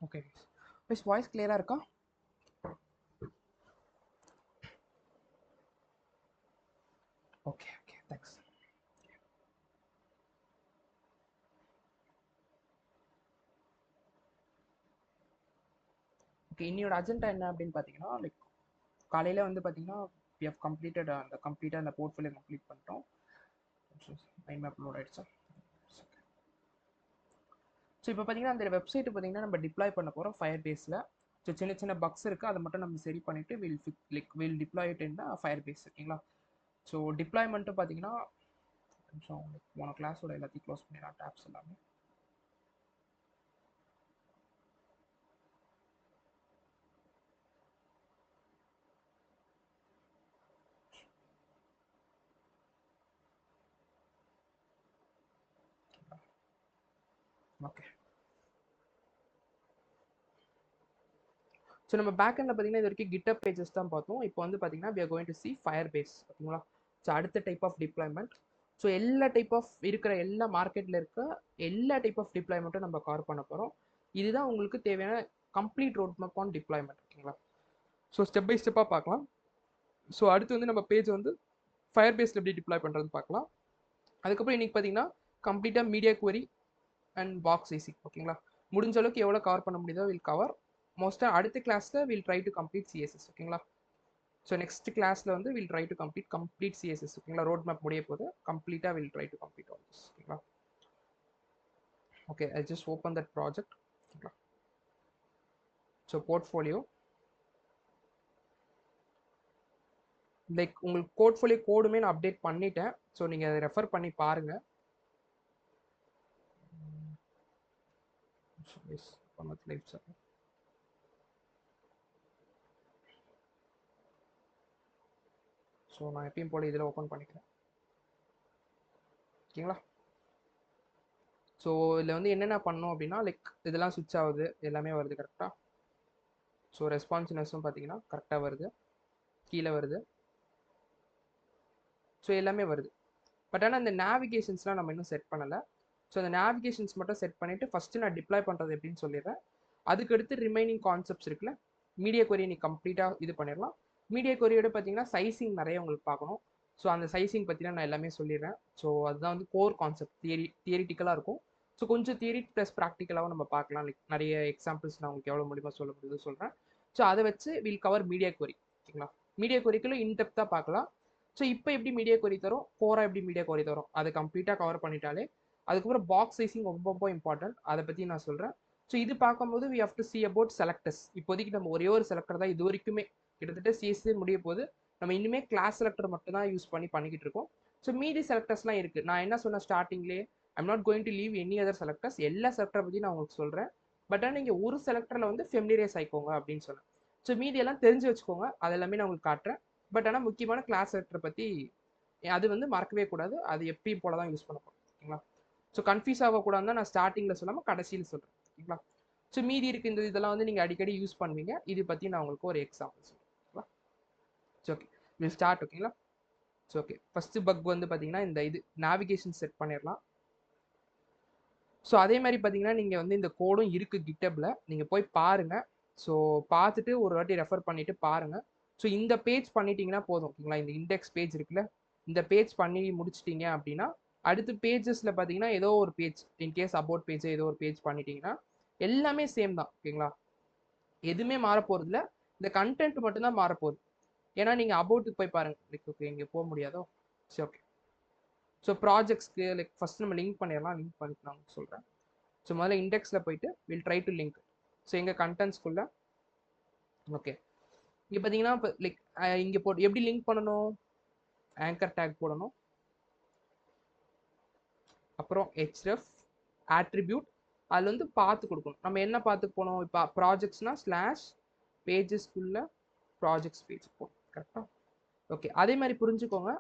Okay guys, voice கிளியரா இருக்கா? Okay okay, thanks. Okay, இன்னையோட அஜெண்டா என்ன அப்படின்னு பார்த்தீங்கன்னா, லைக் காலையில் வந்து பார்த்தீங்கன்னா we have completed அந்த போர்ட்ஃபோலியோ கம்ப்ளீட் பண்ணிட்டோம். மைண்ட் மேப் லோட் ஆயிடுச்சா? ஸோ இப்போ பார்த்தீங்கன்னா அந்த வெப்சைட் பார்த்தீங்கன்னா நம்ம டிப்ளாய் பண்ண போகிறோம் ஃபயர் பேஸில். ஸோ சின்ன சின்ன பக்ஸ் இருக்குது, அதை மட்டும் நம்ம சரி பண்ணிவிட்டு will deploy it in Firebase. ஓகேங்களா? ஸோ டிப்ளாய்மெண்ட்டு பார்த்தீங்கன்னா கொஞ்சம் போன கிளாஸோட எல்லாத்தையும் க்ளோஸ் பண்ணிடலாம், டேப்ஸ் எல்லாமே. ஓகே, ஸோ நம்ம பேக் எண்டில் பார்த்தீங்கன்னா இது வரைக்கும் கிட்டப் பேஜஸ் தான் பார்த்தோம். இப்போ வந்து பார்த்தீங்கன்னா we are going to see Firebase. ஓகேங்களா? ஸோ அடுத்த டைப் ஆஃப் டிப்ளாய்மெண்ட். ஸோ எல்லா டைப் ஆஃப் இருக்கிற எல்லா மார்க்கெட்டில் இருக்க எல்லா டைப் ஆஃப் டிப்ளாய்மெண்ட்டும் நம்ம கவர் பண்ண போகிறோம். இதுதான் உங்களுக்கு தேவையான complete road map on deployment. ஓகேங்களா? ஸோ ஸ்டெப் பை ஸ்டெப்பாக பார்க்கலாம். ஸோ அடுத்து வந்து நம்ம பேஜ் வந்து ஃபயர் பேஸில் எப்படி டிப்ளாய் பண்ணுறதுன்னு பார்க்கலாம். அதுக்கப்புறம் இன்றைக்கி பார்த்தீங்கன்னா கம்ப்ளீட்டாக media Kuvari and box icing. ஓகேங்களா? முடிஞ்ச அளவுக்கு எவ்வளோ கவர் பண்ண முடியுதோ வில் கவர். மோஸ்ட்டாக அடுத்த கிளாஸில் will try to complete CSS. ஓகேங்களா? ஸோ நெக்ஸ்ட் கிளாஸில் வந்து will try to complete CSS. ஓகேங்களா? ரோட் மேப் முடிய போது கம்ப்ளீட்டாக will try to complete all this. ஓகேங்களா? Okay, I just open that project. ஓகேங்களா? ஸோ போர்ட்ஃபோலியோ லைக் உங்களுக்கு போர்ட்ஃபோலியோ கோடுமே நான் அப்டேட் பண்ணிட்டேன். ஸோ நீங்கள் அதை ரெஃபர் பண்ணி பாருங்கள். Life sir. ஸோ நான் எப்பயும் போல் இதில் ஓப்பன் பண்ணிக்கிறேன். ஓகேங்களா? ஸோ இதில் வந்து என்னென்ன பண்ணோம் அப்படின்னா லைக் இதெல்லாம் சுவிட்ச் ஆகுது, எல்லாமே வருது கரெக்டாக. ஸோ ரெஸ்பான்சிவ்னஸும் பார்த்தீங்கன்னா கரெக்டாக வருது, கீழே வருது. ஸோ எல்லாமே வருது. பட் ஆனால் இந்த நேவிகேஷன்ஸ்லாம் நம்ம இன்னும் செட் பண்ணலை. ஸோ அந்த நேவிகேஷன்ஸ் மட்டும் செட் பண்ணிவிட்டு ஃபஸ்ட்டு நான் டிப்ளாய் பண்ணுறது எப்படின்னு சொல்லிடுறேன். அதுக்கடுத்து ரிமைனிங் கான்செப்ட்ஸ் இருக்குல்ல, மீடியா கொரி நீ கம்ப்ளீட்டாக இது பண்ணிடலாம். மீடியா கொரியோட பார்த்தீங்கன்னா சைசிங் நிறைய உங்களுக்கு பார்க்கணும். ஸோ அந்த சைசிங் பற்றினா நான் எல்லாமே சொல்லிடுறேன். ஸோ அதுதான் வந்து கோர் கான்செப்ட், தியரிட்டிக்கலாக இருக்கும். ஸோ கொஞ்சம் தியரி ப்ளஸ் ப்ராக்டிக்கலாகவும் நம்ம பார்க்கலாம். லைக் நிறைய எக்ஸாம்பிள்ஸ் நான் உங்களுக்கு எவ்வளோ முடியுமோ சொல்ல முடியுது சொல்கிறேன். ஸோ அதை வச்சு வில் கவர் மீடியா கொரி. ஓகேங்களா? மீடியா கொரிக்குள்ள இன்டெப்த்தாக பார்க்கலாம். ஸோ இப்போ எப்படி மீடியா கொரி தரும், கோராக எப்படி மீடியா கொரி தரும், அதை கம்ப்ளீட்டாக கவர் பண்ணிட்டாலே அதுக்கப்புறம் பாக்ஸ் சைசிங் ரொம்ப ரொம்ப இம்பார்ட்டன்ட். அதை பற்றி நான் சொல்கிறேன். ஸோ இது பார்க்கும்போது we have to see about selectors. இப்போதைக்கு நம்ம ஒரே ஒரு செலக்டர் தான் இது வரைக்குமே கிட்டத்தட்ட சிஎஸ்சி முடிய போது நம்ம இன்னுமே கிளாஸ் செலக்டர் மட்டும் தான் யூஸ் பண்ணிக்கிட்டு இருக்கோம். ஸோ மீதி செலக்டர்ஸ்லாம் இருக்குது. நான் என்ன சொன்னேன் ஸ்டார்டிங்லேயே, I'm not going to leave any other selectors. எல்லா செலக்டரை பற்றி நான் உங்களுக்கு சொல்கிறேன். பட் ஆனால் நீங்கள் ஒரு செலக்டரில் வந்து ஃபெமிலியரைஸ் ஆயிக்கோங்க அப்படின்னு சொன்னேன். ஸோ மீதி எல்லாம் தெரிஞ்சு வச்சுக்கோங்க, அது எல்லாமே நான் உங்களுக்கு காட்டுறேன். பட் ஆனால் முக்கியமான கிளாஸ் செலக்டரை பற்றி அது வந்து மறக்கவே கூடாது. அது எப்பயும் போல தான் யூஸ் பண்ண போகிறோம். ஓகேங்களா? ஸோ கன்ஃபியூஸ் ஆகக்கூடாது தான் நான் ஸ்டார்டிங்கில் சொல்லாமல் கடைசியில் சொல்கிறேன். ஓகேங்களா? ஸோ மீதி இருக்கு இந்த இதெல்லாம் வந்து நீங்கள் அடிக்கடி யூஸ் பண்ணுவீங்க. இது பற்றி நான் உங்களுக்கு ஒரு எக்ஸாம்பிள் சொல்கிறேன். So okay, will start. ஓகேங்களா? ஸோ ஓகே, ஃபஸ்ட்டு பக் வந்து பார்த்தீங்கன்னா இந்த இது நேவிகேஷன் செட் பண்ணிடலாம். ஸோ அதே மாதிரி பார்த்தீங்கன்னா நீங்கள் வந்து இந்த கோடும் இருக்குது கிட்டப்பில், நீங்கள் போய் பாருங்கள். ஸோ பார்த்துட்டு ஒரு வாட்டி ரெஃபர் பண்ணிவிட்டு பாருங்கள். ஸோ இந்த பேஜ் பண்ணிட்டீங்கன்னா போதும். ஓகேங்களா? இந்த இண்டெக்ஸ் பேஜ் இருக்குல்ல, இந்த பேஜ் பண்ணி முடிச்சிட்டிங்க அப்படின்னா அடுத்து பேஜஸில் பார்த்தீங்கன்னா ஏதோ ஒரு பேஜ், இன்கேஸ் அபவுட் பேஜ் ஏதோ ஒரு பேஜ் பண்ணிட்டீங்கன்னா எல்லாமே சேம் தான். ஓகேங்களா? எதுவுமே மாற போகிறது இல்லை, இந்த கண்டென்ட் மட்டும்தான் மாறப்போகுது. ஏன்னா நீங்கள் அபவுட்டுக்கு போய் பாருங்க. லைக் ஓகே, இங்கே போக முடியாதோ? சரி ஓகே. ஸோ ப்ராஜெக்ட்ஸ்க்கு லைக் ஃபஸ்ட் நம்ம லிங்க் பண்ணிடலாம். லிங்க் பண்ணிட்டு நான் சொல்கிறேன். ஸோ முதல்ல இண்டெக்ஸில் போயிட்டு will try to link. So எங்கள் கண்டென்ட்ஸ்குள்ளே ஓகே இங்கே பார்த்தீங்கன்னா இப்போ லைக் இங்கே போட்டு எப்படி லிங்க் பண்ணணும், ஆங்கர் டேக் போடணும். அப்புறம் ஹெச்ரெஃப் ஆட்ரிபியூட் அதில் வந்து பார்த்து கொடுக்கணும். நம்ம என்ன பார்த்து போனோம் இப்போ ப்ராஜெக்ட்ஸ்னால் ஸ்லாஷ் பேஜஸ்க்குள்ளே ப்ராஜெக்ட்ஸ் பேஜ் போகணும். கரெக்டாக? ஓகே, அதே மாதிரி புரிஞ்சுக்கோங்க.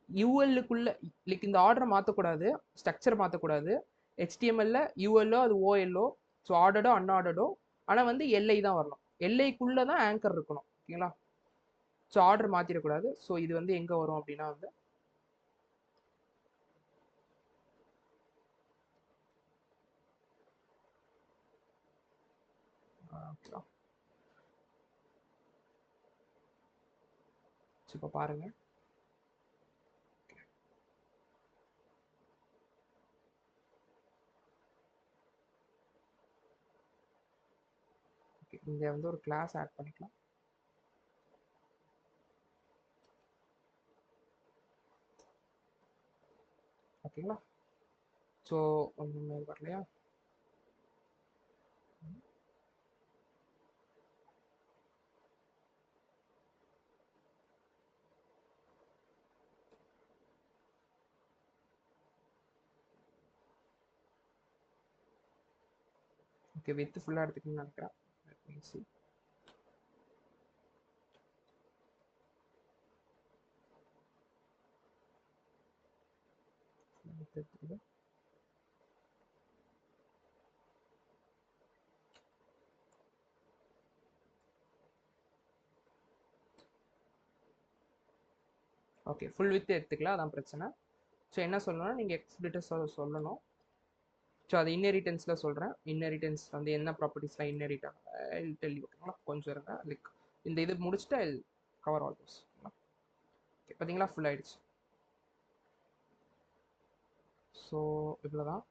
யூஎல்லுக்குள்ள லைக் இந்த ஆர்டரை மாற்றக்கூடாது, ஸ்ட்ரக்சர் மாற்றக்கூடாது. ஹெச்டிஎம்எல்ல யூஎல்ஓ அது ஓஎல்ஓ, ஸோ ஆர்டர்டோ அன்ஆர்டர்டோ, ஆனால் வந்து எல்ஐ தான் வரணும். எல்ஐக்குள்ளே தான் ஆங்கர் இருக்கணும். ஓகேங்களா? So order மாற்றிடக்கூடாது. ஸோ இது வந்து எங்கே வரும் அப்படின்னா வந்து ஓகேவா? இப்போ பாருங்க. இங்க வந்து ஒரு கிளாஸ் ஆட் பண்ணிக்கலாம். ஓகேங்களா? ஸோ ஒன்றுமே வரலையா? ஓகே, வித் ஃபுல்லாக எடுத்துக்கணும்னு நினைக்கிறேன். எடுத்துக்கிட்டு ஓகே, ஃபுல் வித் எடுத்துக்கலாம், அதான் பிரச்சனை. ஸோ என்ன சொல்லணும்னா நீங்கள் எக்ஸ்பிளிட்டஸ் சொல்லணும். ஸோ அது இன்னெரிட்டன்ஸில் சொல்கிறேன். இன்னெரிட்டன்ஸ் வந்து என்ன ப்ராப்பர்ட்டிஸ்லாம் இன்னெரிட் டெல்லி. ஓகேங்களா? கொஞ்சம் இருங்க. லைக் இந்த இது முடிச்சுட்டு I cover all those. Okay, பார்த்தீங்களா? ஃபுல் ஆயிடுச்சு. ஸோ இவ்வளோ தான்.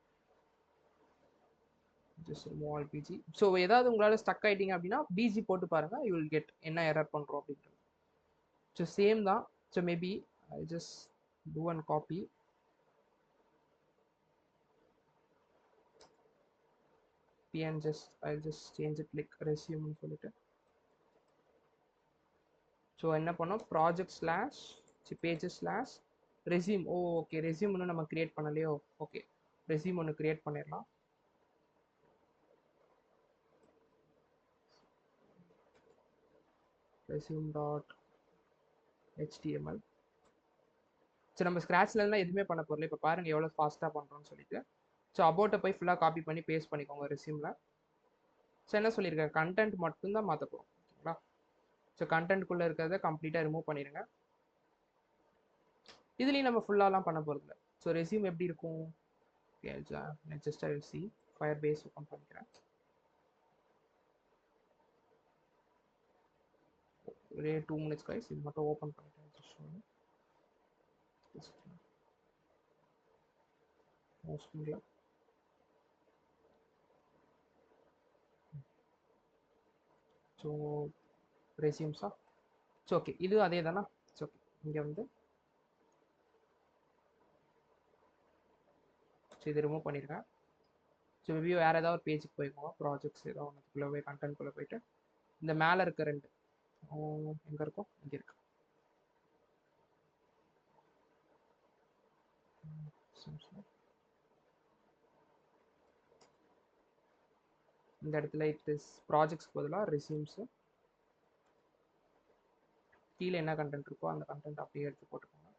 Just remove all BG. So ஏதாவது உங்களால் ஸ்டக் ஆகிட்டீங்க அப்படின்னா பிஜி போட்டு பாருங்கள், யூ வில் கெட் என்ன எரர் பண்ணுறோம் அப்படின்றது. ஸோ சேம் தான். So maybe I just do and copy. and just I'll just change it like resume சொல்லிட்டு. ஸோ என்ன பண்ணோம், project slash pages slash resume. Okay, resume ஒன்று நம்ம கிரியேட் பண்ணலையோ. ஓகே, ரெசியூம் ஒன்று கிரியேட் பண்ணிடலாம். Resume dot HTML. ஸோ நம்ம ஸ்க்ராட்ச்லாம் எதுவுமே பண்ண போகிறல. இப்போ பாருங்கள் எவ்வளோ ஃபாஸ்ட்டாக பண்ணுறோம்னு சொல்லிட்டு. ஸோ அபவுட்டை போய் ஃபுல்லாக காப்பி பண்ணி பேஸ்ட் பண்ணிக்கோங்க ரெசியூமில். ஸோ என்ன சொல்லியிருக்கேன், கண்டென்ட் மட்டும்தான் மாற்ற போகிறோம். ஓகேங்களா? ஸோ கண்டென்ட்குள்ளே இருக்கிறத கம்ப்ளீட்டாக ரிமூவ் பண்ணிடுங்க. இதுலேயும் நம்ம ஃபுல்லாலாம் பண்ண போகிறது இல்லை. ஸோ ரெசியூம் எப்படி இருக்கும், just I will see. Firebase open பண்ணிக்கிறேன். ஒரே 2 minutes guys, இது மட்டும் ஓப்பன் பண்ணிக்கிறேன். ஸோ ரெசியூம்ஸா. ஸோ ஓகே, இது அதே தானா. ஸோ ஓகே, இங்கே வந்து ஸோ இது ரிமூவ் பண்ணியிருக்கேன். ஸோ மேபி வேறு ஏதாவது ஒரு பேஜுக்கு போய்க்கோங்க, ப்ராஜெக்ட்ஸ் ஏதாவது ஒன்றுக்குள்ளே போய் கண்டென்ட்குள்ளே போயிட்டு இந்த மேலே இருக்க ரெண்டு எங்கே இருக்கும், இங்கே இருக்கு. இந்த இடத்துல இட் இஸ் ப்ராஜெக்ட்ஸ்க்கு பதிலாக ரெசியூம்ஸு. கீழே என்ன கண்டென்ட் இருக்கோ அந்த கண்டென்ட் அப்படியே எடுத்து போட்டுக்கோங்க.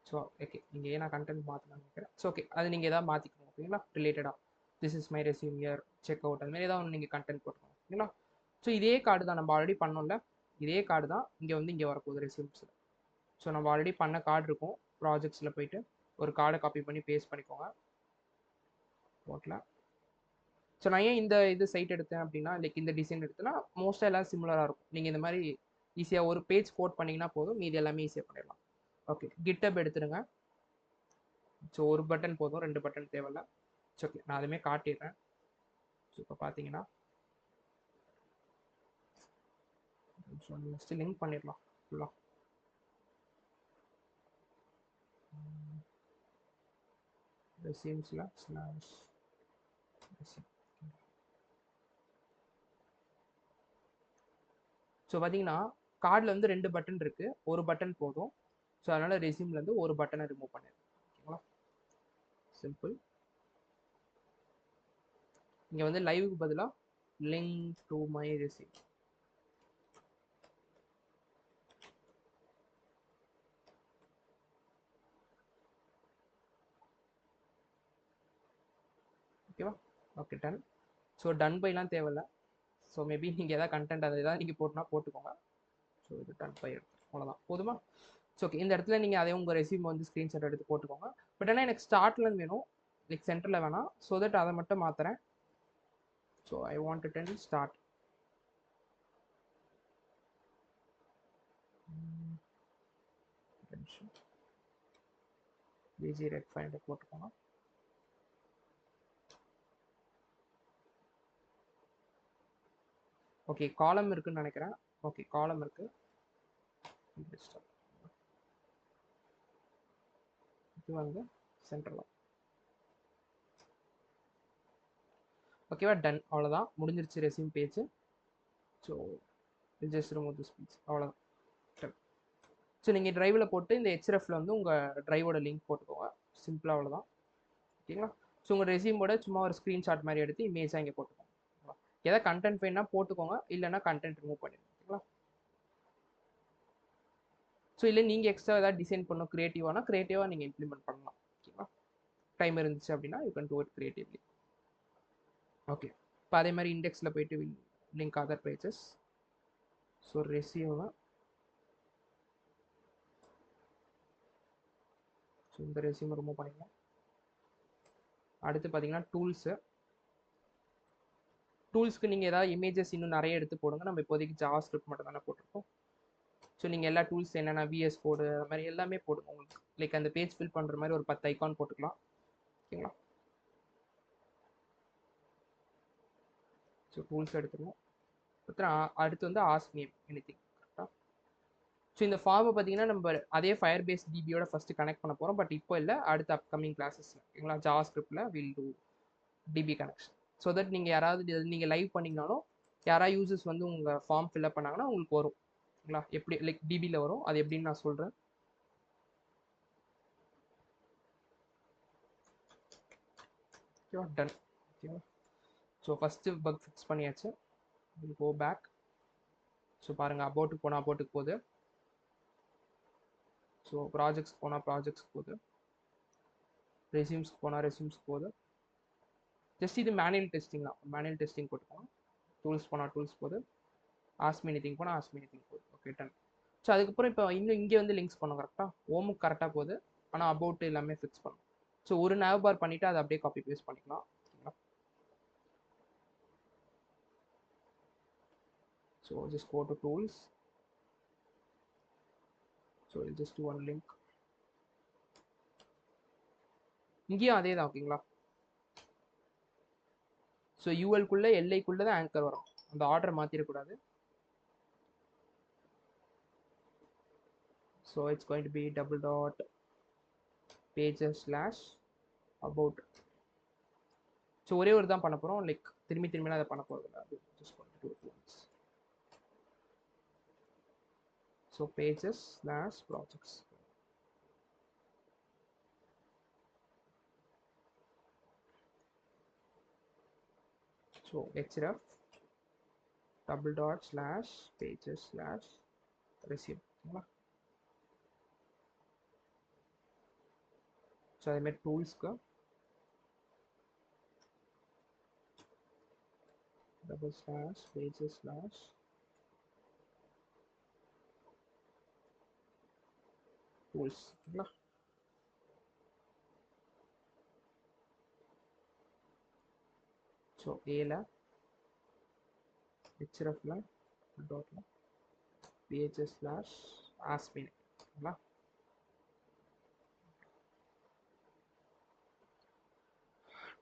ஸோ ஓகே, நீங்கள் ஏன்னா கண்டென்ட் மாற்றலாம்னு நினைக்கிறேன். ஸோ ஓகே, அது நீங்கள் எதாவது மாற்றிக்கணும். ஓகேங்களா? ரிலேட்டடாக this is my resume year check out அது மாதிரி ஏதாவது ஒன்று நீங்கள் கண்டென்ட் போட்டுக்கணும். ஓகேங்களா? ஸோ இதே கார்டு தான் நம்ம ஆல்ரெடி பண்ணோம்ல, இதே கார்டு தான் இங்கே வந்து இங்கே வரப்போகுது ரெசியூம்ஸில். ஸோ நம்ம ஆல்ரெடி பண்ண கார்டு இருக்கும், ப்ராஜெக்ட்ஸில் போயிட்டு ஒரு கார்டை காப்பி பண்ணி பேஸ்ட் பண்ணிக்கோங்க போட்டலாம். ஸோ நான் ஏன் இந்த இது சைட் எடுத்தேன் அப்படின்னா, லைக் இந்த டிசைன் எடுத்தேன்னா மோஸ்ட்டாக எல்லாம் சிமிலராக இருக்கும். நீங்கள் இந்த மாதிரி ஈஸியாக ஒரு பேஜ் கோட் பண்ணிங்கன்னா போதும், மீதி எல்லாமே ஈஸியாக பண்ணிடலாம். ஓகே, கிட்டப் எடுத்துருங்க. ஸோ ஒரு பட்டன் போதும், 2 பட்டன் தேவையில்ல. ஸோ ஓகே, நான் அதுவுமே காட்டிடுறேன். ஸோ இப்போ பார்த்தீங்கன்னா நெக்ஸ்ட் லிங்க் பண்ணிடலாம் ஃபுல்லாக. ரெசியூம்ஸில் ஸ்லாஷ் ரெசியூம். ஸோ பார்த்தீங்கன்னா கார்டில் வந்து 2 பட்டன் இருக்குது, ஒரு பட்டன் போதும். ஸோ அதனால் ரெசியூம்லேருந்து ஒரு பட்டனை ரிமூவ் பண்ணிடுறேன். ஓகேங்களா? சிம்பிள். இங்கே வந்து லைவுக்கு பதிலாக லிங்க் டு மை ரெசியூம். ஓகேவா? Okay, done. ஸோ டன் பைலாம் தேவையில்லை. ஸோ மேபி நீங்கள் எதாவது கண்டென்ட் அதை எதாவது நீங்கள் போட்டுனா போட்டுக்கோங்க. ஸோ இது டன் பை அவ்வளோதான், போதுமா? ஸோ ஓகே, இந்த இடத்துல நீங்கள் அதே உங்கள் ரெசியூம் வந்து ஸ்க்ரீன்ஷாட் எடுத்து போட்டுக்கோங்க. பட் ஆனால் எனக்கு ஸ்டார்ட்லேருந்து வேணும், லைக் சென்டரில் வேணாம். ஸோ தட் அதை மட்டும் மாற்றுறேன். So I want to then start. BG red find போட்டுக்கோங்க. ஓகே காலம் இருக்குன்னு நினைக்கிறேன். ஓகே காலம் இருக்கு. இது வந்து சென்ட்ரல். ஓகேவா டன், அவ்வளோதான் முடிஞ்சிருச்சு resume page. So just remove this page, அவ்வளோதான். ஸோ நீங்கள் ட்ரைவில் போட்டு இந்த ஹெச்எஃப்ல வந்து உங்கள் ட்ரைவோட லிங்க் போட்டுக்கோங்க, சிம்பிளாக அவ்வளோதான். ஓகேங்களா? ஸோ உங்கள் ரெஸ்யூமோட சும்மா ஒரு ஸ்க்ரீன்ஷாட் மாதிரி எடுத்து இமேஜாக இங்கே போட்டுக்கோங்க. எதாவது கண்டென்ட் வேணா போட்டுக்கோங்க, இல்லைன்னா கண்டென்ட் ரிமூவ் பண்ணிடுங்க. ஓகேங்களா? ஸோ இல்லை நீங்கள் எக்ஸ்ட்ரா ஏதாவது டிசைன் பண்ணணும் க்ரியேட்டிவாக நீங்கள் இம்ப்ளிமெண்ட் பண்ணலாம். ஓகேங்களா? டைம் இருந்துச்சு அப்படின்னா you can do it creatively. Okay, இப்போ அதே மாதிரி இண்டெக்ஸில் போயிட்டு லிங்க் அதர் பேஜஸ். ஸோ ரெஸ்யூமை ஸோ இந்த ரெஸ்யூமை ரிமூவ் பண்ணிக்கலாம். அடுத்து பார்த்தீங்கன்னா டூல்ஸ்க்கு நீங்கள் ஏதாவது இமேஜஸ் இன்னும் நிறைய எடுத்து போடுங்க. நம்ம இப்போதைக்கு ஜாவாஸ்கிரிப்ட் மட்டும் தானே போட்டிருக்கோம். ஸோ நீங்கள் எல்லா டூல்ஸ் என்னென்ன விஎஸ் கோடு அது மாதிரி எல்லாமே போடுங்க. உங்களுக்கு லைக் அந்த பேஜ் ஃபில் பண்ணுற மாதிரி ஒரு 10 ஐக்கான் போட்டுக்கலாம். ஓகேங்களா? ஸோ டூல்ஸ் எடுத்துருவோம். அடுத்து வந்து ஆஸ்க் நேம் எனிதிங். கரெக்டாக? ஸோ இந்த ஃபார்மை பார்த்தீங்கன்னா நம்ம அதே ஃபயர் பேஸ் டிபியோட ஃபஸ்ட்டு கனெக்ட் பண்ண போகிறோம். பட் இப்போ இல்லை, அடுத்த அப்கமிங் கிளாஸஸ். ஓகேங்களா? ஜாவாஸ்கிரிப்டில் will do DB connection. So that நீங்கள் யாராவது நீங்கள் லைவ் பண்ணிங்கனாலும் யாராவது யூசர்ஸ் வந்து உங்கள் ஃபார்ம் ஃபில்அப் பண்ணாங்கன்னா உங்களுக்கு வரும். ஓகேங்களா? எப்படி லைக் டிபியில் வரும், அது எப்படின்னு நான் சொல்கிறேன். ஓகேவா? டன். ஓகேவா? ஸோ ஃபஸ்ட்டு பக் ஃபிக்ஸ் பண்ணியாச்சு. Will go back. ஸோ பாருங்கள், அபவுட்டுக்கு போனால் அபவுட்டுக்கு போகுது. ஸோ ப்ராஜெக்ட்ஸ் போனால் ப்ராஜெக்ட்ஸ்க்கு போகுது. ரெஸ்யூம்ஸ்க்கு போனால் ரெஸ்யூம்ஸ்க்கு போகுது. ஜஸ்ட் இது மேனுவல் டெஸ்டிங் தான். மேனுவல் டெஸ்டிங் போட்டுக்கோங்க. டூல்ஸ் போனால் டூல்ஸ் போகுது. ஆஸ்க் மீ எனிதிங் போனால் ஆஸ்க் மீ எனிதிங் போகுது. Okay done. ஸோ அதுக்கப்புறம் இப்போ இன்னும் இங்கே வந்து லிங்க்ஸ் பண்ணோம். கரெக்டாக ஹோமுக்கு கரெக்டாக போகுது, ஆனால் அபவுட் எல்லாமே ஃபிக்ஸ் பண்ணும். ஸோ ஒரு nav பார் பண்ணிவிட்டு அதை அப்படியே காப்பி பேஸ்ட் பண்ணிக்கலாம். So just go to tools. So just one link. இங்கேயும் அதே தான். ஓகேங்களா? ஸோ யூஎல்குள்ளே எல்ஐக்குள்ளே தான் ஆங்கர் வரும். அந்த ஆர்டரை மாற்றிடக்கூடாது. So it's going to be $pages/about. So ஒரே ஒரு தான் பண்ண போகிறோம். லைக் திரும்பி அதை பண்ண போகிறது. அது just once. So pages/projects. So href $pages/resume. ஓகேங்களா? ஸோ அதேமாதிரி டூல்ஸ்க்கு $pages/tools. ஓகேங்களா? ஸோ ஏல hrefல டாட்ல pages/ask me. ஓகேங்களா?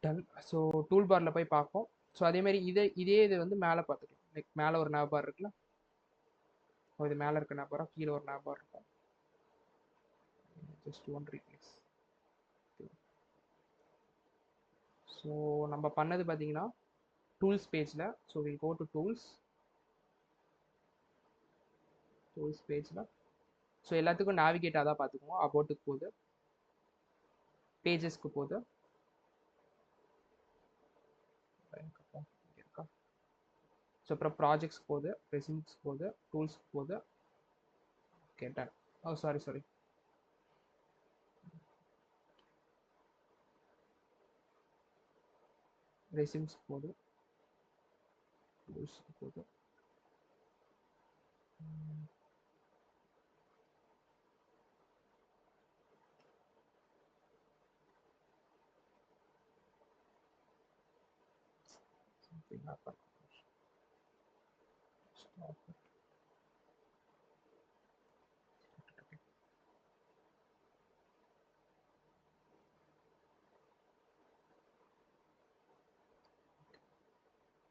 டன். ஸோ டூல் பாரில் போய் பார்ப்போம். ஸோ அதேமாதிரி இதே இது வந்து மேலே பார்த்துக்கலாம். லைக் மேலே ஒரு nav பார் இருக்குல்ல, இது மேலே இருக்க nav பாரா, கீழே ஒரு nav பார் இருக்கும். Just one replace. ஸோ நம்ம பண்ணது பார்த்தீங்கன்னா டூல்ஸ் பேஜில். So will go to tools பேஜில். ஸோ எல்லாத்துக்கும் நேவிகேட் அதான் பார்த்துக்குவோம். அபவுட்டுக்கு போகுது, பேஜஸ்க்கு போகுது. இருக்கா? ஸோ அப்புறம் ப்ராஜெக்ட்ஸ் போகுது, ரெஸ்யூம்ஸ் போகுது, டூல்ஸ்க்கு போகுது. Okay done. ஓ சாரி ரெஸ்யூம்ஸ்க்கு போகுது, டூல்ஸ்க்கு போகுது.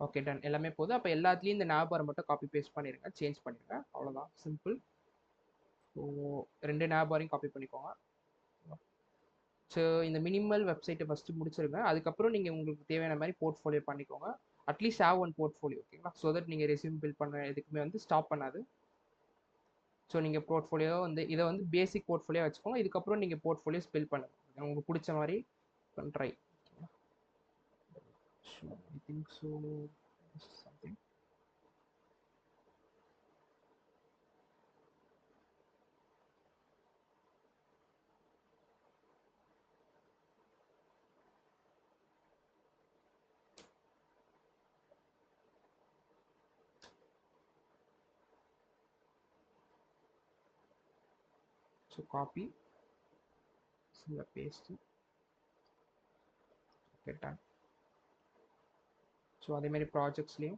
ஓகே டன், எல்லாமே போதும். அப்போ எல்லாத்துலேயும் இந்த nav மட்டும் காப்பி பேஸ்ட் பண்ணிடுங்க, சேஞ்ச் பண்ணிடுங்க, அவ்வளோதான், சிம்பிள். ஸோ 2 nav காப்பி பண்ணிக்கோங்க. ஸோ இந்த மினிமல் வெப்சைட்டை ஃபஸ்ட்டு முடிச்சிருங்க. அதுக்கப்புறம் நீங்கள் உங்களுக்கு தேவையான மாதிரி போர்ட்ஃபோலியோ பண்ணிக்கோங்க. அட்லீஸ்ட் ஹேவ் ஒன் போர்ட்ஃபோலியோ, ஓகேங்களா? ஸோ தட் நீங்கள் ரெஸ்யூம் பில்ட் பண்ண எதுக்குமே வந்து ஸ்டாப் பண்ணாது. ஸோ நீங்கள் போர்ட்ஃபோலியோ வந்து இதை வந்து பேசிக் போர்ட்ஃபோலியோ வச்சுக்கோங்க. இதுக்கப்புறம் நீங்கள் போர்ட்ஃபோலியோஸ் பில்ட் பண்ணுங்க, உங்களுக்கு பிடிச்ச மாதிரி try. I think so. Something. So copy, so paste, get done. So அதே மாதிரி ப்ராஜெக்ட்ஸ்லேயும்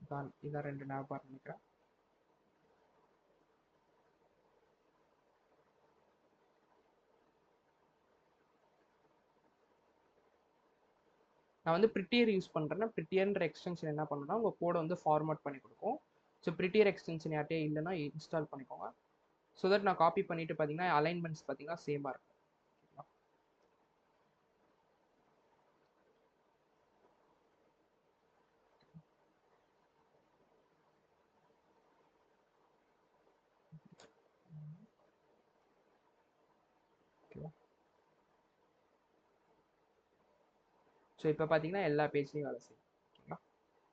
இதான் 2 nav நினைக்கிறேன். நான் வந்து ப்ரிட்டியர் யூஸ் பண்ணுறேன்னா, ப்ரிட்டியர்ன்ற எக்ஸ்டென்ஷன் என்ன பண்ணுன்னா உங்கள் கோடை வந்து ஃபார்மேட் பண்ணி கொடுக்கும். ஸோ ப்ரிட்டியர் எக்ஸ்டென்ஷன் யார்ட்டே இல்லைன்னா இன்ஸ்டால் பண்ணிக்கோங்க. ஸோ தட் நான் காப்பி பண்ணிட்டு பார்த்தீங்கன்னா அலைன்மெண்ட்ஸ் பார்த்தீங்கன்னா சேமாக இருக்கும். ஸோ இப்போ பார்த்தீங்கன்னா எல்லா பேஜ்லையும் வேலை செய்யும், ஓகேங்களா?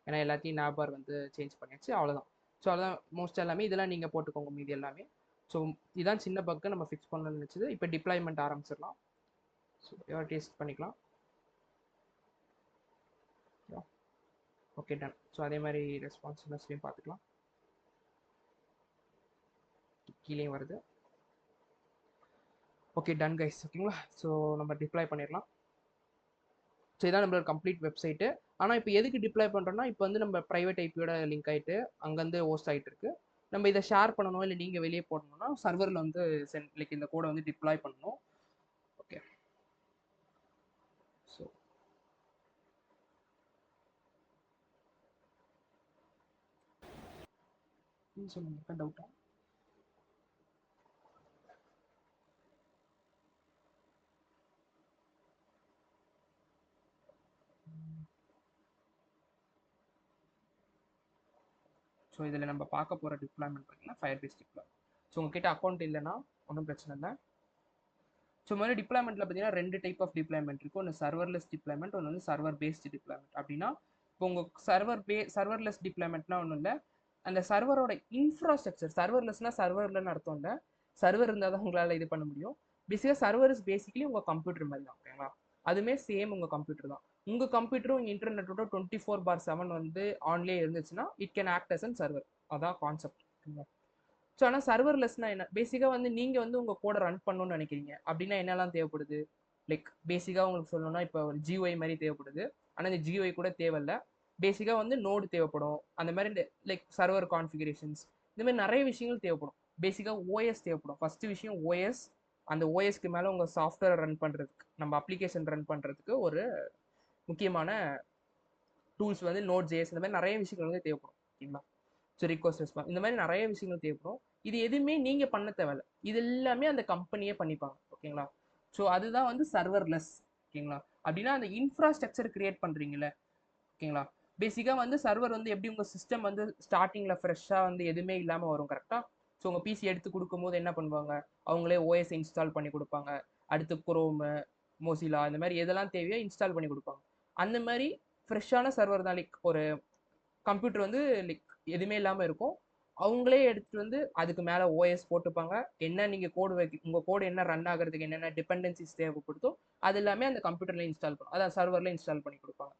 ஏன்னா எல்லாத்தையும் nav வந்து சேஞ்ச் பண்ணியாச்சு, அவ்வளோதான். ஸோ அவ்வளோதான், மோஸ்ட் எல்லாமே இதெல்லாம் நீங்கள் போட்டுக்கோங்க, மீதி எல்லாமே. ஸோ இதான் சின்ன பக்கை நம்ம ஃபிக்ஸ் பண்ணணும்னு நினச்சது. இப்போ டிப்ளாய்மெண்ட் ஆரம்பிச்சிடலாம். ஸோ டெஸ்ட் பண்ணிக்கலாம். Okay done. ஸோ அதே மாதிரி ரெஸ்பான்சிவ்னஸ்லையும் பார்த்துக்கலாம், கீழே வருது. ஓகே டன் கைஸ், ஓகேங்களா? ஸோ நம்ம டிப்ளாய் பண்ணிடலாம். ஸோ இதான் நம்மளோட கம்ப்ளீட் வெப்சைட்டு. ஆனால் இப்போ எதுக்கு டிப்ளாய் பண்ணுறோன்னா, இப்போ வந்து நம்ம ப்ரைவேட் ஐபியோட லிங்க் ஆகிட்டு அங்கேருந்து ஹோஸ்ட் ஆகிட்டு இருக்கு. நம்ம இதை ஷேர் பண்ணணும், இல்லை நீங்கள் வெளியே போடணும்னா சர்வரில் வந்து லைக் இந்த கோடை வந்து டிப்ளாய் பண்ணணும். ஓகே, ஸோ சொல்லுங்க, டவுட்டா? ஸோ இதில் நம்ம பார்க்க போகிற டிப்ளாய்மெண்ட் பார்த்தீங்கன்னா ஃபயர்பேஸ் டிப்ளாய். ஸோ உங்ககிட்ட அக்கௌண்ட் இல்லைன்னா ஒன்றும் பிரச்சனை இல்லை. ஸோ மாதிரி டிப்ளாய்மெண்ட்டில் பார்த்தீங்கன்னா 2 டைப் ஆஃப் டிப்ளாய்மெண்ட் இருக்கும். ஒன்று சர்வர்லெஸ் டிப்ளாய்மெண்ட், ஒன்று வந்து சர்வர் பேஸ்டு டிப்ளாய்மெண்ட். அப்படின்னா இப்போ உங்கள் சர்வர்லெஸ் டிப்ளாய்மெண்ட்னா ஒன்றும் இல்லை, அந்த சர்வரோட இன்ஃப்ராஸ்ட்ரக்சர், சர்வர்லெஸ்னா சர்வர்லன்னு அர்த்தம் இல்லை, சர்வர் இருந்தால் தான் உங்களால் இது பண்ண முடியும். பேசிக்காக சர்வர் இஸ் பேசிக்கலி உங்கள் கம்ப்யூட்டர் மாதிரி தான், ஓகேங்களா? அதுவுமே சேம் உங்கள் கம்ப்யூட்டர் தான். உங்கள் கம்ப்யூட்டரும் உங்கள் இன்டர்நெட்டோட 24/7 வந்து ஆன்லேயே இருந்துச்சுன்னா it can act as an server. அதான் கான்செப்ட், ஓகேங்களா? ஸோ ஆனால் சர்வர்லெஸ்னா என்ன? பேசிக்காக வந்து நீங்கள் வந்து உங்கள் கோடை ரன் பண்ணணும்னு நினைக்கிறீங்க அப்படின்னா என்னெல்லாம் தேவைப்படுது? லைக் பேசிக்காக உங்களுக்கு சொல்லணும்னா இப்போ ஒரு GUI மாதிரி தேவைப்படுது. ஆனால் இந்த GUI கூட தேவையில்லை. பேசிக்காக வந்து நோடு தேவைப்படும். அந்த மாதிரி லைக் சர்வர் கான்ஃபிகரேஷன்ஸ், இந்த மாதிரி நிறைய விஷயங்கள் தேவைப்படும். பேசிக்காக OS தேவைப்படும். ஃபஸ்ட்டு விஷயம் OS. அந்த OSக்கு மேலே உங்கள் சாஃப்ட்வேர் ரன் பண்ணுறதுக்கு, நம்ம அப்ளிகேஷன் ரன் பண்ணுறதுக்கு ஒரு முக்கியமான டூல்ஸ் வந்து Node.js, இந்த மாதிரி நிறைய விஷயங்கள் வந்து தேவைப்படும், ஓகேங்களா? ஸோ ரிக்வஸ்ட் ரெஸ்பான்ஸ், இந்த மாதிரி நிறைய விஷயங்கள் தேவைப்படும். இது எதுவுமே நீங்கள் பண்ண தேவையில்ல, இது எல்லாமே அந்த கம்பெனியே பண்ணிப்பாங்க, ஓகேங்களா? ஸோ அதுதான் வந்து சர்வர்லெஸ், ஓகேங்களா? அப்படின்னா அந்த இன்ஃப்ராஸ்ட்ரக்சர் கிரியேட் பண்ணுறீங்களே, ஓகேங்களா? பேசிக்காக வந்து சர்வர் வந்து எப்படி உங்கள் சிஸ்டம் வந்து ஸ்டார்டிங்கில் ஃப்ரெஷ்ஷாக வந்து எதுவுமே இல்லாமல் வரும், கரெக்டாக? ஸோ உங்கள் பிசி எடுத்து கொடுக்கும்போது என்ன பண்ணுவாங்க, அவங்களே OS இன்ஸ்டால் பண்ணி கொடுப்பாங்க. அடுத்து குரோமு, மொசிலா, இந்த மாதிரி எதெல்லாம் தேவையோ இன்ஸ்டால் பண்ணி கொடுப்பாங்க. அந்த மாதிரி ஃப்ரெஷ்ஷான சர்வர் தான். லைக் ஒரு கம்ப்யூட்டர் வந்து லைக் எதுவுமே இல்லாமல் இருக்கும், அவங்களே எடுத்துகிட்டு வந்து அதுக்கு மேலே OS போட்டுப்பாங்க. என்ன நீங்கள் கோடு உங்கள் கோடு என்ன ரன் ஆகிறதுக்கு என்னென்ன டிபெண்டன்சிஸ் தேவைப்படுதோ அது எல்லாமே அந்த கம்ப்யூட்டரில் இன்ஸ்டால் பண்ணும், அதான் சர்வரில் இன்ஸ்டால் பண்ணி கொடுப்பாங்க.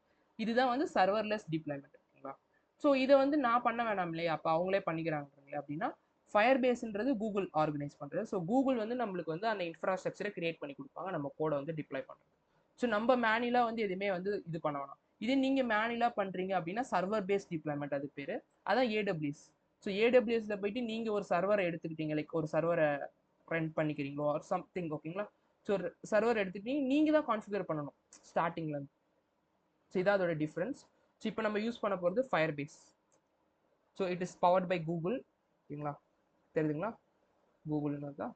இதுதான் வந்து சர்வர்லெஸ் டிப்ளாய்மெண்ட், ஓகேங்களா? ஸோ இதை வந்து நான் பண்ண வேணாம் இல்லையா, அப்போ அவங்களே பண்ணிக்கிறாங்களே அப்படின்னா ஃபயர் பேஸ்ன்றது கூகுள் ஆர்கனைஸ் பண்ணுறது. ஸோ கூகுள் வந்து நம்மளுக்கு வந்து அந்த இன்ஃப்ராஸ்ட்ரக்சரை கிரியேட் பண்ணி கொடுப்பாங்க நம்ம கோடை வந்து டிப்ளாய் பண்ணுறது. ஸோ நம்ம மேனுவலாக வந்து எதுவுமே வந்து இது பண்ண வேணாம். இதே நீங்கள் மேனுவலாக பண்ணுறீங்க அப்படின்னா சர்வர் பேஸ் டிப்ளாய்மெண்ட் அது பேர். அதான் ஏடபிள்யூஎஸ். ஸோ ஏடபிள்யூஎஸ்ல போயிட்டு நீங்கள் ஒரு சர்வரை எடுத்துக்கிட்டீங்க, லைக் ஒரு சர்வரை ரன் பண்ணிக்கிறீங்களோ ஆர் சம்திங், ஓகேங்களா. ஸோ சர்வர் எடுத்துக்கிட்டீங்க, நீங்கள் தான் கான்ஃபிகர் பண்ணணும் ஸ்டார்டிங்லேருந்து. ஸோ இதான் அதோட டிஃப்ரென்ஸ். ஸோ இப்போ நம்ம யூஸ் பண்ண போகிறது Firebase. So it is powered by Google, ஓகேங்களா, தெரியுதுங்களா, கூகுள்னு தான்.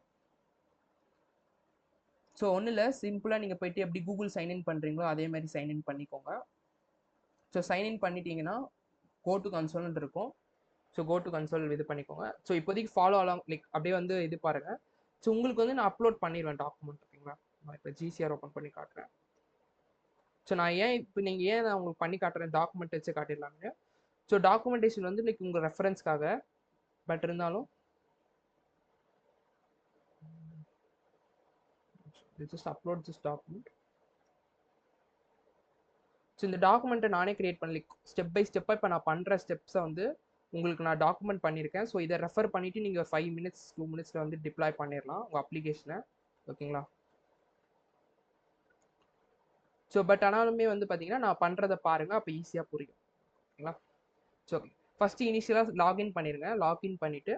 ஸோ ஒன்றும் இல்லை, சிம்பிளாக நீங்கள் போயிட்டு எப்படி கூகுள் சைன்இன் பண்ணுறீங்களோ அதே மாதிரி சைன்இன் பண்ணிக்கோங்க. ஸோ சைன்இன் பண்ணிட்டீங்கன்னா கோ டு கன்சோல்னு இருக்கும். ஸோ கோ டு கன்சோல் இது பண்ணிக்கோங்க. ஸோ இப்போதைக்கு ஃபாலோ அலாங் லைக் அப்படியே வந்து இது பாருங்கள். ஸோ உங்களுக்கு வந்து நான் அப்லோட் பண்ணிடுவேன் டாக்குமெண்ட், ஓகேங்களா. நான் இப்போ ஜிசிஆர் ஓப்பன் பண்ணி காட்டுறேன். ஸோ நான் இப்போ நீங்கள் ஏன் நான் உங்களுக்கு பண்ணி காட்டுறேன், டாக்குமெண்ட் வச்சு காட்டிடலாங்க. ஸோ டாக்குமெண்டேஷன் வந்து லைக் உங்கள் ரெஃபரன்ஸ்க்காக, பட் இருந்தாலும் just upload this document. So இந்த டாக்குமெண்ட்டை நானே கிரியேட் பண்ணி ஸ்டெப் பை ஸ்டெப்பாக இப்போ நான் பண்ணுற ஸ்டெப்ஸை வந்து உங்களுக்கு நான் டாக்குமெண்ட் பண்ணியிருக்கேன். ஸோ இதை ரெஃபர் பண்ணிவிட்டு நீங்கள் 5 minutes 2 minutesல வந்து டிப்ளாய் பண்ணிடலாம் உங்கள் அப்ளிகேஷனை, ஓகேங்களா. ஸோ பட் ஆனாலுமே வந்து பார்த்தீங்கன்னா நான் பண்ணுறதை பாருங்கள், அப்போ ஈஸியாக புரியும், ஓகேங்களா. ஸோ ஃபஸ்ட்டு இனிஷியலாக லாகின் பண்ணிடுங்க. லாகின் பண்ணிவிட்டு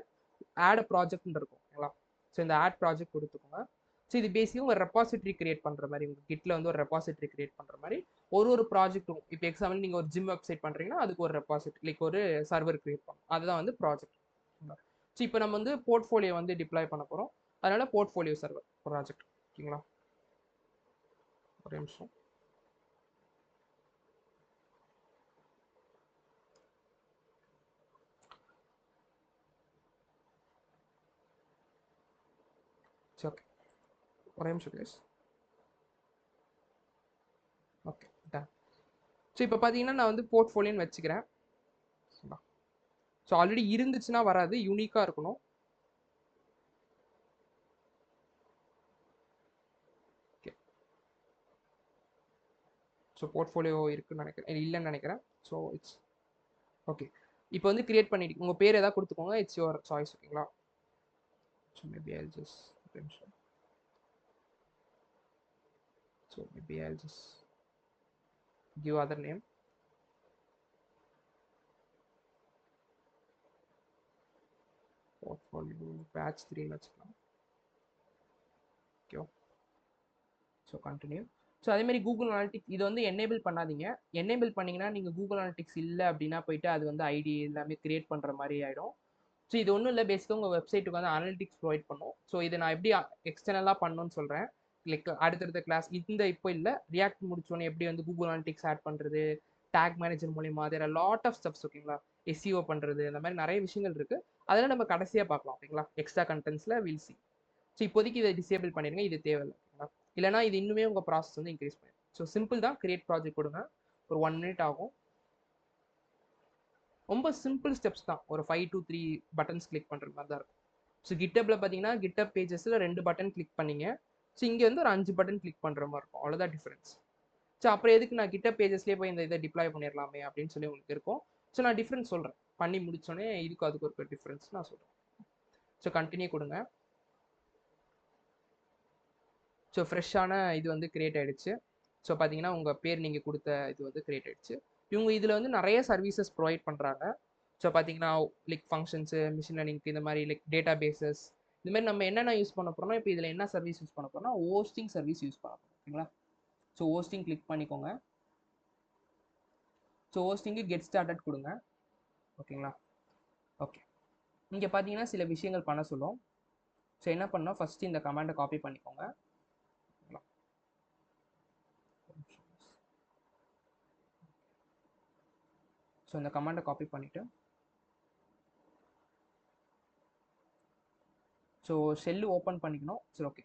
ஆட் ப்ராஜெக்ட்னு இருக்கும், ஓகேங்களா. ஸோ இந்த ஆட் ப்ராஜெக்ட் கொடுத்துக்கோங்க. ஸோ இது பேசிக்காக உங்கள் ரெபாசிட்டரி கிரியேட் பண்ணுற மாதிரி, உங்கள் கிட்டில் வந்து ஒரு ரெபாசிட்டரி கிரியேட் பண்ணுற மாதிரி ஒரு ப்ராஜெக்ட்டும். இப்போ எக்ஸாம்பிள் நீங்கள் ஒரு ஜிம் வெப்சைட் பண்ணுறீங்கன்னா அதுக்கு ஒரு ரெபாசிட்டரி லைக் ஒரு சர்வர் கிரியேட் பண்ணணும், அதுதான் வந்து ப்ராஜெக்ட். ஸோ இப்போ நம்ம வந்து போர்ட்ஃபோலியோ வந்து டிப்ளாய் பண்ண போகிறோம், அதனால் போர்ட்ஃபோலியோ சர்வர் ப்ராஜெக்ட், ஓகேங்களா. ஒரு நிமிஷம். சரி, ஓகே, ஒரே நிமிஷம் ப்ளீஸ். Okay done. ஸோ இப்போ பார்த்தீங்கன்னா நான் வந்து போர்ட்ஃபோலியோன்னு வச்சுக்கிறேன். ஸோ ஆல்ரெடி இருந்துச்சுன்னா வராது, யூனிக்காக இருக்கணும். ஓகே, ஸோ போர்ட்ஃபோலியோ இருக்குன்னு நினைக்கிறேன், இல்லைன்னு நினைக்கிறேன். So it's okay. இப்போ வந்து கிரியேட் பண்ணிட்டு உங்கள் பேர் ஏதாவது கொடுத்துக்கோங்க, இட்ஸ் யுவர் சாய்ஸ், ஓகேங்களா. ஸோ மேபி ஐ ஜஸ்ட் நிமிஷம். So maybe I just give other name. Portfolio batch 3 வச்சுக்கலாம், ஓகே. So continue. ஸோ அதேமாதிரி கூகுள் அனாலிட்டிக்ஸ் இது வந்து எனேபிள் பண்ணாதீங்க. எனேபிள் பண்ணிங்கன்னா நீங்கள் கூகுள் அனாலிட்டிக்ஸ் இல்லை அப்படின்னா போயிட்டு அது வந்து ஐடி எல்லாமே கிரியேட் பண்ணுற மாதிரி ஆகிடும். ஸோ இது ஒன்றும் இல்லை, பேசிக்காக உங்கள் வெப்சைட்டுக்கு வந்து அனாலிட்டிக்ஸ் ப்ரொவைட் பண்ணும். ஸோ இதை நான் எப்படி எக்ஸ்டர்னலாக பண்ணணும்னு சொல்கிறேன், லைக் அடுத்தடுத்த கிளாஸ். இந்த இப்போ இல்லை, ரியாக்ட் முடிச்சோன்னே எப்படி வந்து கூகுள் அனாலிட்டிக்ஸ் ஆட் பண்ணுறது, டேக் மேனேஜர் மூலியமா, தேர் லாட் ஆஃப் ஸ்டெப்ஸ், ஓகேங்களா. எஸ்இஓ பண்ணுறது, இந்த மாதிரி நிறைய விஷயங்கள் இருக்குது. அதெல்லாம் நம்ம கடைசியாக பார்க்கலாம், ஓகேங்களா. எக்ஸ்ட்ரா கண்டென்ட்ஸில் வில் சி. ஸோ இப்போதைக்கு இதை டிசேபிள் பண்ணிடுங்க, இது தேவையில்லை, ஓகேங்களா. இல்லைனா இது இன்னுமே உங்கள் ப்ராசஸ் வந்து இன்க்ரீஸ் பண்ணும். ஸோ சிம்பிள் தான், கிரியேட் ப்ராஜெக்ட் கொடுங்க, ஒரு 1 minute ஆகும். ரொம்ப சிம்பிள் ஸ்டெப்ஸ் தான், ஒரு 5 to 3 பட்டன்ஸ் கிளிக் பண்ணுற மாதிரி தான் இருக்கும். ஸோ கிட்டப்பில் பார்த்தீங்கன்னா கிட்டப் பேஜஸில் 2 பட்டன் கிளிக் பண்ணிங்க. ஸோ இங்கே வந்து ஒரு 5 பட்டன் கிளிக் பண்ணுற மாதிரி இருக்கும், அவ்வளோதான் டிஃப்ரென்ஸ். ஸோ அப்புறம் எதுக்கு நான் கிட்டப் பேஜஸ்லேயே போய் இந்த இதை டிப்ளாய் பண்ணிடலாமே அப்படின்னு சொல்லி உங்களுக்கு இருக்கும். ஸோ நான் டிஃப்ரென்ஸ் சொல்கிறேன், பண்ணி முடிச்சோடனே இதுக்கு அதுக்கு ஒரு டிஃப்ரென்ஸ் நான் சொல்கிறேன். ஸோ கண்டினியூ கொடுங்க. ஸோ ஃப்ரெஷ்ஷான இது வந்து கிரியேட் ஆகிடுச்சு. ஸோ பார்த்தீங்கன்னா உங்கள் பேர் நீங்கள் கொடுத்த இது வந்து கிரியேட் ஆகிடுச்சு. இவங்க இதில் வந்து நிறைய சர்வீசஸ் ப்ரொவைட் பண்ணுறாங்க. ஸோ பார்த்தீங்கன்னா லைக் ஃபங்க்ஷன்ஸு, மிஷின் லேர்னிங்க்கு, இந்த மாதிரி லைக் டேட்டா பேசஸ், இந்த மாதிரி நம்ம என்னென்ன யூஸ் பண்ண போகிறோம்னா இப்போ இதில் என்ன சர்வீஸ் யூஸ் பண்ண போகிறோம்னா ஹோஸ்டிங் சர்வீஸ் யூஸ் பண்ண போகிறோம், ஓகேங்களா. ஸோ ஹோஸ்டிங் கிளிக் பண்ணிக்கோங்க. ஸோ ஹோஸ்டிங்கு கெட் ஸ்டார்டட் கொடுங்க, ஓகேங்களா. ஓகே, இங்கே பார்த்தீங்கன்னா சில விஷயங்கள் பண்ண சொல்லும். ஸோ என்ன பண்ணோம், ஃபஸ்ட்டு இந்த கமாண்டை காப்பி பண்ணிக்கோங்க. ஸோ இந்த கமாண்டை காப்பி பண்ணிவிட்டு ஸோ ஷெல்லு ஓப்பன் பண்ணிக்கணும். சரி, ஓகே,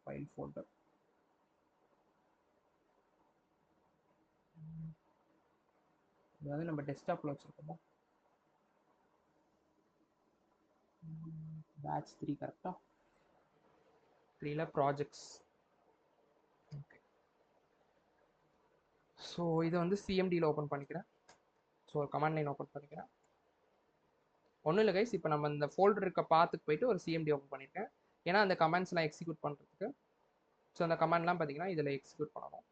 ஃபைல் ஃபோல்டர். இது வந்து நம்ம டெஸ்க்டாப்பில் வச்சுருக்கோம். பேட்ச் 3 கரெக்டாக 3ல ப்ராஜெக்ட்ஸ். ஓகே, ஸோ இதை வந்து சிஎம்டியில் ஓப்பன் பண்ணிக்கிறேன். ஸோ கமாண்ட் லைன் ஓப்பன் பண்ணிக்கிறேன். ஒன்றும் இல்லை கைஸ், இப்போ நம்ம இந்த ஃபோல்டர் இருக்க பாத்துக்கு போயிட்டு ஒரு சிஎம்டி ஓப்பன் பண்ணியிருக்கேன். ஏன்னா அந்த கமெண்ட்ஸ்லாம் எக்ஸிக்யூட் பண்ணுறதுக்கு. ஸோ அந்த கமெண்ட்லாம் பார்த்தீங்கன்னா இதில் எக்ஸிக்யூட் பண்ணணும்.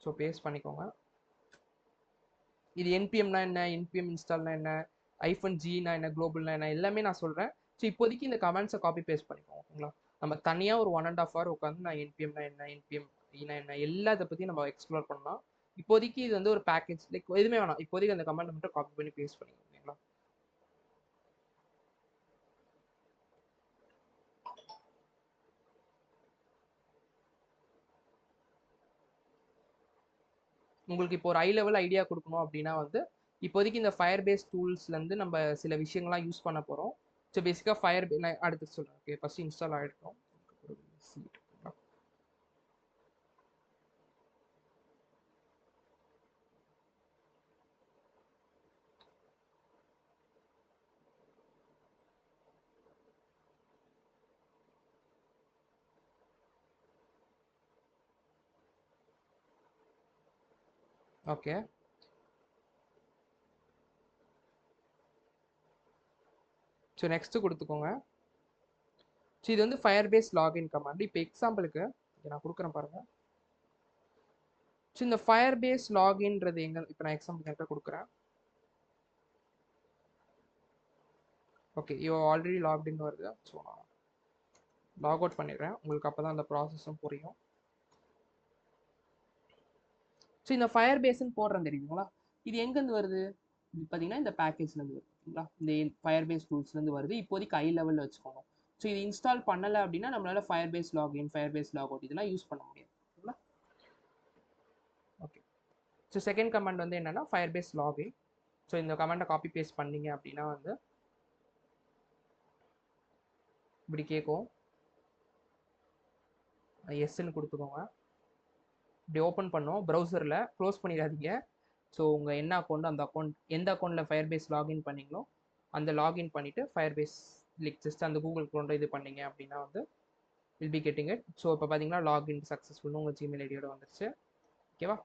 ஸோ பேஸ்ட் பண்ணிக்கோங்க. இது என்பிஎம்னா என்ன, என்பிஎம் இன்ஸ்டால்னா என்ன, -Gனா என்ன, குளோபல்னா என்ன, எல்லாமே நான் சொல்கிறேன். ஸோ இப்போதைக்கு இந்த கமெண்ட்ஸை காப்பி பேஸ்ட் பண்ணிக்கோங்க. ஓகேங்களா? நம்ம தனியாக ஒரு 1.5 hour உட்காந்து நான் என்பிஎம்னா என்ன, என்பிஎம் ஈனா என்ன, எல்லாத்தை பற்றி நம்ம எக்ஸ்ப்ளோர் பண்ணலாம். இப்போதைக்கு இது வந்து ஒரு பேக்கேஜ் லைக் எதுவுமே வேணாம். இப்போதைக்கு அந்த கமெண்ட் மட்டும் காப்பி பண்ணி பேஸ்ட் பண்ணிக்கோங்க. ஓகேங்களா? உங்களுக்கு இப்போ ஒரு ஹை லெவல் ஐடியா கொடுக்கணும் அப்படின்னா வந்து இப்போதைக்கு இந்த ஃபயர் பேஸ் டூல்ஸ்லேருந்து நம்ம சில விஷயங்கள்லாம் யூஸ் பண்ண போகிறோம். ஸோ பேசிக்காக ஃபயர் நான் அடுத்து சொல்கிறேன். ஓகே, ஃபஸ்ட் இன்ஸ்டால் ஆகிருக்கோம். ஓகே, ஸோ நெக்ஸ்ட்டு கொடுத்துக்கோங்க. ஸோ இது வந்து ஃபயர் பேஸ் லாகின் கமாண்ட். இப்போ எக்ஸாம்பிளுக்கு நான் கொடுக்குறேன் பாருங்கள். ஸோ இந்த ஃபயர் பேஸ் லாகின்றது எங்கே, இப்போ நான் எக்ஸாம்பிள் என்கிட்ட கொடுக்குறேன். ஓகே, யூ ஆல்ரெடி லாக்டின் வருது. ஸோ நான் லாக் அவுட் பண்ணிடுறேன். உங்களுக்கு அப்போ தான் அந்த ப்ராசஸும் புரியும். ஸோ இந்த ஃபயர் பேஸ்ன்னு போடுறேன் தெரியுங்களா? இது எங்கேருந்து வருது? இது பார்த்தீங்கன்னா இந்த பேக்கேஜ்லேருந்து வருது. ஓகேங்களா? இந்த ஃபயர் பேஸ் டூல்ஸ்லேருந்து வருது. இப்போதைக்கு ஹை லெவலில் வச்சுக்கோங்க. ஸோ இது இன்ஸ்டால் பண்ணலை அப்படின்னா நம்மளால Firebase login, Firebase log out இதெல்லாம் யூஸ் பண்ண முடியாது. ஓகேங்களா? ஓகே, ஸோ செகண்ட் கமாண்ட் வந்து என்னன்னா ஃபயர் பேஸ் லாகின். ஸோ இந்த கமாண்டை காப்பி பேஸ்ட் பண்ணீங்க அப்படின்னா வந்து இப்படி கேட்கும். எஸ்ன்னு கொடுத்துக்கோங்க. இப்படி ஓப்பன் பண்ணோம் ப்ரௌசரில், க்ளோஸ் பண்ணிடாதீங்க. ஸோ உங்கள் என்ன அக்கௌண்ட், அந்த அக்கௌண்ட் எந்த அக்கௌண்ட்டில் ஃபயர் பேஸ் லாகின் பண்ணிங்களோ அந்த லாகின் பண்ணிவிட்டு ஃபயர் பேஸ் லிக் ஜஸ்ட் அந்த கூகுள் அக்கௌண்ட்டை இது பண்ணீங்க அப்படின்னா வந்து will be getting it. So இப்போ பார்த்தீங்கன்னா லாகின் சக்ஸஸ்ஃபுல்னு உங்கள் ஜிமெயில் ஐடியோட வந்துருச்சு. ஓகேவா?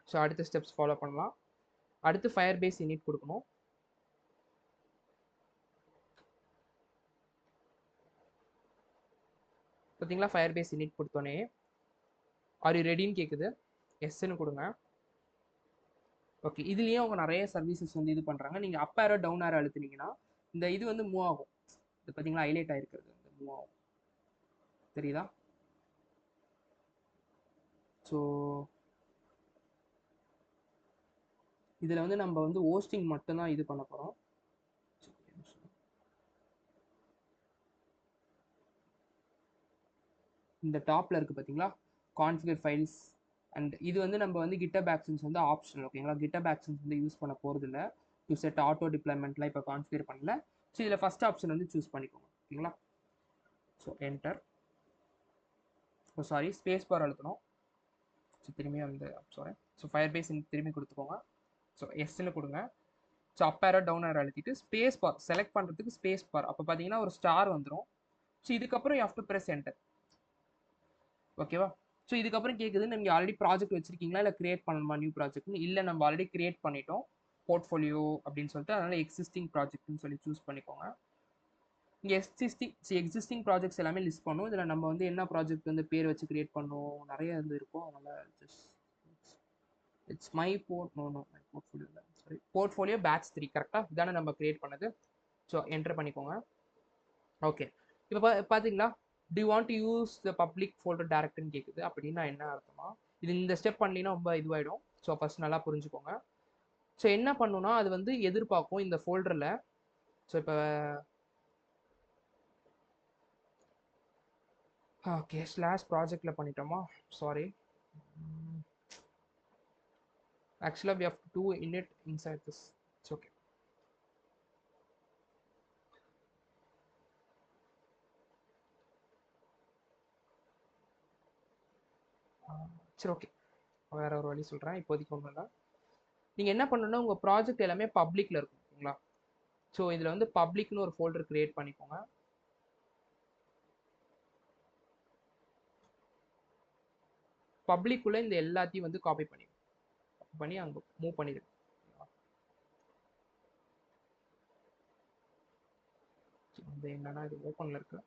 ஸோ அடுத்த ஸ்டெப்ஸ் ஃபாலோ பண்ணலாம். அடுத்து ஃபயர் பேஸ் இனிட் கொடுக்கணும். பார்த்தீங்களா ஃபயர் பேஸ் இனிட் கொடுத்தோன்னே ஆர் யூ ரெடின்னு கேட்குது. எஸ்ன்னு கொடுங்க. ஓகே, இதுலேயே அவங்க நிறைய சர்வீசஸ் வந்து இது பண்ணுறாங்க. நீங்கள் அப் ஏரோ டவுன் ஏரோ அழுத்துனீங்கன்னா இந்த இது வந்து மூவ் ஆகும். இது பார்த்தீங்களா ஹைலைட் ஆகிருக்கிறது வந்து மூவ் ஆகும். தெரியுதா? ஸோ இதில் வந்து நம்ம வந்து ஹோஸ்டிங் மட்டும்தான் இது பண்ண போகிறோம். இந்த டாப்பில் இருக்குது பார்த்தீங்களா கான்ஃபிகர் ஃபைல்ஸ் அண்ட் இது வந்து நம்ம வந்து GitHub Actions வந்து ஆப்ஷனல். ஓகேங்களா? GitHub Actions வந்து யூஸ் பண்ண போகிறது இல்லை. டு செட் ஆட்டோ டிப்ளாய்மெண்ட்லாம் இப்போ கான்ஃபிகர் பண்ணல. ஸோ இதில் ஃபஸ்ட் ஆப்ஷன் வந்து சூஸ் பண்ணிக்கோங்க. ஓகேங்களா? So enter, so sorry space bar அழுத்தணும். ஸோ திரும்பி வந்து சாரி ஸோ ஃபயர் பேஸ் திரும்பி கொடுத்துக்கோங்க. ஸோ எஸ்ன்னு கொடுங்க. So up arrow down arrow அழுத்திட்டு ஸ்பேஸ் பார் செலக்ட் பண்ணுறதுக்கு ஸ்பேஸ் பார். அப்போ பார்த்தீங்கன்னா ஒரு ஸ்டார் வந்துடும். ஸோ இதுக்கப்புறம் you have to press enter. ஓகேவா? ஸோ இதுக்கப்புறம் கேட்குது நீங்கள் ஆல்ரெடி ப்ராஜெக்ட் வச்சிருக்கீங்களா இல்லை கிரியேட் பண்ணணுமா நியூ ப்ராஜெக்ட்னு. இல்லை நம்ம ஆல்ரெடி கிரியேட் பண்ணிட்டோம் போர்ட்ஃபோலியோ அப்படின்னு சொல்லிட்டு, அதனால் எக்ஸிஸ்டிங் ப்ராஜெக்ட்னு சொல்லி சூஸ் பண்ணிக்கோங்க. இங்கே எக்ஸிஸ்டிங் ப்ராஜெக்ட்ஸ் எல்லாமே லிஸ்ட் பண்ணும். இதில் நம்ம வந்து என்ன ப்ராஜெக்ட் வந்து பேர் வச்சு கிரியேட் பண்ணோம் நிறைய வந்து இருக்கும். அதனால் just it's my portfolio sorry portfolio batch 3 கரெக்டாக இதானே நம்ம கிரியேட் பண்ணது. ஸோ என்டர் பண்ணிக்கோங்க. ஓகே, இப்போ பார்த்தீங்களா do you want to use the public folder டேரக்ட்னு கேட்குது. அப்படின்னா என்ன அர்த்தமா, இது இந்த ஸ்டெப் பண்ணீங்கன்னா ரொம்ப இதுவாகிடும். ஸோ ஃபஸ்ட் நல்லா புரிஞ்சுக்கோங்க. ஸோ என்ன பண்ணுன்னா அது வந்து எதிர்பார்க்கும் இந்த ஃபோல்டரில். ஸோ இப்போ ஓகே ஸ்லாஷ் ப்ராஜெக்டில் பண்ணிட்டோமா, சாரி ஆக்சுவலாக we have to do init inside this. It's okay. சரி ஓகே, வேற ஒரு வழி சொல்கிறேன். இப்போதைக்கு ஒன்றும் இல்லை. நீங்கள் என்ன பண்ணணும்னா உங்கள் ப்ராஜெக்ட் எல்லாமே பப்ளிக்கில் இருக்கும். ஓகேங்களா? ஸோ இதில் வந்து பப்ளிக்னு ஒரு ஃபோல்டர் கிரியேட் பண்ணிக்கோங்க. பப்ளிக்குள்ளே இந்த எல்லாத்தையும் வந்து காப்பி பண்ணி அங்கே மூவ் பண்ணிடுங்க. இது என்னன்னா இது ஓப்பனில் இருக்கு.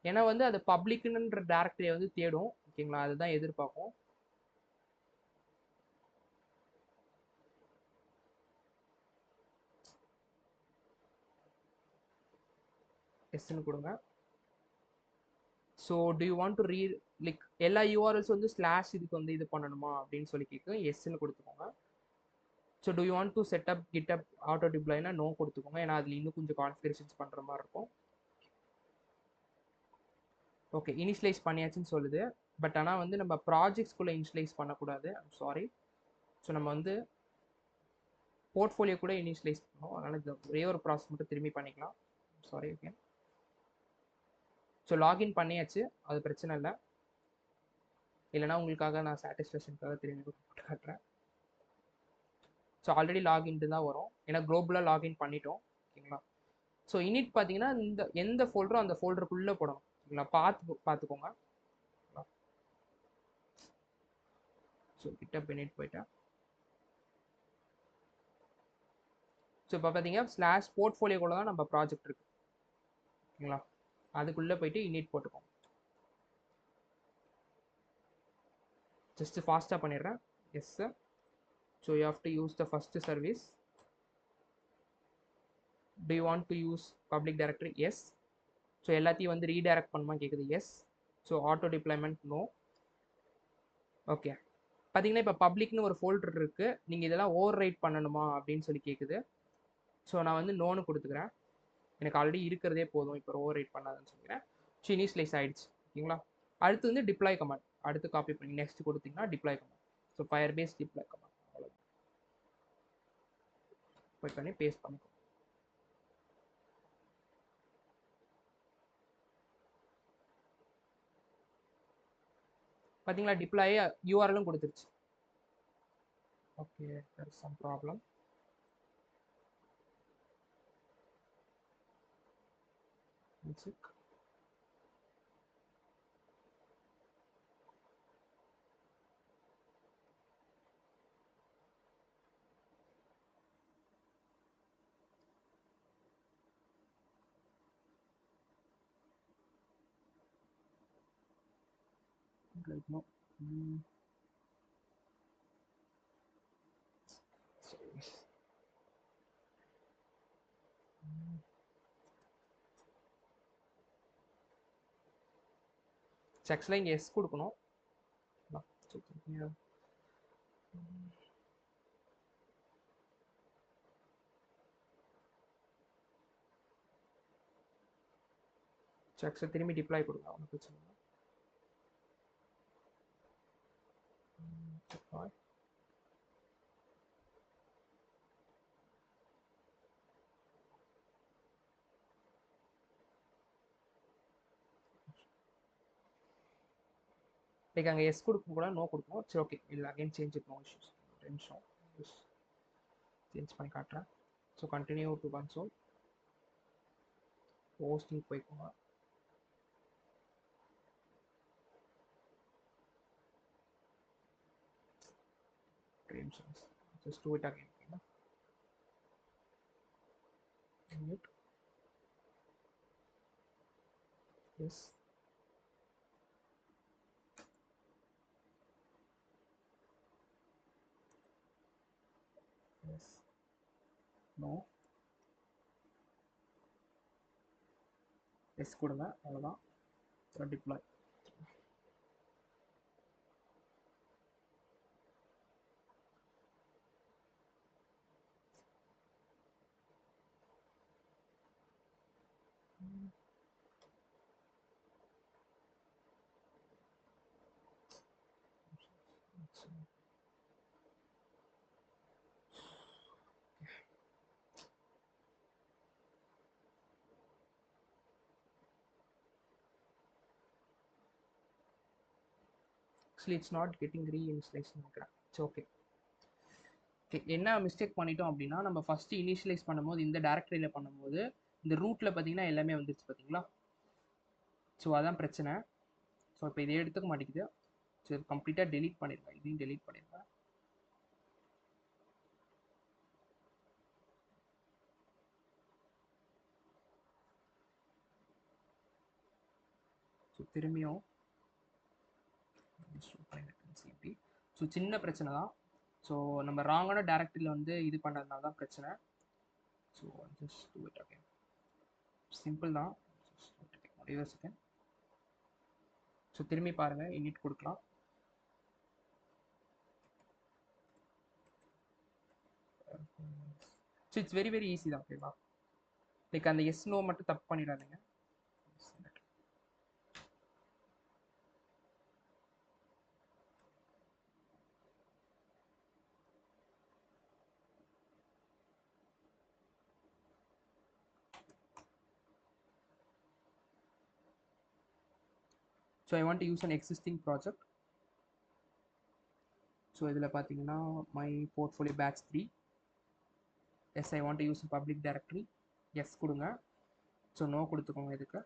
ஏன்னா வந்து அது பப்ளிக்ன்ற டேரக்டரியை வந்து தேடும். ஓகேங்களா, அதுதான் எதிர்பார்க்கும். எஸ்ன்னு கொடுங்க. So do you want to like எல்லா யூஆர்எல்ஸ் வந்து ஸ்லாஷ் இதுக்கு வந்து இது பண்ணணுமா அப்படின்னு சொல்லி கேட்கும். எஸ்ன்னு கொடுத்துக்கோங்க. So do you want to setup GitHub auto டிப்ளாய்னா நோ கொடுத்துக்கோங்க. ஏன்னா அதில் இன்னும் கொஞ்சம் கான்ஃபிகரேஷன்ஸ் பண்ணுற மாதிரி இருக்கும். ஓகே, இனிஷியலைஸ் பண்ணியாச்சுன்னு சொல்லுது. பட் ஆனால் வந்து நம்ம ப்ராஜெக்ட்ஸ்குள்ளே இனிஷியலைஸ் பண்ணக்கூடாது. சாரி. ஸோ நம்ம வந்து போர்ட்ஃபோலியோ கூட இனிஷியலைஸ் பண்ணோம். அதனால் இந்த ஒரே ஒரு ப்ராசஸ் மட்டும் திரும்பி பண்ணிக்கலாம். சாரி. ஓகே, ஸோ லாகின் பண்ணியாச்சு, அது பிரச்சனை இல்லை. இல்லைனா உங்களுக்காக நான் சாட்டிஸ்ஃபேக்ஷனுக்காக திரும்பி போட்டு காட்டுறேன். ஸோ ஆல்ரெடி லாகின்ட்டு தான் வரும், ஏன்னா குளோபலாக லாகின் பண்ணிட்டோம். ஓகேங்களா. ஸோ இனிட் பார்த்தீங்கன்னா இந்த எந்த ஃபோல்டரும் அந்த ஃபோல்டருக்குள்ளே போடணும். ஓகேங்களா, பார்த்துக்கோங்க. ஸோ கிட்டப் இனிட் போயிட்டேன். ஸோ இப்போ பார்த்தீங்கன்னா ஸ்லாஷ் போர்ட்ஃபோலியோக்குள்ள தான் நம்ம ப்ராஜெக்ட் இருக்கு. ஓகேங்களா, அதுக்குள்ளே போயிட்டு இனிட் போட்டுக்கோங்க. ஜஸ்ட் ஃபாஸ்ட்டாக பண்ணிடுறேன். Yes sir. So you have to use the first service. Do you want to use public directory? Yes. So எல்லாத்தையும் வந்து ரீடைரக்ட் பண்ணுமா கேட்குது. Yes. So auto deployment no. Okay, பார்த்தீங்கன்னா இப்போ பப்ளிக்னு ஒரு ஃபோல்டர் இருக்குது, நீங்கள் இதெல்லாம் ஓவர் ரைட் பண்ணணுமா அப்படின்னு சொல்லி கேட்குது. ஸோ நான் வந்து நோன்னு கொடுத்துக்கிறேன். எனக்கு ஆல்ரெடி இருக்கிறதே போதும், இப்போ ஓவர் ரைட் பண்ணாதுன்னு சொல்லிக்கிறேன். ஸோ இனிஷியலைஸ் ஆயிடுச்சு. ஓகேங்களா. அடுத்து வந்து டிப்ளாய் கமாண்ட், அடுத்து காப்பி பண்ணி நெக்ஸ்ட் கொடுத்தீங்கன்னா deploy command. So Firebase deploy command அவ்வளோ போய் பண்ணி பேஸ்ட் பண்ணிக்கோ. பார்த்தீங்களா, டிப்ளாய் யூஆர்எலும் கொடுத்துருச்சு. Okay, there is some problem. Music. Right now. செக்ஸ்ல இங்கே எஸ் கொடுக்கணும். செக்ஸை திரும்பி டிப்ளாய் கொடுங்க, ஒன்றும் பிரச்சனை இல்லை. deploy. லைக் அங்கே எஸ் கொடுக்கும் கூட நோ கொடுக்கணும். சரி, ஓகே, இல்லை again change it, no issues. Tension change பண்ணி காட்டுறேன். So continue to console. Hosting போய்க்கோங்க. Just do it again. Mute. Yes. Yes. No. Yes கொடுங்க, அவ்வளோதான். Deploy. Actually, it's not getting reinitialized நினைக்கிறேன். It's okay. என்ன மிஸ்டேக் பண்ணிட்டோம் அப்படின்னா, நம்ம ஃபர்ஸ்ட் இனிஷியலைஸ் பண்ணும்போது இந்த டைரக்டரியில் பண்ணும்போது இந்த ரூட்டில் பார்த்தீங்கன்னா எல்லாமே வந்துருச்சு பார்த்தீங்களா. ஸோ அதான் பிரச்சனை. ஸோ இப்போ இதை எடுத்துக்க மாட்டேங்குது. ஸோ இது கம்ப்ளீட்டாக டெலீட் பண்ணிடுவேன். இதையும் டெலீட் பண்ணிடுவேன். ஸோ திரும்பியும் ஸோ சின்ன பிரச்சனை தான். ஸோ நம்ம ராங்கான டேரக்டரியில் வந்து இது பண்ணதுனால தான் பிரச்சனை. So just do it again. Simple தான். செகண்ட். ஸோ திரும்பி பாருங்கள், இனிட் கொடுக்கலாம். So it's very very easy தான். ஓகேவா, லைக் அந்த எஸ் நோ மட்டும் தப்பு பண்ணிடாதீங்க. So I want to use an existing project. So இதில் பார்த்தீங்கன்னா my portfolio batch 3. Yes, I want to use a public directory. Yes கொடுங்க. ஸோ நோ கொடுத்துக்கோங்க இதுக்கு.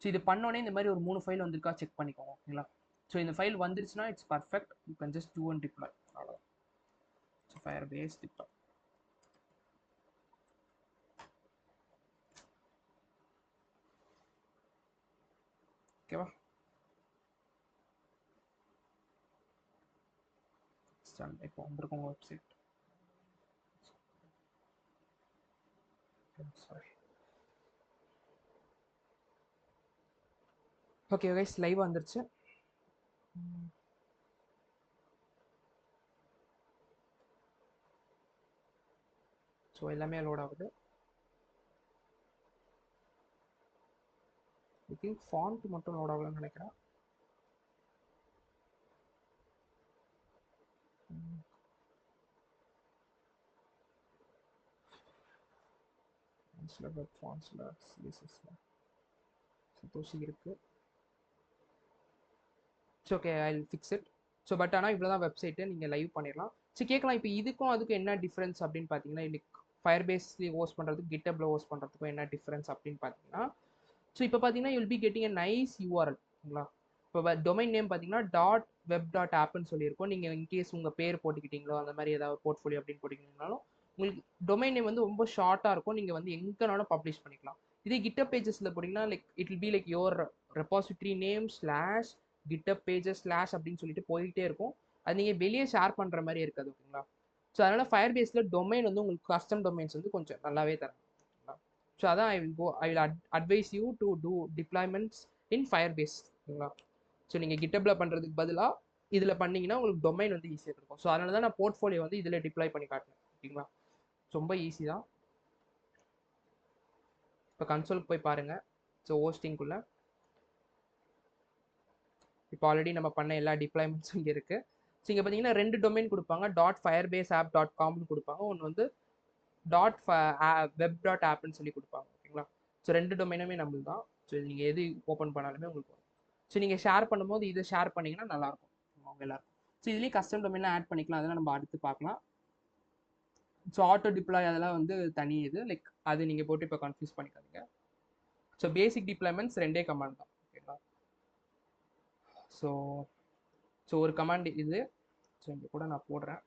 ஸோ இது பண்ணோடனே இந்த மாதிரி ஒரு 3 ஃபைல் வந்திருக்கா செக் பண்ணிக்கோங்க. ஓகேங்களா. ஸோ இந்த ஃபைல் வந்துருச்சுன்னா it's perfect. You can just do and deploy. அவ்வளோதான். So Firebase deploy. ஓகேவா. இப்போ வந்திருக்கோங்க website. Sorry. Okay guys, live வந்துருச்சு. ஸோ எல்லாமே லோட் ஆகுது. ஐ திங்க் ஃபாண்ட் மட்டும் லோட் ஆகலன்னு நினைக்கிறேன். வெப் ஃபாண்ட்ஸில் சிஎஸ்எஸ்ல சந்தோஷம் இருக்குது. So okay, I will fix it. So but ஆனால் இவ்வளோ தான் வெப்சைட்டு, நீங்கள் லைவ் பண்ணிடலாம். ஸோ கேட்கலாம், இப்போ இதுக்கும் அதுக்கும் என்ன டிஃப்ரென்ஸ் அப்படின்னு பார்த்தீங்கன்னா, லைக் ஃபயர்பேஸ்லேயே ஹோஸ்ட் பண்ணுறதுக்கு கிட்டப்ல ஹோஸ்ட் பண்ணுறதுக்கும் என்ன டிஃப்ரென்ஸ் அப்படின்னு பார்த்தீங்கன்னா, ஸோ இப்போ பார்த்தீங்கன்னா you'll be getting a nice URL. ஓகேங்களா. இப்போ டொமைன் நேம் பார்த்தீங்கன்னா .web.appன்னு சொல்லியிருக்கோம். நீங்கள் இன்கேஸ் உங்கள் பேர் போட்டுக்கிட்டீங்களோ அந்த மாதிரி ஏதாவது போர்ட்ஃபோலியோ அப்படின்னு போட்டுக்கிட்டீங்கனாலும் உங்களுக்கு டொமைன் நேம் வந்து ரொம்ப ஷார்ட்டாக இருக்கும். நீங்கள் வந்து எங்கேனாலும் பப்ளிஷ் பண்ணிக்கலாம். இதே கிட்டப் பேஜஸில் போட்டிங்கன்னா like it will be like your repository name slash GitHub pages slash அப்படின்னு சொல்லிட்டு போயிட்டே இருக்கும். அது நீங்கள் வெளியே ஷேர் பண்ணுற மாதிரி இருக்காது. ஓகேங்களா. ஸோ அதனால் ஃபயர்பேஸில் டொமைன் வந்து உங்களுக்கு கஸ்டம் டொமைன்ஸ் வந்து கொஞ்சம் நல்லாவே தரும். ஸோ அதான் I will advise you to do deployments in Firebase. ஓகேங்களா. ஸோ நீங்கள் கிட்டப்ல பண்ணுறதுக்கு பதிலாக இதில் பண்ணிங்கன்னா உங்களுக்கு டொமைன் வந்து ஈஸியாக இருக்கும். ஸோ அதனால தான் நான் போர்ட்ஃபோலியோ வந்து இதில் டிப்ளாய் பண்ணி காட்டினேன். ஓகேங்களா. ரொம்ப ஈஸி தான். இப்போ கன்சோலுக்கு போய் பாருங்கள். ஸோ ஹோஸ்டிங்குள்ளே இப்போ ஆல்ரெடி நம்ம பண்ண எல்லா டிப்ளாய்மெண்ட்ஸும் இங்கே இருக்குது. ஸோ இங்கே பார்த்தீங்கன்னா 2 டொமைன் கொடுப்பாங்க. .firebase-app.comனு கொடுப்பாங்க. ஒன்று வந்து .web.appன்னு சொல்லி கொடுப்பாங்க. ஓகேங்களா. ஸோ 2 டொமைனுமே நம்மளுக்கு தான். ஸோ நீங்கள் எது ஓப்பன் பண்ணாலுமே உங்களுக்கு வரும். ஸோ நீங்கள் ஷேர் பண்ணும்போது இதை ஷேர் பண்ணிங்கன்னா நல்லாயிருக்கும் அவங்க எல்லாருக்கும். ஸோ இதுலேயும் கஸ்டம் டொமைன்லாம் ஆட் பண்ணிக்கலாம். அதெல்லாம் நம்ம அடுத்து பார்க்கலாம். ஸோ ஆட்டோ டிப்ளாய் அதெல்லாம் வந்து தனி இது, லைக் அது நீங்கள் போட்டு இப்போ கன்ஃபியூஸ் பண்ணிக்காதீங்க. ஸோ பேசிக் டிப்ளாய்மெண்ட்ஸ் 2 கமாண்ட் தான். ஓகேங்களா. ஸோ ஒரு கமாண்ட் இது. ஸோ இங்கே கூட நான் போடுறேன்.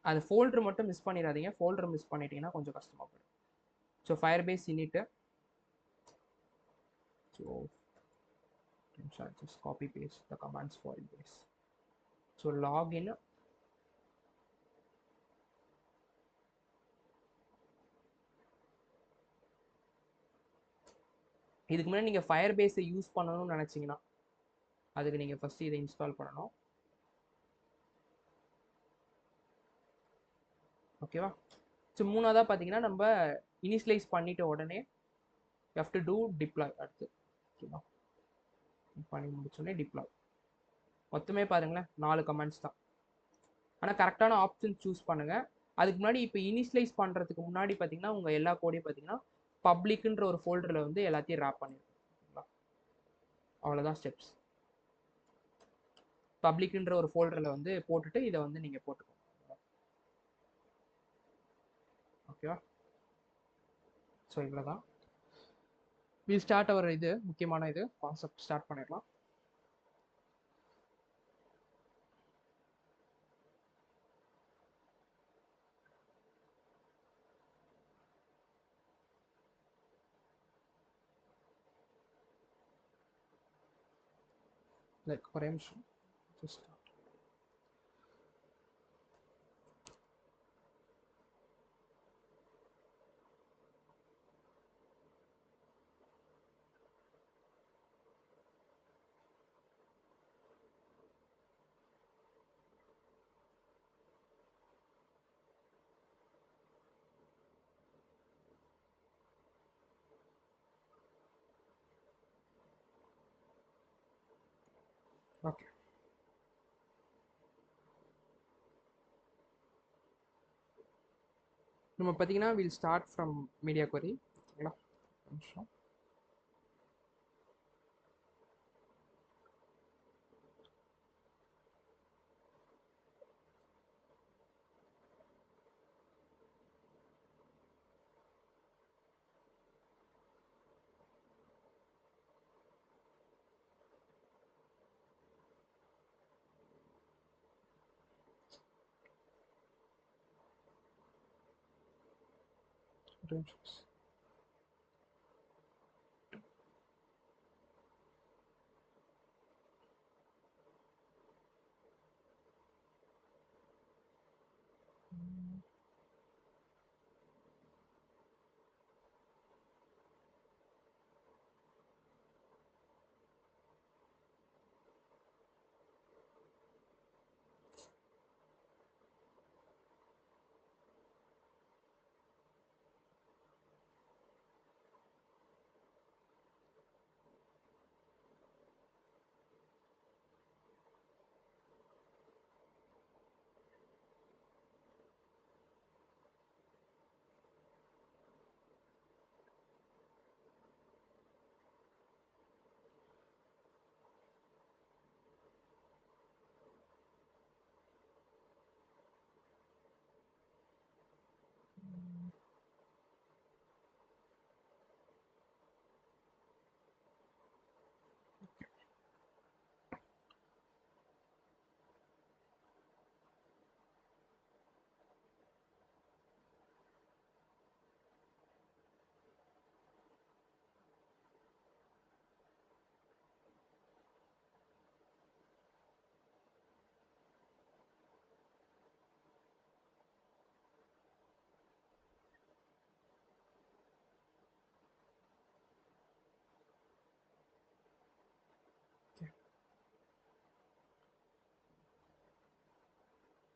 அது ஃபோல்டர் மட்டும் மிஸ் பண்ணிடாதீங்க. ஃபோல்டர் மிஸ் பண்ணிட்டீங்கன்னா கொஞ்சம் கஷ்டமாக போயிடும். So Firebase init. So just copy paste the commands for this. So login. இதுக்கு முன்னாடி நீங்கள் ஃபயர்பேஸை யூஸ் பண்ணணும்னு நினச்சிங்கன்னா அதுக்கு நீங்கள் ஃபஸ்ட்டு இதை இன்ஸ்டால் பண்ணணும். ஓகேவா. ஸோ மூணாவதாக பார்த்தீங்கன்னா நம்ம இனிஷியலைஸ் பண்ணிட்ட உடனே you have to do deploy. அடுத்து ஓகேவா, பண்ணி முடிச்சோடனே டிப்ளாய். மொத்தமே பாருங்களேன் 4 கமெண்ட்ஸ் தான். ஆனால் கரெக்டான ஆப்ஷன் சூஸ் பண்ணுங்கள். அதுக்கு முன்னாடி இப்போ இனிஷியலைஸ் பண்ணுறதுக்கு முன்னாடி பார்த்தீங்கன்னா உங்கள் எல்லா கோடையும் பார்த்தீங்கன்னா பப்ளிக்ன்ற ஒரு ஃபோல்டரில் வந்து எல்லாத்தையும் ரேப் பண்ணிருக்கோம். அவ்வளோதான் ஸ்டெப்ஸ். பப்ளிக்ன்ற ஒரு ஃபோல்டரில் வந்து போட்டுட்டு இதை வந்து நீங்கள் போட்டுக்கோங்க. ஓகேவா? ஸோ இவ்வளோ தான். வி ஸ்டார்ட் அவர் இது முக்கியமான இது கான்செப்ட் ஸ்டார்ட் பண்ணிடலாம். லைக் ஒரே நிமிஷம் ஜஸ்ட் ஓகே. நம்ம பார்த்தீங்கன்னா வில் ஸ்டார்ட் ஃப்ரம் மீடியா கொரி. ஓகேங்களா? நிமிஷம்.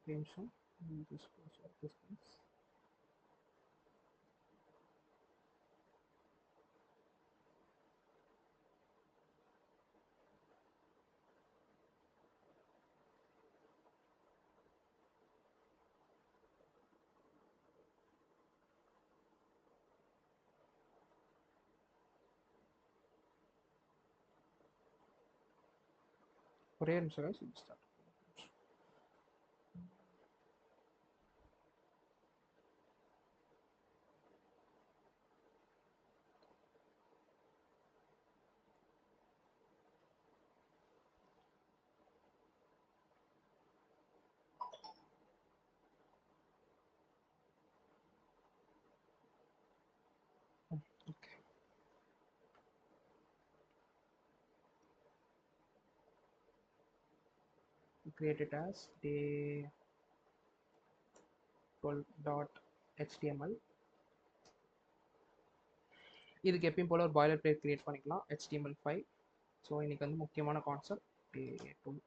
நிமிஷம். ஒரே நிமிஷம் start. Okay. Create it as day 12.html. இதுக்கு எப்பயும் போல ஒரு பாய்லர் பிளேட் கிரியேட் பண்ணிக்கலாம் HTML5. ஸோ இன்னைக்கு வந்து முக்கியமான கான்செப்ட் டே 2.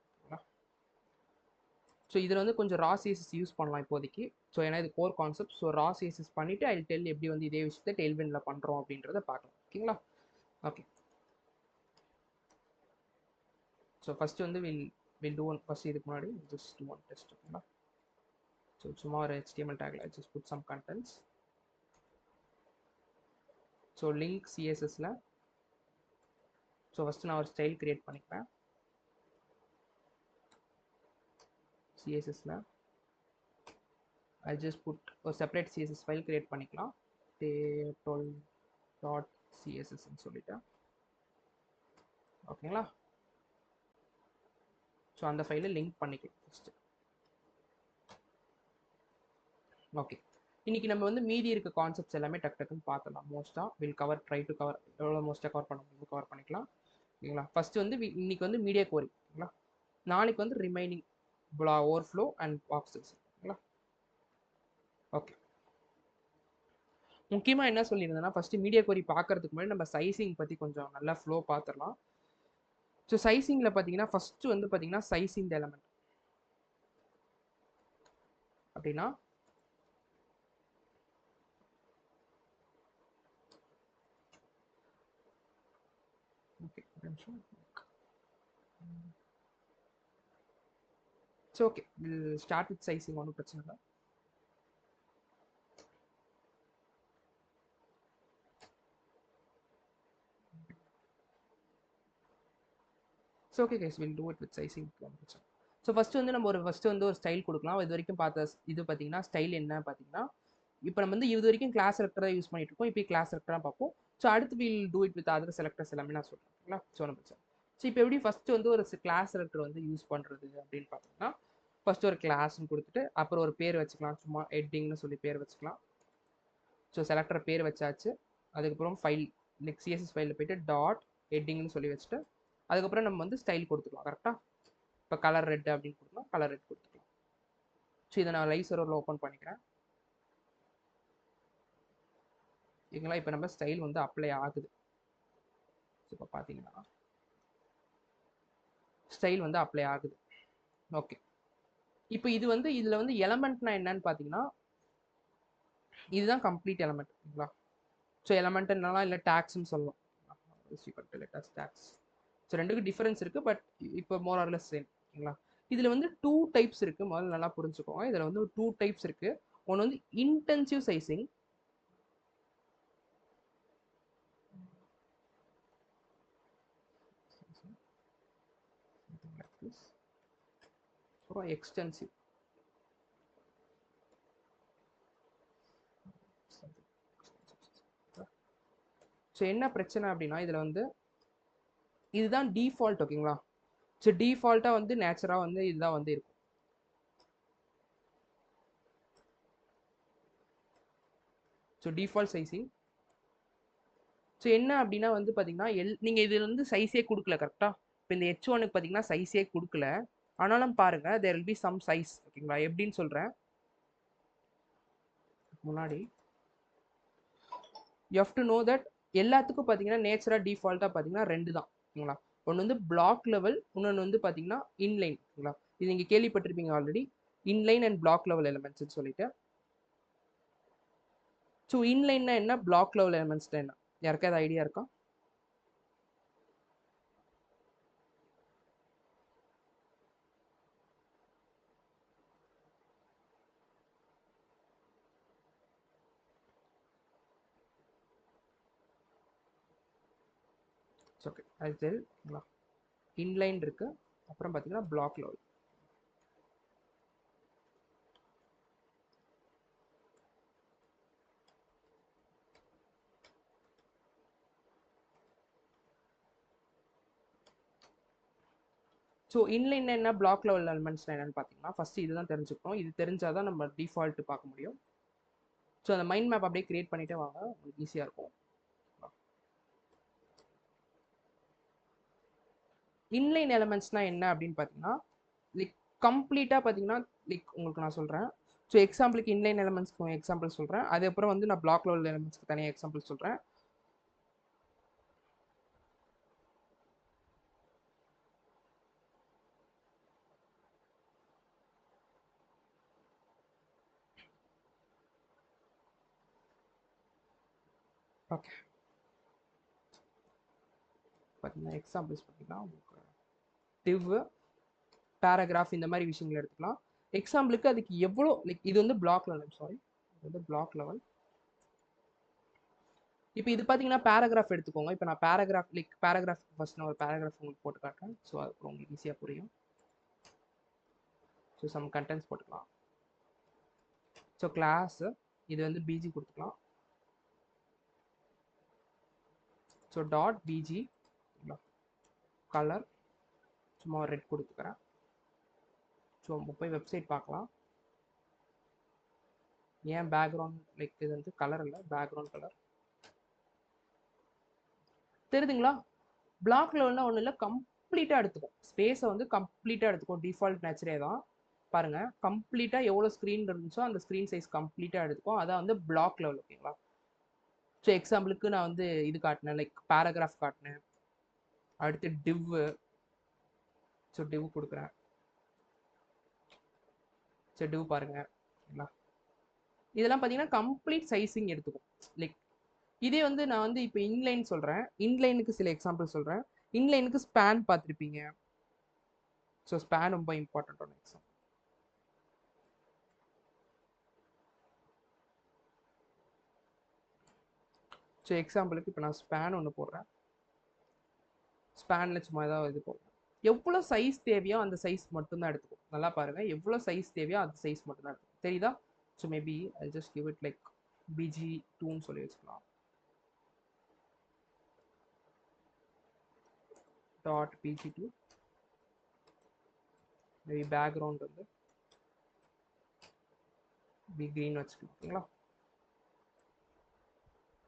ஸோ இதில் வந்து கொஞ்சம் ரா சிஎஸ்எஸ் யூஸ் பண்ணலாம் இப்போதைக்கு. ஸோ ஏன்னா இது கோர் கான்செப்ட். ஸோ ரா சிஎஸ்எஸ் பண்ணிவிட்டு ஐ டெல் எப்படி வந்து இதே விஷயத்தை டெய்ல்வினில் பண்ணுறோம் அப்படின்றத பார்க்கலாம். ஓகேங்களா? ஓகே. ஸோ ஃபஸ்ட்டு வந்து will will do one first இதுக்கு முன்னாடி ஜஸ்ட் டூ ஒன் டெஸ்ட் ஓகேங்களா. ஸோ சும்மா ஒரு HTML டேக்ல just put some contents. So link CSSல ஸோ ஃபஸ்ட்டு நான் ஒரு ஸ்டைல் கிரியேட் பண்ணிக்கிறேன். CSSல I just put ஒரு செப்பரேட் CSS ஃபைல் கிரியேட் பண்ணிக்கலாம். table.css ன்னு சொல்லிட்டேன் ஓகேங்களா. ஸோ அந்த ஃபைலை லிங்க் பண்ணிக்கலாம் ஃபஸ்ட்டு. ஓகே, இன்னைக்கு நம்ம வந்து மீதி இருக்க கான்செப்ட்ஸ் எல்லாமே டக் டக்குன்னு பார்த்துலாம். மோஸ்ட்டாக will cover, try to cover, எவ்வளோ மோஸ்ட்டாக கவர் பண்ண முடியும் கவர் பண்ணிக்கலாம் ஓகேங்களா. ஃபர்ஸ்ட் வந்து இன்னைக்கு வந்து மீடியா கோரி ஓகேங்களா. நாளைக்கு வந்து ரிமைனிங் ஓவர்ஃப்ளோ அண்ட் பாக்ஸஸ் ஓகேங்களா. ஓகே, முக்கியமாக என்ன சொல்லியிருந்தேன்னா ஃபர்ஸ்ட் மீடியா கோரி பார்க்கறதுக்கு முன்னாடி நம்ம சைசிங் பற்றி கொஞ்சம் நல்லா ஃப்ளோ பார்த்துடலாம். ஸோ சைசிங்கில் பார்த்தீங்கன்னா ஃபர்ஸ்ட் வந்து பார்த்தீங்கன்னா சைசிங் எலமெண்ட் அப்படின்னா okay so okay start with sizing, ஒன்றும் பிரச்சனை இல்லை. So okay guys, will do it with sizing. So first வந்து நம்ம ஃபஸ்ட்டு வந்து ஒரு ஸ்டைல் கொடுக்கலாம். இது வரைக்கும் பார்த்த இது பார்த்தீங்கன்னா ஸ்டைல் என்ன பார்த்தீங்கன்னா, இப்போ நம்ம வந்து இது வரைக்கும் கிளாஸ் செலக்டர் தான் யூஸ் பண்ணிட்டு இருக்கோம். இப்போ கிளாஸ் செலக்டராக பார்ப்போம். ஸோ அடுத்து will do it with other selectors எல்லாமே நான் சொல்கிறேன் ஓகேங்களா. ஸோ நம்ம பிரச்சனை. ஸோ இப்போ எப்படி ஃபஸ்ட்டு வந்து ஒரு கிளாஸ் செலக்டர் வந்து யூஸ் பண்ணுறது அப்படின்னு பார்த்தீங்கன்னா, ஃபஸ்ட்டு ஒரு கிளாஸ்ன்னு கொடுத்துட்டு அப்புறம் ஒரு பேர் வச்சுக்கலாம். சும்மா ஹெட்டிங்னு சொல்லி பேர் வச்சுக்கலாம். ஸோ செலக்டர் பேர் வச்சாச்சு. அதுக்கப்புறம் ஃபைல் நெக்ஸ்ட் CSS ஃபைலில் போய்ட்டு டாட் ஹெட்டிங்னு சொல்லி வச்சுட்டு அதுக்கப்புறம் நம்ம வந்து ஸ்டைல் கொடுத்துக்கலாம் கரெக்டாக. இப்போ கலர் ரெட் அப்படின்னு கொடுக்கலாம், கலர் ரெட் கொடுத்துக்கலாம். ஸோ இதை நான் லைவ் சர்வரில் ஓப்பன் பண்ணிக்கிறேன் ஓகேங்களா. இப்போ நம்ம ஸ்டைல் வந்து அப்ளை ஆகுது. இப்போ பார்த்தீங்கன்னா ஸ்டைல் வந்து அப்ளை ஆகுது. ஓகே, இப்போ இது வந்து இதில் வந்து எலமெண்ட்னா என்னன்னு பார்த்தீங்கன்னா இதுதான் கம்ப்ளீட் எலமெண்ட் ஓகேங்களா. ஸோ எலமெண்ட் என்னன்னா இல்லை டேக்ஸ்ன்னு சொல்லலாம். டேக்ஸ். ஸோ ரெண்டுக்கும் டிஃபரன்ஸ் இருக்குது, பட் இப்போ மோர் ஆர் லெஸ் சேம் ஓகேங்களா. இதில் வந்து 2 டைப்ஸ் இருக்குது, முதல்ல நல்லா புரிஞ்சுக்கோங்க. இதில் வந்து 2 டைப்ஸ் இருக்குது. ஒன்று வந்து இன்டென்சிவ் சைசிங், எக்ஸ்டென்சிவ். ஸோ என்ன பிரச்சனை அப்படின்னா இதில் வந்து இதுதான் டிஃபால்ட் ஓகேங்களா. ஸோ டிஃபால்ட்டாக வந்து நேச்சராக வந்து இதுதான் வந்து இருக்கும். So default sizing. ஸோ என்ன அப்படின்னா வந்து பார்த்தீங்கன்னா நீங்கள் இது வந்து சைஸே கொடுக்கல கரெக்டாக. இப்போ இந்த H1க்கு பார்த்தீங்கன்னா சைஸே கொடுக்கல. ஆனாலும் பாருங்க there will be some size ஓகேங்களா. எப்படின்னு சொல்கிறேன். முன்னாடி you have to know that எல்லாத்துக்கும் பார்த்தீங்கன்னா நேச்சராக டிஃபால்ட்டாக பார்த்தீங்கன்னா 2 தான் ஓகேங்களா. ஒன்று வந்து பிளாக் லெவல், இன்னொன்று வந்து பார்த்தீங்கன்னா இன்லைன் ஓகேங்களா. இது நீங்கள் கேள்விப்பட்டிருப்பீங்க already, inline and block level எலிமெண்ட்ஸ்னு சொல்லிட்டு. ஸோ இன்லைன்னா என்ன, பிளாக் லெவல் எலிமெண்ட்ஸ் என்ன, யாருக்காவது ஐடியா இருக்கா? ஓகே, அது தெரியுங்களா. இன்லைன் இருக்கு, அப்புறம் பார்த்தீங்கன்னா பிளாக் லெவல். ஸோ இன்லைன் என்ன, பிளாக் லெவல் எலிமெண்ட்ஸ் என்னன்னு பார்த்தீங்கன்னா ஃபர்ஸ்ட் இதுதான் தெரிஞ்சுக்கணும். இது தெரிஞ்சாதான் நம்ம டிஃபால்ட் பார்க்க முடியும். ஸோ அந்த மைண்ட் மேப் அப்படியே கிரியேட் பண்ணிட்டே வாங்க, உங்களுக்கு ஈஸியாக இருக்கும். இன்லைன் எலிமெண்ட்ஸ்னா என்ன அப்படின்னு பார்த்தீங்கன்னா லைக் கம்ப்ளீட்டாக பார்த்தீங்கன்னா லைக் உங்களுக்கு நான் சொல்கிறேன். ஸோ எக்ஸாம்பிளுக்கு இன்லைன் எலிமெண்ட்ஸ்க்கு எக்ஸாம்பிள் சொல்கிறேன். அதுக்கப்புறம் வந்து நான் பிளாக் லெவல் எலிமெண்ட்ஸ்க்கு தனியாக எக்ஸாம்பிள் சொல்கிறேன். ஓகே, பார்த்தீங்கன்னா எக்ஸாம்பிள்ஸ் பார்த்தீங்கன்னா உங்களுக்கு div பேராகிராஃப் இந்த மாதிரி விஷயங்கள் எடுத்துக்கலாம். எக்ஸாம்பிளுக்கு அதுக்கு எவ்வளோ லைக் இது வந்து பிளாக் லெவல், சாரி இது வந்து பிளாக் லெவல். இப்போ இது பார்த்தீங்கன்னா பேராகிராஃப் எடுத்துக்கோங்க. இப்போ நான் பேராகிராஃப் ஃபர்ஸ்ட் நான் ஒரு பேராகிராஃப் உங்களுக்கு போட்டு காட்டுறேன். ஸோ அது உங்களுக்கு ஈஸியாக புரியும். ஸோ சம் கண்டென்ட்ஸ் போட்டுக்கலாம். ஸோ கிளாஸ் இது வந்து பிஜி கொடுத்துக்கலாம். ஸோ டாட் பிஜி கலர் சும்மா ரெட் கொடுத்துக்கிறேன். ஸோ போய் வெப்சைட் பார்க்கலாம். ஏன் பேக்ரவுண்ட் லைக் இது வந்து கலர் இல்லை, பேக்ரவுண்ட் கலர் தெரியுதுங்களா? பிளாக் லெவல்னா ஒன்றும் இல்லை, கம்ப்ளீட்டாக எடுத்துக்கும். ஸ்பேஸை வந்து கம்ப்ளீட்டாக எடுத்துக்கும். டிஃபால்ட் நேச்சரே தான். பாருங்க, கம்ப்ளீட்டாக எவ்வளோ ஸ்க்ரீன் இருந்துச்சோ அந்த ஸ்க்ரீன் சைஸ் கம்ப்ளீட்டாக எடுத்துக்கும். அதான் வந்து பிளாக் லெவல். ஓகேங்களா? ஸோ எக்ஸாம்பிளுக்கு நான் வந்து இது காட்டினேன், லைக் பேராகிராஃப் காட்டினேன். அடுத்து டிவ். ஸோ டிவ் கொடுக்குறேன். ஸோ டிவ் பாருங்க. ஓகேங்களா? இதெல்லாம் பார்த்தீங்கன்னா கம்ப்ளீட் சைஸிங் எடுத்துக்கும். லைக் இதே வந்து நான் வந்து இப்போ இன்லைன் சொல்கிறேன். இன்லைனுக்கு சில எக்ஸாம்பிள் சொல்கிறேன். இன்லைனுக்கு ஸ்பேன் பார்த்துருப்பீங்க. ஸோ ஸ்பேன் ரொம்ப இம்பார்ட்டன்டான எக்ஸாம்பிள். ஸோ எக்ஸாம்பிளுக்கு இப்போ நான் ஸ்பேன் ஒன்று போடுறேன். ஸ்பேனில் சும்மா ஏதாவது இது போடுறேன். எவ்வளோ சைஸ் தேவையோ அந்த சைஸ் மட்டும்தான் எடுத்துக்கும். நல்லா பாருங்கள், எவ்வளோ சைஸ் தேவையோ அந்த சைஸ் மட்டும்தான் எடுத்துக்கும். தெரியுதா? So maybe I just give it like BG2ன்னு சொல்லி வச்சுக்கலாம். டாட் BG2 மேபி பேக்ரவுண்ட் வந்து green வச்சுக்கலாம். ஓகேங்களா?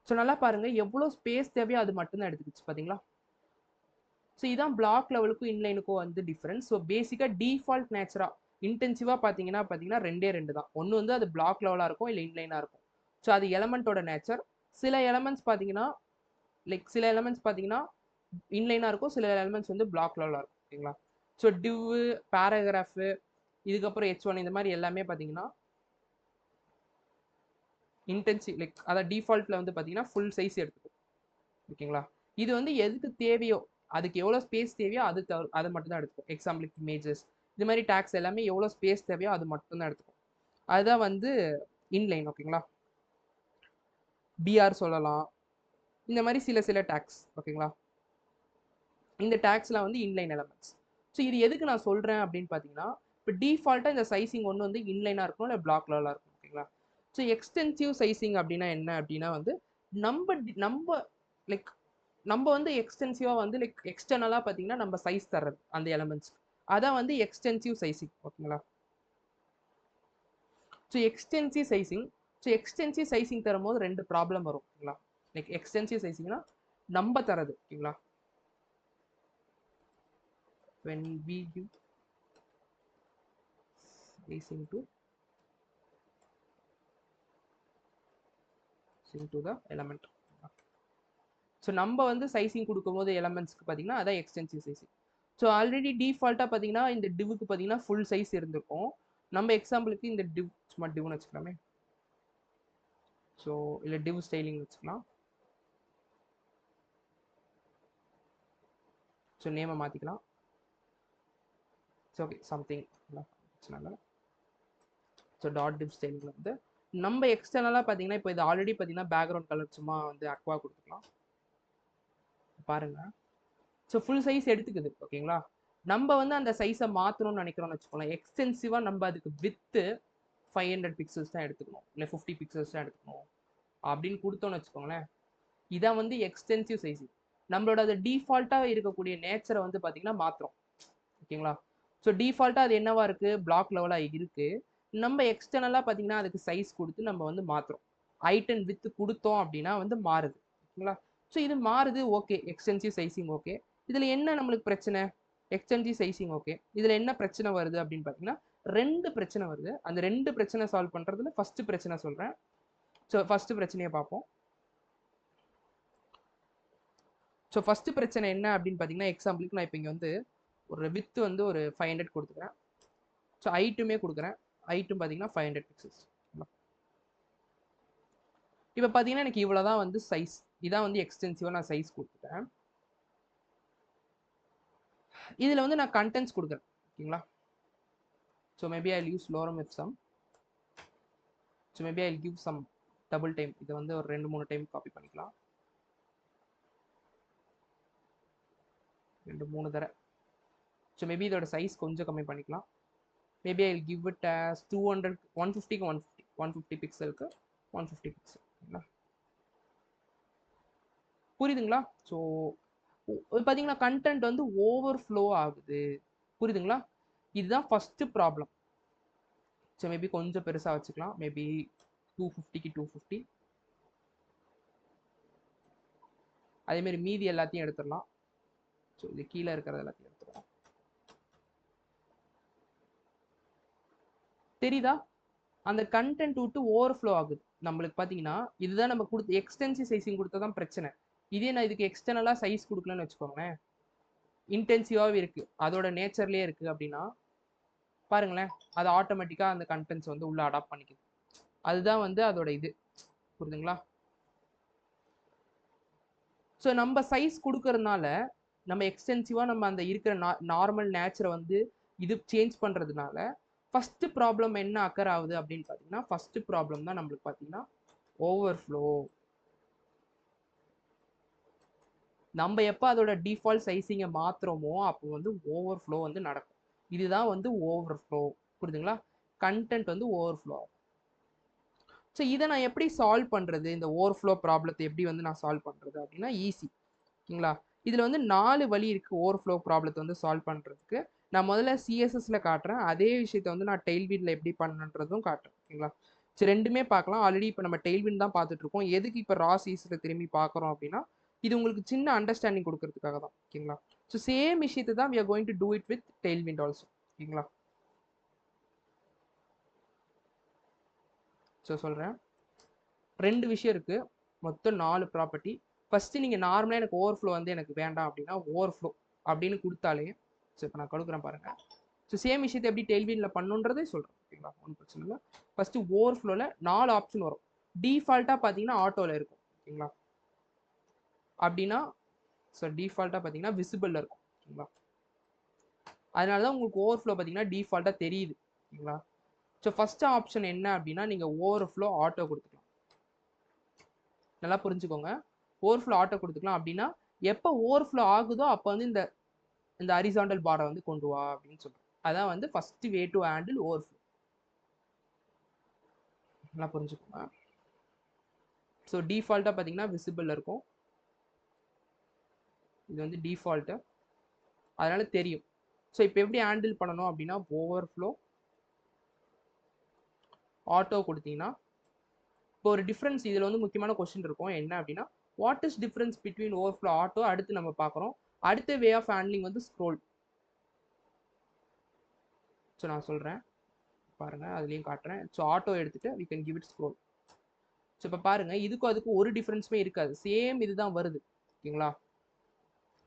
ஸோ நல்லா பாருங்க, எவ்வளோ ஸ்பேஸ் தேவையோ அது மட்டும்தான் எடுத்துக்கிச்சு. பார்த்தீங்களா? ஸோ இதான் பிளாக் லெவலுக்கும் இன்லைனுக்கும் வந்து டிஃபரன்ஸ். ஸோ பேசிக்காக டிஃபால்ட் நேச்சரா இன்டென்சிவாக பார்த்தீங்கன்னா ரெண்டு தான். ஒன்று வந்து அது பிளாக் லெவலாக இருக்கும், இல்லை இன்லைனாக இருக்கும். ஸோ அது எலமெண்ட்டோட நேச்சர். சில எலமெண்ட்ஸ் பார்த்தீங்கன்னா இன்லைனாக இருக்கும், சில எலமெண்ட்ஸ் வந்து பிளாக் லெவலாக இருக்கும். ஓகேங்களா? ஸோ டிவ், பேராகிராஃபு, இதுக்கப்புறம் H1 இந்த மாதிரி எல்லாமே பார்த்தீங்கன்னா இன்டென்சிவ் லைக் அதாவது டிஃபால்ட்டில் வந்து பார்த்தீங்கன்னா ஃபுல் சைஸ் எடுத்துக்கும். ஓகேங்களா? இது வந்து எதுக்கு தேவையோ அதுக்கு எவ்வளோ ஸ்பேஸ் தேவையோ அது மட்டும் தான் எடுத்துக்கும். எக்ஸாம்பிளுக்கு இமேஜஸ் இது மாதிரி டேக்ஸ் எல்லாமே எவ்வளோ ஸ்பேஸ் தேவையோ அது மட்டும் தான் எடுத்துக்கும். அதுதான் வந்து இன்லைன். ஓகேங்களா? BR சொல்லலாம், இந்த மாதிரி சில டேக்ஸ். ஓகேங்களா? இந்த டேக்ஸ்லாம் வந்து இன்லைன் எலமெண்ட்ஸ். ஸோ இது எதுக்கு நான் சொல்கிறேன் அப்படின்னு பார்த்தீங்கன்னா, இப்போ டிஃபால்ட்டாக இந்த சைசிங் ஒன்று வந்து இன்லைனாக இருக்கணும், இல்லை பிளாக் லெவலாக இருக்கும். ஓகேங்களா? ஸோ எக்ஸ்டென்சிவ் சைசிங் அப்படின்னா என்ன அப்படின்னா வந்து நம்ம லைக் நம்ம வந்து எக்ஸ்டென்சிவாக வந்து லைக் எக்ஸ்டர்னலாக பார்த்தீங்கன்னா நம்ம சைஸ் தர்றது அந்த எலமெண்ட்ஸ், அதான் வந்து எக்ஸ்டென்சிவ் சைசிங். ஓகேங்களா? ஸோ எக்ஸ்டென்சிவ் சைசிங் தரும்போது ரெண்டு ப்ராப்ளம் வரும். ஓகேங்களா? லைக் எக்ஸ்டென்சிவ் சைசிங்னா நம்ம தரது. ஓகேங்களா? when we give sizing to the element. So நம்ம வந்து சைசிங் கொடுக்கும்போது எலமெண்ட்ஸ்க்கு பார்த்தீங்கன்னா அதான் எக்ஸ்டென்சிவ் சைசிங். ஸோ ஆல்ரெடி டிஃபால்ட்டாக பார்த்தீங்கன்னா இந்த டிவுக்கு பார்த்தீங்கன்னா ஃபுல் சைஸ் இருந்திருக்கும். நம்ம எக்ஸாம்பிளுக்கு இந்த டிவ் சும்மா டிவ்னு வச்சுக்கலாமே. ஸோ இல்லை டிவ் ஸ்டைலிங் வச்சுக்கலாம். ஸோ நேமை மாற்றிக்கலாம். ஸோ ஓகே சம்திங் பிரச்சனை இல்லை. ஸோ டாட் டிவ் ஸ்டைலிங்கில் வந்து நம்ம எக்ஸ்டர்னலாக பார்த்தீங்கன்னா இப்போ இது ஆல்ரெடி பார்த்தீங்கன்னா பேக்ரவுண்ட் கலர் சும்மா வந்து அக்வா கொடுத்துக்கலாம். பாருங்க, ஸோ ஃபுல் சைஸ் எடுத்துக்குது. ஓகேங்களா? நம்ம வந்து அந்த சைஸை மாற்றணும்னு நினைக்கிறோம்னு வச்சுக்கோங்களேன். எக்ஸ்டென்சிவாக நம்ம அதுக்கு வித்து 500 பிக்சல்ஸ் தான் எடுத்துக்கணும், இல்லை 50 பிக்சல்ஸ் தான் எடுத்துக்கணும் அப்படின்னு கொடுத்தோன்னு வச்சுக்கோங்களேன். இதான் வந்து எக்ஸ்டென்சிவ் சைசிங். நம்மளோட அது டிஃபால்ட்டாக இருக்கக்கூடிய நேச்சரை வந்து பார்த்தீங்கன்னா மாற்றுறோம். ஓகேங்களா? ஸோ டிஃபால்ட்டாக அது என்னவா இருக்குது, பிளாக் லெவலாக இருக்குது. நம்ம எக்ஸ்டர்னலாக பார்த்தீங்கன்னா அதுக்கு சைஸ் கொடுத்து நம்ம வந்து மாற்றுறோம். ஹைட் அண்ட் வித்து கொடுத்தோம் அப்படின்னா வந்து மாறுது. ஓகேங்களா? ஸோ இது மாறுது. Okay, extensive sizing okay. இதில் என்ன நம்மளுக்கு பிரச்சனை? எக்ஸ்டென்சிவ் சைசிங் ஓகே, இதில் என்ன பிரச்சனை வருது அப்படின்னு பார்த்தீங்கன்னா ரெண்டு பிரச்சனை வருது. அந்த ரெண்டு பிரச்சனை சால்வ் பண்ணுறதுல ஃபர்ஸ்ட் பிரச்சனை சொல்கிறேன். ஸோ ஃபர்ஸ்ட் பிரச்சனையை பார்ப்போம். ஸோ ஃபர்ஸ்ட் பிரச்சனை என்ன அப்படின்னு பார்த்தீங்கன்னா, எக்ஸாம்பிளுக்கு நான் இப்போ இங்கே வந்து ஒரு வித்து வந்து ஒரு 500 கொடுத்துக்கிறேன். ஸோ ஹைட்டுமே கொடுக்குறேன். ஹைட்டும் பார்த்தீங்கன்னா 500 பிக்சல்ஸ். இப்போ பார்த்தீங்கன்னா எனக்கு இவ்வளோதான் வந்து சைஸ். இதான் வந்து எக்ஸ்டென்சிவாக நான் சைஸ் கொடுத்துட்டேன். இதில் வந்து நான் கண்டென்ட்ஸ் கொடுக்குறேன். ஓகேங்களா? So maybe I'll use lorem ipsum. So maybe I'll give some double time. இதை வந்து ஒரு 2-3 டைம் காப்பி பண்ணிக்கலாம். 2-3 தடவை. So maybe இதோட சைஸ் கொஞ்சம் கம்மி பண்ணிக்கலாம். Maybe I'll give it as 200, 150க்கு 150, 150 பிக்சலுக்கு 150 pixel. புரியுதுங்களா? ஸோ பார்த்தீங்கன்னா கண்டென்ட் வந்து ஓவர்ஃப்ளோ ஆகுது. புரியுதுங்களா? இதுதான் ஃபர்ஸ்ட் ப்ராப்ளம். ஸோ மேபி கொஞ்சம் பெருசாக வச்சுக்கலாம். மேபி 250க்கு 250. அதேமாரி மீதி எல்லாத்தையும் எடுத்துடலாம். ஸோ இது கீழே இருக்கிறது எல்லாத்தையும் எடுத்துடலாம். தெரியுதா? அந்த கண்டென்ட் விட்டு ஓவர்ஃப்ளோ ஆகுது. நம்மளுக்கு பார்த்தீங்கன்னா இதுதான் நம்ம கொடுத்து எக்ஸ்டென்சிவ் சைஸிங் கொடுத்தா தான் பிரச்சனை. இதே நான் இதுக்கு எக்ஸ்டர்னலாக சைஸ் கொடுக்கலன்னு வச்சுக்கோங்களேன், இன்டென்சிவாகவே இருக்குது, அதோட நேச்சர்லேயே இருக்குது அப்படின்னா பாருங்களேன், அது ஆட்டோமேட்டிக்காக அந்த கண்டென்ட்ஸ் வந்து உள்ள அடாப்ட் பண்ணிக்குது. அதுதான் வந்து அதோட இது. புரியுதுங்களா? ஸோ நம்ம சைஸ் கொடுக்கறதுனால நம்ம எக்ஸ்டென்சிவாக நம்ம அந்த இருக்கிற நார்மல் நேச்சரை வந்து இது சேஞ்ச் பண்ணுறதுனால ஃபர்ஸ்ட் ப்ராப்ளம் என்ன அக்கர் ஆகுது அப்படின்னு பார்த்தீங்கன்னா, ஃபர்ஸ்ட் ப்ராப்ளம் தான் நம்மளுக்கு பார்த்தீங்கன்னா ஓவர்ஃப்ளோ. நம்ம எப்போ அதோட டிஃபால்ட் சைஸிங்கை மாற்றுறோமோ அப்போ வந்து ஓவர்ஃப்ளோ வந்து நடக்கும். இதுதான் வந்து ஓவர்ஃப்ளோ. புரியுதுங்களா? கண்டென்ட் வந்து ஓவர்ஃப்ளோ ஆகும். ஸோ இதை நான் எப்படி சால்வ் பண்ணுறது, இந்த ஓவர்ஃப்ளோ ப்ராப்ளத்தை எப்படி வந்து நான் சால்வ் பண்ணுறது அப்படின்னா ஈஸி. ஓகேங்களா? இதில் வந்து 4 வழி இருக்குது ஓவர்ஃப்ளோ ப்ராப்ளத்தை வந்து சால்வ் பண்ணுறதுக்கு. நான் முதல்ல சிஎஸ்எஸ்ல காட்டுறேன், அதே விஷயத்தை வந்து நான் டெய்ல்விண்டில் எப்படி பண்ணுன்றதும் காட்டுறேன். ஓகேங்களா? சரி, ரெண்டுமே பார்க்கலாம். ஆல்ரெடி இப்போ நம்ம டெய்ல்விண்ட் தான் பார்த்துட்டு இருக்கோம். எதுக்கு இப்போ ரா சிஎஸ்எஸ்ல திரும்பி பார்க்குறோம் அப்படின்னா, இது உங்களுக்கு சின்ன அண்டர்ஸ்டாண்டிங் கொடுக்கறதுக்காக தான். ஓகேங்களா? ஸோ சேம் விஷயத்தை தான் we are going to do it with tailwind also. ஓகேங்களா? ஸோ சொல்கிறேன், 2 விஷயம் இருக்குது, மொத்தம் 4 ப்ராப்பர்ட்டி. ஃபஸ்ட்டு நீங்கள் நார்மலாக எனக்கு ஓவர்ஃப்ளோ வந்து எனக்கு வேண்டாம் அப்படின்னா ஓவர்ஃப்ளோ அப்படின்னு கொடுத்தாலே, ஸோ இப்போ நான் கொடுக்குறேன் பாருங்கள். ஸோ சேம் விஷயத்தை எப்படி டெய்ல்விண்டில் பண்ணுன்றதே சொல்கிறேன். ஓகேங்களா? ஒன்றும் பிரச்சனை இல்லை. ஃபஸ்ட்டு ஓவர்ஃப்ளோவில் 4 ஆப்ஷன் வரும். டிஃபால்ட்டாக பார்த்தீங்கன்னா ஆட்டோவில் இருக்கும். ஓகேங்களா? அப்படின்னா ஸோ டிஃபால்ட்டாக பார்த்தீங்கன்னா விசிபிளில் இருக்கும். ஓகேங்களா? அதனால தான் உங்களுக்கு ஓவர்ஃப்ளோ பார்த்தீங்கன்னா டிஃபால்ட்டாக தெரியுது. ஓகேங்களா? ஸோ ஃபஸ்ட்டு ஆப்ஷன் என்ன அப்படின்னா, நீங்கள் ஓவர்ஃப்ளோ ஆட்டோ கொடுத்துக்கலாம். நல்லா புரிஞ்சுக்கோங்க, ஓவர்ஃப்ளோ ஆட்டோ கொடுத்துக்கலாம். அப்படின்னா எப்போ ஓவர்ஃப்ளோ ஆகுதோ அப்போ வந்து இந்த ஹரிசாண்டல் பாரை வந்து கொண்டு வா அப்படின்னு சொல்கிறோம். அதான் வந்து first way to handle overflow. நல்லா புரிஞ்சுக்கோங்க. ஸோ டிஃபால்ட்டாக பார்த்தீங்கன்னா விசிபிளில் இருக்கும். இது வந்து டிஃபால்ட்டு, அதனால தெரியும். ஸோ இப்போ எப்படி ஹேண்டில் பண்ணணும் அப்படின்னா, ஓவர்ஃப்ளோ ஆட்டோ கொடுத்தீங்கன்னா இப்போ ஒரு டிஃப்ரென்ஸ் இதில் வந்து முக்கியமான கொஸ்டின் இருக்கும். என்ன அப்படின்னா, what is difference between overflow auto? அடுத்து நம்ம பார்க்குறோம். அடுத்த வே ஆஃப் ஹேண்ட்லிங் வந்து ஸ்க்ரோல். ஸோ நான் சொல்கிறேன் பாருங்க, அதுலேயும் காட்டுறேன். ஸோ ஆட்டோ எடுத்துட்டு we can give it scroll. So இப்போ பாருங்க, இதுக்கும் அதுக்கும் ஒரு டிஃப்ரென்ஸுமே இருக்காது, சேம் இதுதான் வருது. ஓகேங்களா?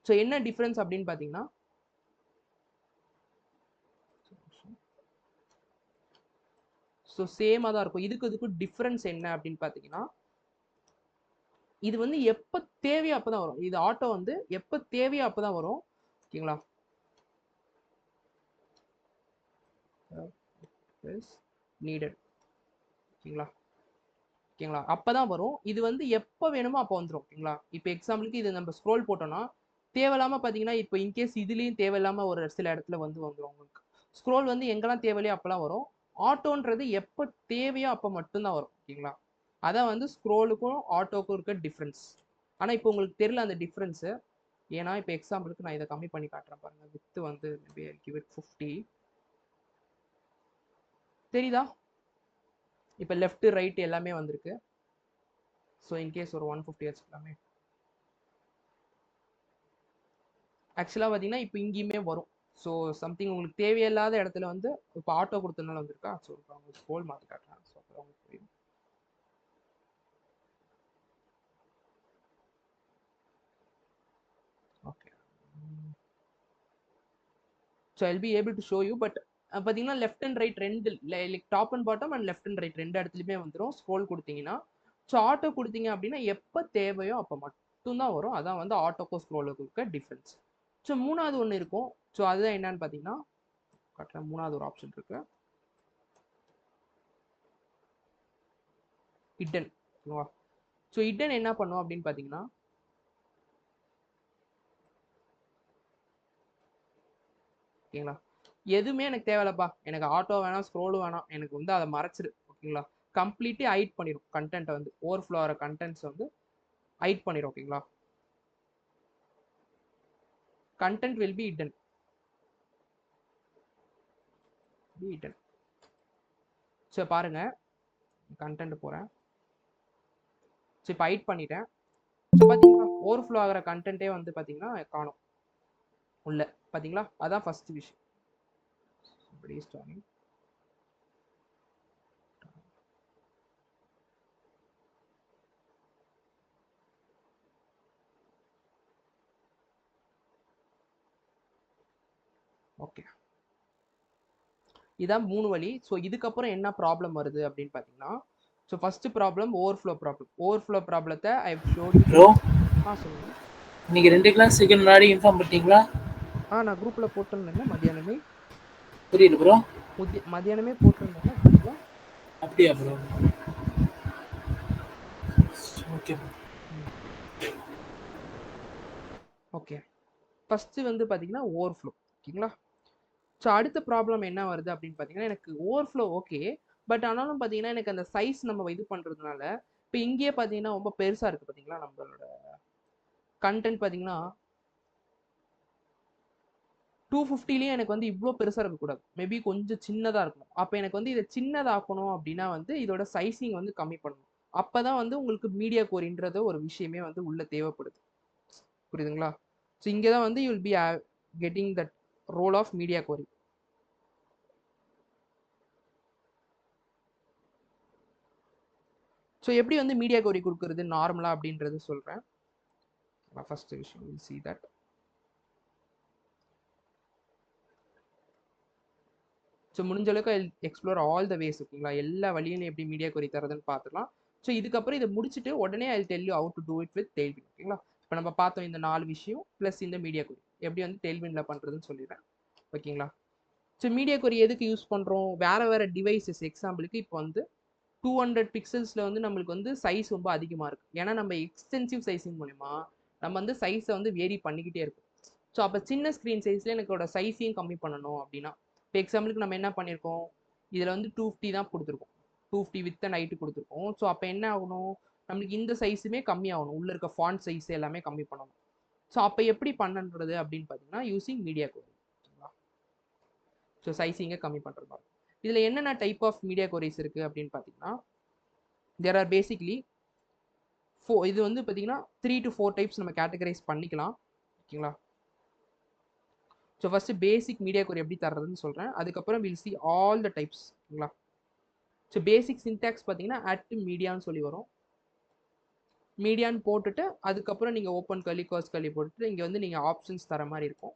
ஸோ என்ன டிஃப்ரென்ஸ் அப்படின்னு பார்த்தீங்கன்னா, ஸோ சேமாக தான் இருக்கும். இதுக்கு டிஃப்ரென்ஸ் என்ன அப்படின்னு பார்த்தீங்கன்னா, இது வந்து எப்போ தேவையோ அப்போ தான் வரும். இது ஆட்டோ வந்து எப்போ தேவையோ அப்போ தான் வரும். ஓகேங்களா? நீடட். ஓகேங்களா? ஓகேங்களா? அப்போ தான் வரும். இது வந்து எப்போ வேணுமோ அப்போ வந்துடும். ஓகேங்களா? இப்போ எக்ஸாம்பிளுக்கு இது நம்ம ஸ்க்ரோல் போட்டோம்னா தேவையில்லாமல் பார்த்தீங்கன்னா, இப்போ இன்கேஸ் இதுலேயும் தேவையில்லாமல் ஒரு சில இடத்துல வந்துடும் உங்களுக்கு. ஸ்க்ரோல் வந்து எங்கெல்லாம் தேவையில்லையோ அப்போலாம் வரும். ஆட்டோன்றது எப்போ தேவையோ அப்போ மட்டும்தான் வரும். ஓகேங்களா? அதான் வந்து ஸ்க்ரோலுக்கும் ஆட்டோக்கும் இருக்க டிஃப்ரென்ஸ். ஆனால் இப்போ உங்களுக்கு தெரியல அந்த டிஃப்ரென்ஸு. ஏன்னா இப்போ எக்ஸாம்பிளுக்கு நான் இதை கம்மி பண்ணி காட்டுறேன் பாருங்கள். வித்து வந்து மேபி ஐ கிவ் இட் 50. தெரியுதா? இப்போ லெஃப்ட் ரைட் எல்லாமே வந்திருக்கு. ஸோ இன்கேஸ் ஒரு 150 வச்சுக்கலாமே. ஆக்சுவலாக பார்த்தீங்கன்னா இப்போ இங்கேயுமே வரும். ஸோ சம்திங் உங்களுக்கு தேவையில்லாத இடத்துல வந்து இப்போ ஆட்டோ கொடுத்ததுனால வந்திருக்கா. ஸோ இப்போ உங்களுக்கு ஸ்க்ரோல் மாற்றி காட்டுறேன். ஸோ அப்போ உங்களுக்கு புரியும். Okay, so I'll be able to show you. But பார்த்தீங்கன்னா லெஃப்ட் அண்ட் ரைட் ரெண்டு, like top and bottom and left and right ரெண்டு இடத்துலையுமே வந்துடும். ஸ்க்ரோல் கொடுத்தீங்கன்னா, ஸோ ஆட்டோ கொடுத்தீங்க அப்படின்னா எப்போ தேவையோ அப்போ மட்டும்தான் வரும். அதான் வந்து ஆட்டோக்கோ ஸ்க்ரோலுக்கு இருக்க டிஃப்ரென்ஸ். ஸோ மூணாவது ஒன்று இருக்கும். ஸோ அதுதான் என்னன்னு பார்த்தீங்கன்னா, கரெக்டாக மூணாவது ஒரு ஆப்ஷன் இருக்கு. hidden ஓகேவா. ஸோ hidden என்ன பண்ணும் அப்படின்னு பார்த்தீங்கன்னா, ஓகேங்களா, எதுவுமே எனக்கு தேவையில்லப்பா, எனக்கு ஆட்டோ வேணாம், ஸ்க்ரோலும் வேணாம், எனக்கு வந்து அதை மறைச்சிரு, ஓகேங்களா. கம்ப்ளீட்லி ஹைட் பண்ணிடும் கண்டென்ட்டை, வந்து ஓவர்ஃப்ளோ ஆகிற கண்டென்ட்ஸ் வந்து ஹைட் பண்ணிடும், ஓகேங்களா. Content will be hidden. So பாருங்க, கண்டென்ட் போகிறேன். ஸோ இப்போ ஹைட் பண்ணிட்டேன். ஸோ பார்த்தீங்களா, ஓவர்ஃப்ளோ ஆகிற கண்டென்ட்டே வந்து பார்த்தீங்கன்னா காணும் உள்ள, பார்த்தீங்களா. அதான் ஃபர்ஸ்ட் விஷயம். ஓகே, இதான் 3 வழி. ஸோ இதுக்கப்புறம் என்ன ப்ராப்ளம் வருது அப்படின்னு பார்த்தீங்கன்னா, so first problem overflow problem. Overflow ப்ராப்ளத்தை ஐ ஷோட் யூ. ப்ரோ, சொல்லுங்க. இன்னைக்கு 2 கிளாஸ் செகண்ட் முன்னாடி இன்ஃபார்ம் பண்ணிட்டீங்களா? நான் குரூப்ல போட்டிருந்தேன்ல மதியானமே. புரியல ப்ரோ. மதியானமே போட்டிருந்தேன்ல குரூப்ல. அப்படியா bro? Okay bro. Okay, first வந்து பார்த்தீங்கன்னா ஓவர்ஃப்ளோ, ஓகேங்களா. ஸோ அடுத்த ப்ராப்ளம் என்ன வருது அப்படின்னு பார்த்தீங்கன்னா, எனக்கு ஓவர்ஃப்ளோ ஓகே, பட் ஆனாலும் பார்த்தீங்கன்னா எனக்கு அந்த சைஸ் நம்ம இது பண்ணுறதுனால, இப்போ இங்கேயே பார்த்தீங்கன்னா ரொம்ப பெருசாக இருக்குது, பார்த்தீங்களா. நம்மளோட கண்டென்ட் பார்த்தீங்கன்னா 250லேயே எனக்கு வந்து இவ்வளோ பெருசாக இருக்கக்கூடாது, மேபி கொஞ்சம் சின்னதாக இருக்கணும். அப்போ எனக்கு வந்து இதை சின்னதாக்கணும் அப்படின்னா வந்து இதோட சைஸிங் வந்து கம்மி பண்ணணும். அப்போ தான் வந்து உங்களுக்கு மீடியா கோரின்றது ஒரு விஷயமே வந்து உள்ள தேவைப்படுது, புரியுதுங்களா. ஸோ இங்கே தான் வந்து you will be getting that role of media query. So எப்படி வந்து மீடியா கோரி கொடுக்குறது நார்மலாக அப்படின்றது சொல்கிறேன். ஃபர்ஸ்ட் விஷயம் வில் see that. ஸோ முடிஞ்ச அளவுக்கு எக்ஸ்ப்ளோர் ஆல் த வேஸ், ஓகேங்களா. எல்லா வழியும் எப்படி மீடியா கோரி தரதுன்னு பார்த்துக்கலாம். ஸோ இதுக்கப்புறம் இதை முடிச்சுட்டு உடனே I tell you how to do it with Tailwind, ஓகேங்களா. இப்போ நம்ம பார்த்தோம் இந்த 4 விஷயம் ப்ளஸ் இந்த மீடியா கோரி எப்படி வந்து டெய்ல்வின்ல பண்ணுறதுன்னு சொல்லிடுறேன், ஓகேங்களா. ஸோ மீடியா கோரி எதுக்கு யூஸ் பண்ணுறோம், வேற டிவைசஸ். எக்ஸாம்பிளுக்கு இப்போ வந்து 200 பிக்சல்ஸில் வந்து நம்மளுக்கு வந்து சைஸ் ரொம்ப அதிகமாக இருக்குது. ஏன்னா நம்ம எக்ஸ்டென்சிவ் சைஸிங் மூலிமா நம்ம வந்து சைஸை வந்து வேரி பண்ணிக்கிட்டே இருக்கும். ஸோ அப்போ சின்ன ஸ்க்ரீன் சைஸில் எனக்கோட சைஸையும் கம்மி பண்ணணும் அப்படின்னா, இப்போ எக்ஸாம்பிளுக்கு நம்ம என்ன பண்ணியிருக்கோம், இதில் வந்து 250 தான் கொடுத்துருக்கோம், 250 வித் அண்ட் ஹைட்டு கொடுத்துருக்கோம். ஸோ அப்போ என்ன ஆகணும், நம்மளுக்கு இந்த சைஸுமே கம்மி ஆகணும், உள்ளே இருக்க ஃபாண்ட் சைஸ் எல்லாமே கம்மி பண்ணணும். ஸோ அப்போ எப்படி பண்ணுறது அப்படின்னு பார்த்தீங்கன்னா, யூஸிங் மீடியா கோரி, ஓகேங்களா. ஸோ சைஸிங்கை கம்மி பண்ணுற மாதிரி. இதில் என்னென்ன டைப் ஆஃப் மீடியா கோரிஸ் இருக்குது அப்படின்னு பார்த்தீங்கன்னா, தேர் ஆர் பேசிக்லி இது வந்து பார்த்தீங்கன்னா 3 to 4 டைப்ஸ் நம்ம கேட்டகரைஸ் பண்ணிக்கலாம், ஓகேங்களா. ஸோ ஃபர்ஸ்ட் பேசிக் மீடியா கோரி எப்படி தர்றதுன்னு சொல்கிறேன், அதுக்கப்புறம் will see all the types, ஓகேங்களா. ஸோ பேசிக் சின்டாக்ஸ் பார்த்தீங்கன்னா அட் மீடியான்னு சொல்லி வரும். மீடியான்னு போட்டுட்டு அதுக்கப்புறம் நீங்கள் ஓப்பன் கர்லி க்ளோஸ் கர்லி போட்டுட்டு இங்கே வந்து நீங்கள் ஆப்ஷன்ஸ் தர மாதிரி இருக்கும்.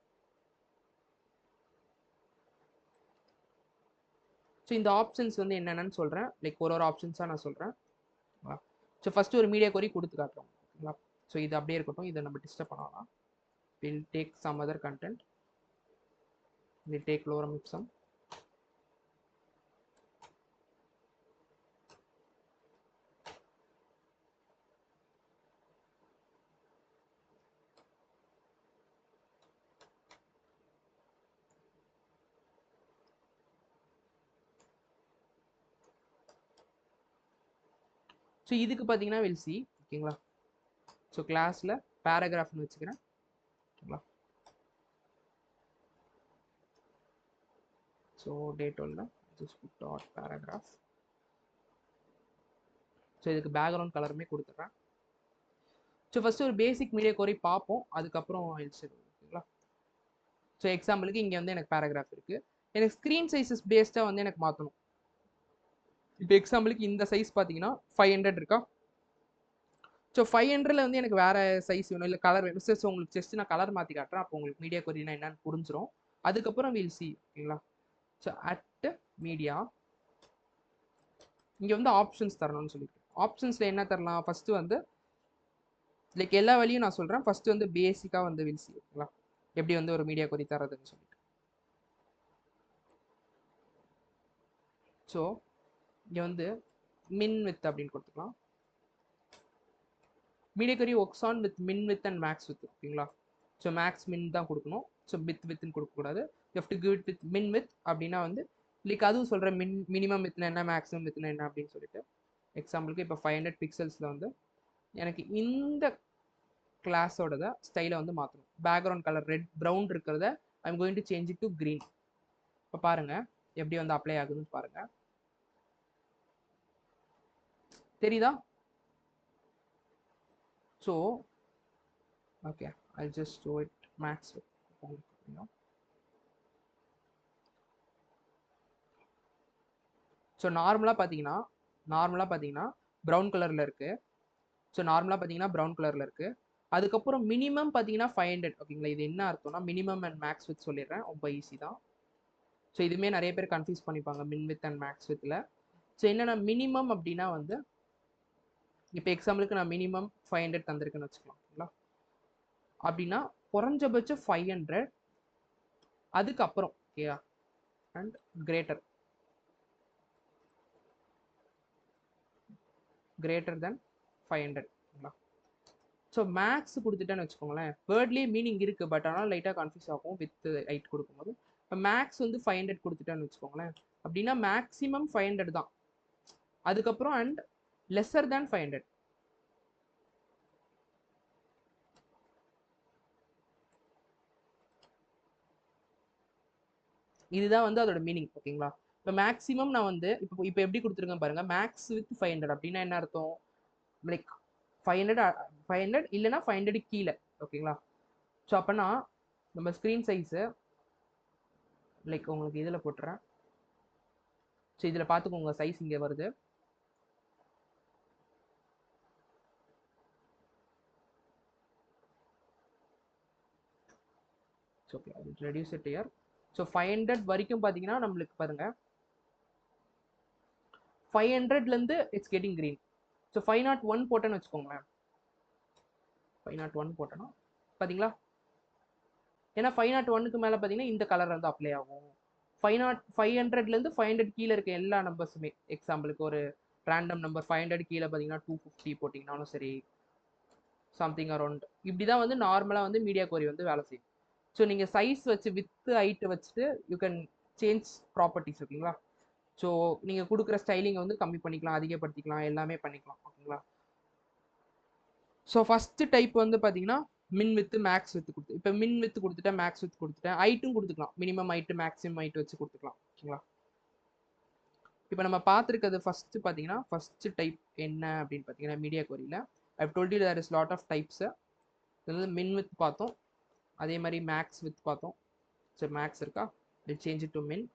ஸோ இந்த ஆப்ஷன்ஸ் வந்து என்னென்னு சொல்கிறேன், லைக் ஒரு ஆப்ஷன்ஸாக நான் சொல்கிறேன். ஸோ ஃபர்ஸ்ட் ஒரு மீடியா கோரி கொடுத்து காட்டுறோம், ஓகேங்களா. ஸோ இது அப்படியே இருக்கட்டும், இதை நம்ம டிஸ்டர்ப் பண்ணலாம். Will take some other content, will take lorem ipsum. So இதுக்கு பார்த்தீங்கன்னா வில் சி, ஓகேங்களா. ஸோ கிளாஸில் பேராகிராஃப்னு வச்சுக்கிறேன், ஓகேங்களா. ஸோ டேட் ஒன்று just put dot paragraph. So இதுக்கு பேக்ரவுண்ட் கலருமே கொடுத்துட்றேன். ஸோ ஃபஸ்ட்டு ஒரு பேசிக் மீடியா கோரி பார்ப்போம், அதுக்கப்புறம் ஓகேங்களா. ஸோ எக்ஸாம்பிளுக்கு இங்கே வந்து எனக்கு பேராகிராஃப் இருக்குது, எனக்கு ஸ்க்ரீன் சைஸஸ் பேஸ்டாக வந்து எனக்கு மாற்றணும். இப்போ எக்ஸாம்பிளுக்கு இந்த சைஸ் பார்த்தீங்கன்னா 500 இருக்கா. ஸோ 500ல் வந்து எனக்கு வேறு சைஸ் வேணும், இல்லை கலர் வேணும். ஸோ உங்களுக்கு ஜஸ்ட் நான் கலர் மாற்றி காட்டுறேன், அப்போ உங்களுக்கு மீடியா கோரினா என்னன்னு புரிஞ்சிடும். அதுக்கப்புறம் வில் சி, ஓகேங்களா. ஸோ அட் மீடியா இங்கே வந்து ஆப்ஷன்ஸ் தரணும்னு சொல்லிட்டு, ஆப்ஷன்ஸில் என்ன தரலாம், ஃபஸ்ட்டு வந்து லைக் எல்லா வழியும் நான் சொல்கிறேன். ஃபஸ்ட்டு வந்து பேசிக்காக வந்து வில் சி, ஓகேங்களா, எப்படி வந்து ஒரு மீடியா கோரி தரதுன்னு சொல்லிட்டு. ஸோ இங்கே வந்து மின் வித் அப்படின்னு கொடுத்துக்கலாம். Media query works on with மின் வித் அண்ட் மேக்ஸ் வித். ஓகேங்களா? ஸோ மேக்ஸ் மின் தான் கொடுக்கணும். ஸோ வித்னு கொடுக்கக்கூடாது. You have to give it with மின் வித் அப்படின்னா வந்து லைக் அதுவும் சொல்கிறேன் மினிமம் வித்னா என்ன, மேக்ஸிமம் வித்னா என்ன அப்படின்னு சொல்லிட்டு. எக்ஸாம்பிளுக்கு இப்போ 500 பிக்சல்ஸில் வந்து எனக்கு இந்த கிளாஸோட ஸ்டைலை வந்து மாற்றணும். பேக்ரவுண்ட் கலர் ரெட் ப்ரௌன் இருக்கிறத I'm going to change it to green. இப்போ பாருங்க எப்படி வந்து அப்ளை ஆகுதுன்னு பாருங்க. தெரியுதா? So okay, I just show it makes. So நார்மலாக பார்த்தீங்கன்னா ப்ரௌன் கலரில் இருக்குது. ஸோ நார்மலாக பார்த்தீங்கன்னா ப்ரௌன் கலரில் இருக்குது. அதுக்கப்புறம் மினிமம் பார்த்தீங்கன்னா 500. ஓகேங்களா? இது என்ன அர்த்தம்னா மினிமம் அண்ட் மேக்ஸ் வித் சொல்லிடுறேன், ரொம்ப ஈஸி தான். ஸோ இதுவுமே நிறைய பேர் கன்ஃபியூஸ் பண்ணிப்பாங்க மின் வித் அண்ட் மேக்ஸ் வித்தில். ஸோ என்னென்னா மினிமம் அப்படின்னா வந்து இப்போ எக்ஸாம்பிளுக்கு நான் மினிமம் 500 தந்திருக்கேன்னு வச்சுக்கலாம். ஓகேங்களா? அப்படின்னா குறைஞ்சபட்சம் 500, அதுக்கப்புறம் ஓகேயா அண்ட் கிரேட்டர் தென் 500. ஓகேங்களா? ஸோ மேக்ஸ் கொடுத்துட்டேன்னு வச்சுக்கோங்களேன், வேர்ட்லேயே மீனிங் இருக்குது, பட் ஆனால் லைட்டாக கன்ஃபியூஸ் ஆகும் வித் ஐட் கொடுக்கும்போது. இப்போ மேக்ஸ் வந்து 500 கொடுத்துட்டேன்னு வச்சுக்கோங்களேன், அப்படின்னா மேக்ஸிமம் 500 தான், அதுக்கப்புறம் அண்ட் லெஸர் தேன் 500. இதுதான் வந்து அதோட மீனிங். ஓகேங்களா? இப்போ மேக்ஸிமம் நான் வந்து இப்போ எப்படி கொடுத்துருக்கேன் பாருங்க, மேக்ஸ் வித் 500 அப்படின்னா என்ன அர்த்தம், லைக் 500 இல்லைன்னா 500 கீழே. ஓகேங்களா? ஸோ அப்போனா நம்ம ஸ்க்ரீன் சைஸு லைக் உங்களுக்கு இதில் போட்டுறேன். ஸோ இதில் பார்த்துக்கோங்க சைஸ் இங்கே வருது. Okay, reduce it here. So 500 வரைக்கும் பார்த்தீங்கன்னா நம்மளுக்கு பாருங்க 500லேருந்து இட்ஸ் கெட்டிங் க்ரீன். ஸோ 501 போட்டேன்னு வச்சுக்கோங்களேன், 501 போட்டேன்னா பார்த்தீங்களா, ஏன்னா 501க்கு மேலே பார்த்தீங்கன்னா இந்த கலர் வந்து அப்ளை ஆகும். 500லேருந்து 500 கீழே இருக்க எல்லா நம்பர்ஸுமே, எக்ஸாம்பிளுக்கு ஒரு ரேண்டம் நம்பர் 500 கீழே பார்த்தீங்கன்னா 250 போட்டிங்கனாலும் சரி, சம்திங் அரௌண்ட் இப்படி தான் வந்து நார்மலாக வந்து மீடியா query வந்து வேலை செய்யும். ஸோ நீங்கள் சைஸ் வச்சு வித் ஹைட்டை வச்சுட்டு யூ கேன் சேஞ்ச் ப்ராப்பர்ட்டிஸ். ஓகேங்களா? ஸோ நீங்கள் கொடுக்குற ஸ்டைலிங்கை வந்து கம்மி பண்ணிக்கலாம், அதிகப்படுத்திக்கலாம், எல்லாமே பண்ணிக்கலாம். ஓகேங்களா? ஸோ ஃபஸ்ட்டு டைப் வந்து பார்த்தீங்கன்னா மின் வித்து மேக்ஸ் வித்து கொடுத்து, இப்போ மின் வித்து கொடுத்துட்டேன், மேக்ஸ் வித்து கொடுத்துட்டேன், ஹைட்டும் கொடுத்துக்கலாம், மினிமம் ஹைட்டு மேக்ஸிமம் ஹைட் வச்சு கொடுத்துக்கலாம். ஓகேங்களா? இப்போ நம்ம பார்த்துருக்கிறது ஃபஸ்ட்டு பார்த்தீங்கன்னா ஃபஸ்ட்டு டைப் என்ன அப்படின்னு பார்த்தீங்கன்னா மீடியா queryல I told you there is lot of types. இது வந்து மின் வித் பார்த்தோம், அதே மாதிரி மேக்ஸ் வித் பார்த்தோம். சரி மேக்ஸ் இருக்கா, இட் சேஞ்ச் இட் டு மின்.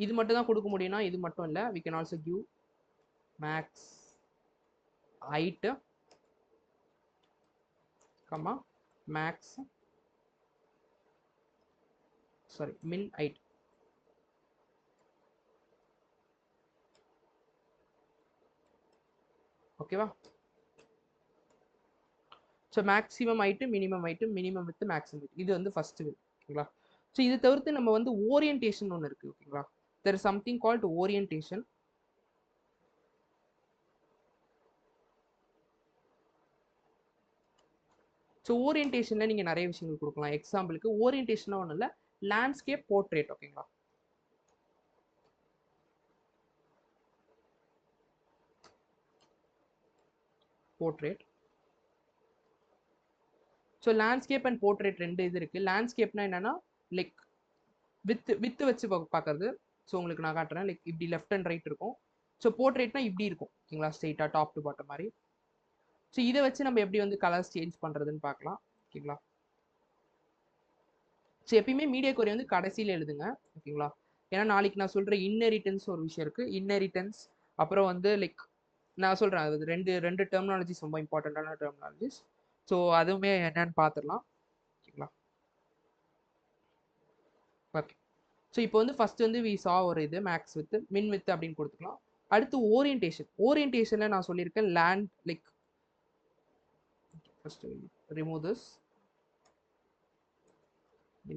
இது மட்டும் தான் கொடுக்க முடியும்னா இது மட்டும் இல்லை, we can also give max height comma max sorry min height. ஓகேவா? So maximum height, minimum height, minimum with maximum with, இது வந்து ஃபர்ஸ்ட் வில். ஓகேங்களா? ஸோ இது தவிர்த்து நம்ம வந்து ஓரியன்டேஷன் ஒன்று இருக்குது. ஓகேங்களா? There is something called orientation. So ஓரியன்டேஷனில் நீங்கள் நிறைய விஷயங்கள் கொடுக்கலாம். எக்ஸாம்பிளுக்கு ஓரியன்டேஷனாக ஒன்றும் இல்லை, லேண்ட்ஸ்கேப் போர்ட்ரேட். ஓகேங்களா? Portrait. So landscape and portrait ரெண்டு இது இருக்குது. லேண்ட்ஸ்கேப்னா என்னன்னா லைக் வித்து வச்சு பார்க்கறது. ஸோ உங்களுக்கு நான் காட்டுறேன், லைக் இப்படி லெஃப்ட் அண்ட் ரைட் இருக்கும். ஸோ போர்ட்ரேட்னா இப்படி இருக்கும். ஓகேங்களா? ஸ்ட்ரெயிட்டாக டாப் டு பாட்டம் மாதிரி. ஸோ இதை வச்சு நம்ம எப்படி வந்து கலர்ஸ் சேஞ்ச் பண்ணுறதுன்னு பார்க்கலாம். ஓகேங்களா? ஸோ எப்பயுமே மீடியா query வந்து கடைசியில் எழுதுங்க. ஓகேங்களா? ஏன்னா நாளைக்கு நான் சொல்கிற இன்னெரிட்டன்ஸ் ஒரு விஷயம் இருக்குது. இன்னெரிட்டன்ஸ் அப்புறம் வந்து லைக் நான் சொல்கிறேன், அது ரெண்டு டெர்மினாலஜிஸ் ரொம்ப இம்பார்ட்டண்ட்டான டெர்மினாலஜிஸ். ஸோ அதுவுமே என்னன்னு பார்த்துடலாம். ஓகேங்களா? ஓகே. ஸோ இப்போ வந்து ஃபர்ஸ்ட் வந்து வி சா ஒரு இது மேக்ஸ் வித் மின் வித் அப்படின்னு கொடுத்துக்கலாம். அடுத்து ஓரியன்டேஷனில் நான் சொல்லியிருக்கேன் land like first remove this.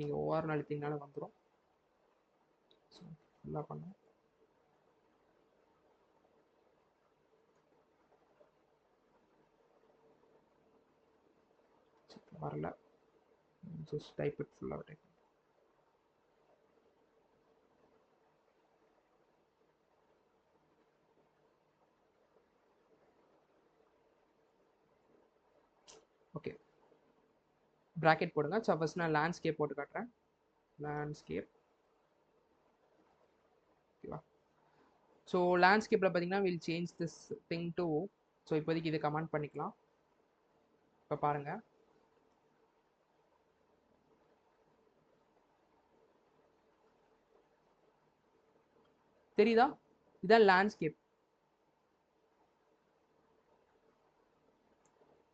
நீங்கள் ஓஆர் அழுத்தினால வந்துடும். ஸோ ஃபுல்லாக பண்ணும். வரல, ஜஸ்ட் டைப் இட் ஃபுல்லாக டைப். ஓகே, ப்ராக்கெட் போடுங்க. ஸோ ஃபர்ஸ்ட் நான் லேண்ட்ஸ்கேப் போட்டு காட்டுறேன். லேண்ட்ஸ்கேப், ஓகேவா? ஸோ லேண்ட்ஸ்கேப்பில் பார்த்தீங்கன்னா will change this thing to, so இப்போதைக்கு இதை கமெண்ட் பண்ணிக்கலாம். இப்போ பாருங்க, தெரியுதா? இதான் லேண்ட்ஸ்கேப்,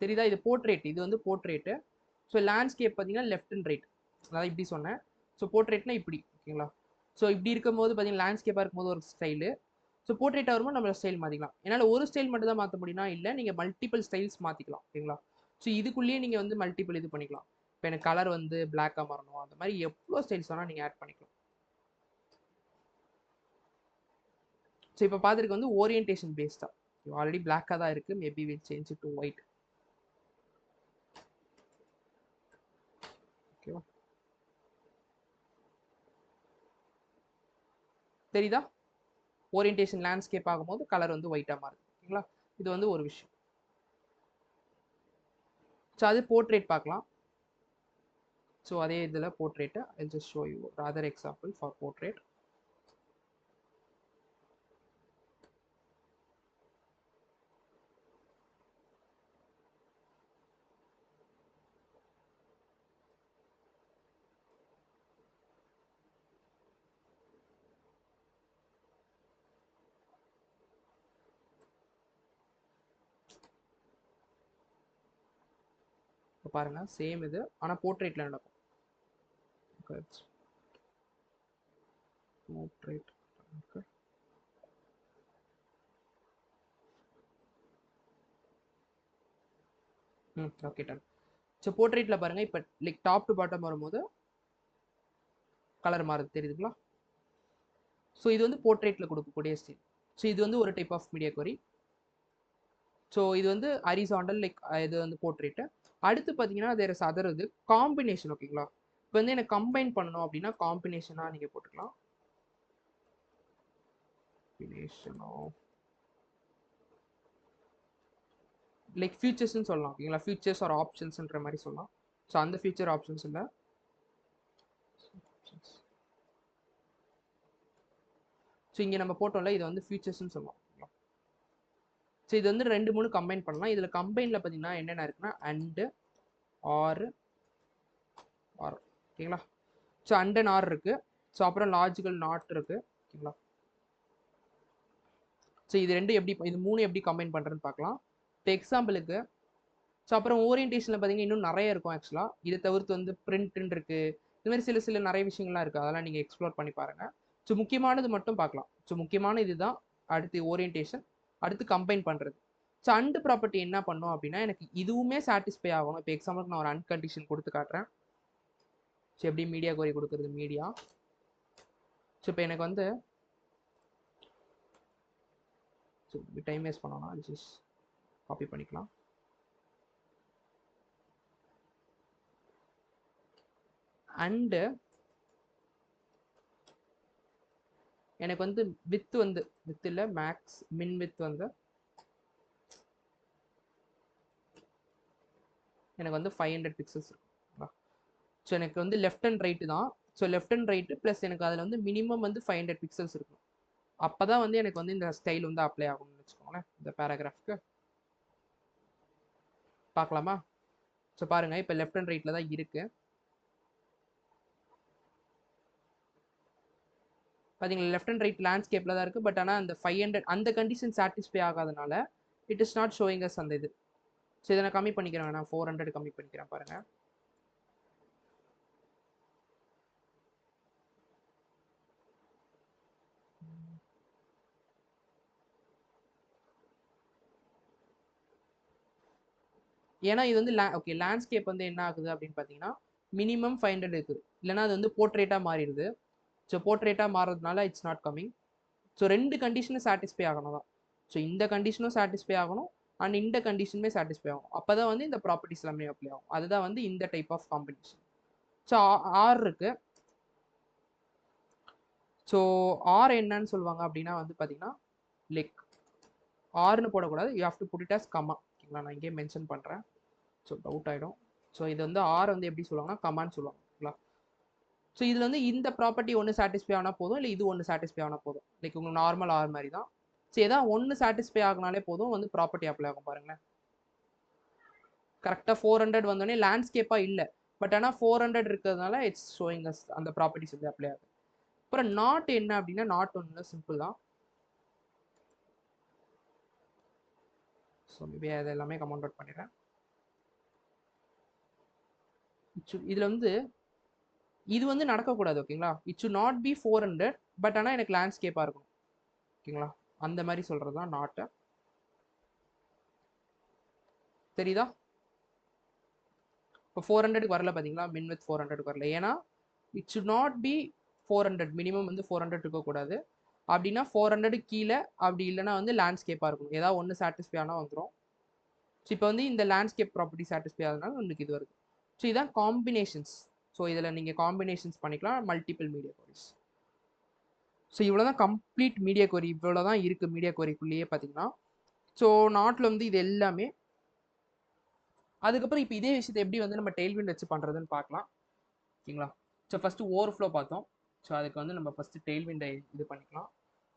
தெரியுதா? இது போர்ட்ரேட், இது வந்து போர்ட்ரேட்டு. ஸோ லேண்ட்ஸ்கேப் பார்த்தீங்கன்னா லெஃப்ட் அண்ட் ரைட், அதாவது இப்படி சொன்னேன். ஸோ போர்ட்ரேட்னா இப்படி, ஓகேங்களா? ஸோ இப்படி இருக்கும்போது பார்த்தீங்கன்னா லேண்ட்ஸ்கேப்பாக இருக்கும்போது ஒரு ஸ்டைலு, ஸோ போர்ட்ரேட்டாக வரும்போது நம்ம ஸ்டைல் மாற்றிக்கலாம். என்னால் ஒரு ஸ்டைல் மட்டும் தான் மாற்ற முடியும்னா இல்லை, நீங்கள் மல்டிபிள் ஸ்டைல்ஸ் மாற்றிக்கலாம், ஓகேங்களா? ஸோ இதுக்குள்ளேயே நீங்கள் வந்து மல்டிபிள் இது பண்ணிக்கலாம். இப்போ எனக்கு கலர் வந்து பிளாக்காக மாறணும், அந்த மாதிரி எவ்வளோ ஸ்டைல்ஸ் வேணால் நீங்கள் ஆட் பண்ணிக்கலாம். ஸோ இப்போ பார்த்துருக்கு வந்து ஓரியன்டேஷன் பேஸ்டா, ஆல்ரெடி பிளாக்காக தான் இருக்குது, maybe will change to white. ஓகேவா? தெரியுதா? ஓரியன்டேஷன் லேண்ட்ஸ்கேப் ஆகும்போது கலர் வந்து ஒயிட்டாக மாறுது, ஓகேங்களா? இது வந்து ஒரு விஷயம். ஸோ அது போர்ட்ரேட் பார்க்கலாம். ஸோ அதே இதில் portrait I just show you other example for portrait. இப்போ பாருங்க, சேம் இது, ஆனால் போர்ட்ரேட்டில் நடக்கும். Portrait, okay done. ஸோ போர்ட்ரேட்டில் பாருங்க, இப்போ லைக் டாப் டு பாட்டம் வரும்போது கலர் மாறுது, தெரியுதுங்களா? ஸோ இது வந்து போர்ட்ரேட்டில் கொடுக்கக்கூடிய ஸ்டைல். ஸோ இது வந்து ஒரு type of media query. So இது வந்து ஹரிசாண்டல், லைக் இது வந்து போர்ட்ரேட்டு. அடுத்து பார்த்தீங்கன்னா தேர் இஸ் அதர் இது காம்பினேஷன், ஓகேங்களா? இப்போ வந்து எனக்கு கம்பைன் பண்ணணும் அப்படின்னா காம்பினேஷனாக நீங்கள் போட்டுக்கலாம். லைக் ஃபியூச்சர்ஸ்ன்னு சொல்லலாம், ஓகேங்களா? ஃபியூச்சர்ஸ் ஆர் ஆப்ஷன்ஸ்ன்ற மாதிரி சொல்லலாம். ஸோ அந்த ஃபியூச்சர் ஆப்ஷன்ஸ் இல்லை. ஸோ இங்கே நம்ம போட்டோம்ல, இதை வந்து ஃபியூச்சர்ஸ்ன்னு சொல்லலாம். ஸோ இது வந்து 2 3 கம்பைன் பண்ணலாம். இதில் கம்பைனில் பார்த்தீங்கன்னா என்னென்ன இருக்குன்னா அண்டு, ஆர், ஆர், ஓகேங்களா? ஸோ அண்ட் அண்ட் ஆர் இருக்குது. ஸோ அப்புறம் லாஜிக்கல் நாட் இருக்குது, ஓகேங்களா? ஸோ இது ரெண்டு எப்படி, இது 3 எப்படி கம்பைன் பண்ணுறதுன்னு பார்க்கலாம். இப்போ எக்ஸாம்பிளுக்கு, ஸோ அப்புறம் ஓரியன்டேஷனில் பார்த்தீங்கன்னா இன்னும் நிறைய இருக்கும் ஆக்சுவலாக. இதை தவிர்த்து வந்து பிரிண்ட்னு இருக்குது, இது மாதிரி சில நிறைய விஷயங்கள்லாம் இருக்குது, அதெல்லாம் நீங்கள் எக்ஸ்ப்ளோர் பண்ணி பாருங்கள். ஸோ முக்கியமானது மட்டும் பார்க்கலாம். ஸோ முக்கியமான இதுதான். அடுத்து ஓரியன்டேஷன், அடுத்து கம்பைன் பண்ணுறது. ஸோ அண்டு ப்ராப்பர்ட்டி என்ன பண்ணும் அப்படின்னா, எனக்கு இதுவுமே சாட்டிஸ்ஃபை ஆகணும். இப்போ எக்ஸாம்பிளுக்கு நான் ஒரு அன்கண்டிஷன் கொடுத்து காட்டுறேன். ஸோ எப்படி மீடியா கோரி கொடுக்குறது, மீடியா. ஸோ இப்போ எனக்கு வந்து ஸோ டைம் வேஸ்ட் பண்ணோம்னா ஜஸ்ட் காப்பி பண்ணிக்கலாம். அண்டு எனக்கு வந்து வித் வந்து வித் இல்லை மேக்ஸ் மின் வித் வந்து எனக்கு வந்து 500 பிக்சல்ஸ் இருக்குங்களா? ஸோ எனக்கு வந்து லெஃப்ட் அண்ட் ரைட்டு தான். So left and right plus எனக்கு அதில் வந்து மினிமம் வந்து 500 பிக்சல்ஸ் இருக்கும். அப்போ தான் வந்து எனக்கு வந்து இந்த ஸ்டைல் வந்து அப்ளை ஆகும்னு வச்சுக்கோங்களேன். இந்த பேராகிராஃப்க்கு பார்க்கலாமா? ஸோ பாருங்கள், இப்போ லெஃப்ட் அண்ட் ரைட்டில் தான் இருக்குது. பார்த்தீங்களா, லெஃப்ட் அண்ட் ரைட் லேண்ட்ஸ்கேப்பில் தான் இருக்குது. பட் ஆனால் அந்த 500 அந்த கண்டிஷன் சாட்டிஸ்ஃபை ஆகாதனால it is not showing us அந்த இது. ஸோ இதை நான் கம்மி பண்ணிக்கிறேன், நான் 400 கம்மி பண்ணிக்கிறேன் பாருங்கள். ஏன்னா இது வந்து ஓகே லேண்ட்ஸ்கேப் வந்து என்ன ஆகுது அப்படின்னு பார்த்தீங்கன்னா மினிமம் 500 இருக்குது, இல்லைனா அது வந்து போர்ட்ரேட்டாக மாறிடுது. ஸோ போர்ட்ரேட்டாக மாறுறதுனால இட்ஸ் நாட் கம்மிங். ஸோ 2 கண்டிஷனும் சாட்டிஸ்ஃபை ஆகணும் தான். ஸோ இந்த கண்டிஷனும் சாட்டிஸ்ஃபை ஆகணும், அண்ட் இந்த கண்டிஷனுமே சாட்டிஸ்ஃபை ஆகும். அப்போ தான் வந்து இந்த ப்ராப்பர்ட்டிஸ் எல்லாமே அப்ளை ஆகும். அதுதான் வந்து இந்த type of combination. So or இருக்கு. ஸோ ஆர் என்னன்னு சொல்லுவாங்க அப்படின்னா வந்து பார்த்தீங்கன்னா லைக் ஆர்னு போடக்கூடாது, you have to put it as comma. ஓகேங்களா, நான் இங்கே மென்ஷன் பண்ணுறேன். ஸோ டவுட் ஆகிடும். ஸோ இது வந்து ஆர் வந்து எப்படி சொல்லுவாங்கன்னா கமான்னு சொல்லுவாங்க. ஓகேங்களா, ஸோ இதில் வந்து இந்த ப்ராப்பர்ட்டி ஒன்று சாட்டிஸ்ஃபை ஆனால் போதும், இல்லை இது ஒன்று சாட்டிஸ்ஃபை ஆனால் போதும். லைக் உங்களுக்கு நார்மல் ஆர் மாதிரி தான். ஸோ ஏதாவது ஒன்று சாட்டிஸ்ஃபை ஆகினாலே போதும் வந்து ப்ராப்பர்ட்டி அப்ளை ஆகும். பாருங்களேன், கரெக்டாக 400 வந்தோடனே லேண்ட்ஸ்கேப்பாக இல்லை, பட் ஆனால் 400 இருக்கிறதுனால இட்ஸ் ஷோயிங் அஸ் அந்த ப்ராப்பர்ட்டிஸ் வந்து அப்ளை ஆகுது. அப்புறம் நாட் என்ன அப்படின்னா நாட் ஒன்று சிம்பிள் தான். ஸோ மேபி அதை எல்லாமே கமெண்ட் அவுட் பண்ணிடுறேன். இதில் வந்து இது வந்து நடக்கக்கூடாது. ஓகேங்களா, it should not be 400, but ஆனால் எனக்கு லேண்ட்ஸ்கேப்பாக இருக்கும். ஓகேங்களா, அந்த மாதிரி சொல்கிறது தான் நாட்டை. தெரியுதா? இப்போ 400க்கு வரல பார்த்தீங்களா, மின் வித் 400க்கு வரல. ஏன்னா it should not be 400, minimum வந்து 400 இருக்கக்கூடாது. அப்படின்னா 400 கீழே, அப்படி இல்லைனா வந்து லேண்ட்ஸ்கேப்பாக இருக்கும். ஏதாவது ஒன்று சாட்டிஸ்ஃபை ஆனால் வந்துடும். ஸோ இப்போ வந்து இந்த லேண்ட்ஸ்கேப் ப்ராப்பர்ட்டி சாட்டிஸ்ஃபை ஆகுதுனால உங்களுக்கு இது வருது. ஸோ இதுதான் காம்பினேஷன்ஸ். ஸோ இதில் நீங்கள் காம்பினேஷன்ஸ் பண்ணிக்கலாம், மல்டிபிள் மீடியா குவரிஸ். ஸோ இவ்வளோ தான் கம்ப்ளீட் மீடியா குவரி. இவ்வளோ தான் இருக்குது மீடியா குவரிக்குள்ளேயே பார்த்தீங்கன்னா. ஸோ நாட்டில் வந்து இது எல்லாமே. அதுக்கப்புறம் இப்போ இதே விஷயத்தை எப்படி வந்து நம்ம டெய்ல்விண்ட் வச்சு பண்ணுறதுன்னு பார்க்கலாம். ஓகேங்களா, ஸோ ஃபஸ்ட்டு ஓவர்ஃப்ளோ பார்த்தோம். ஸோ அதுக்கு வந்து நம்ம ஃபஸ்ட்டு டெய்ல்விண்டை இது பண்ணிக்கலாம்.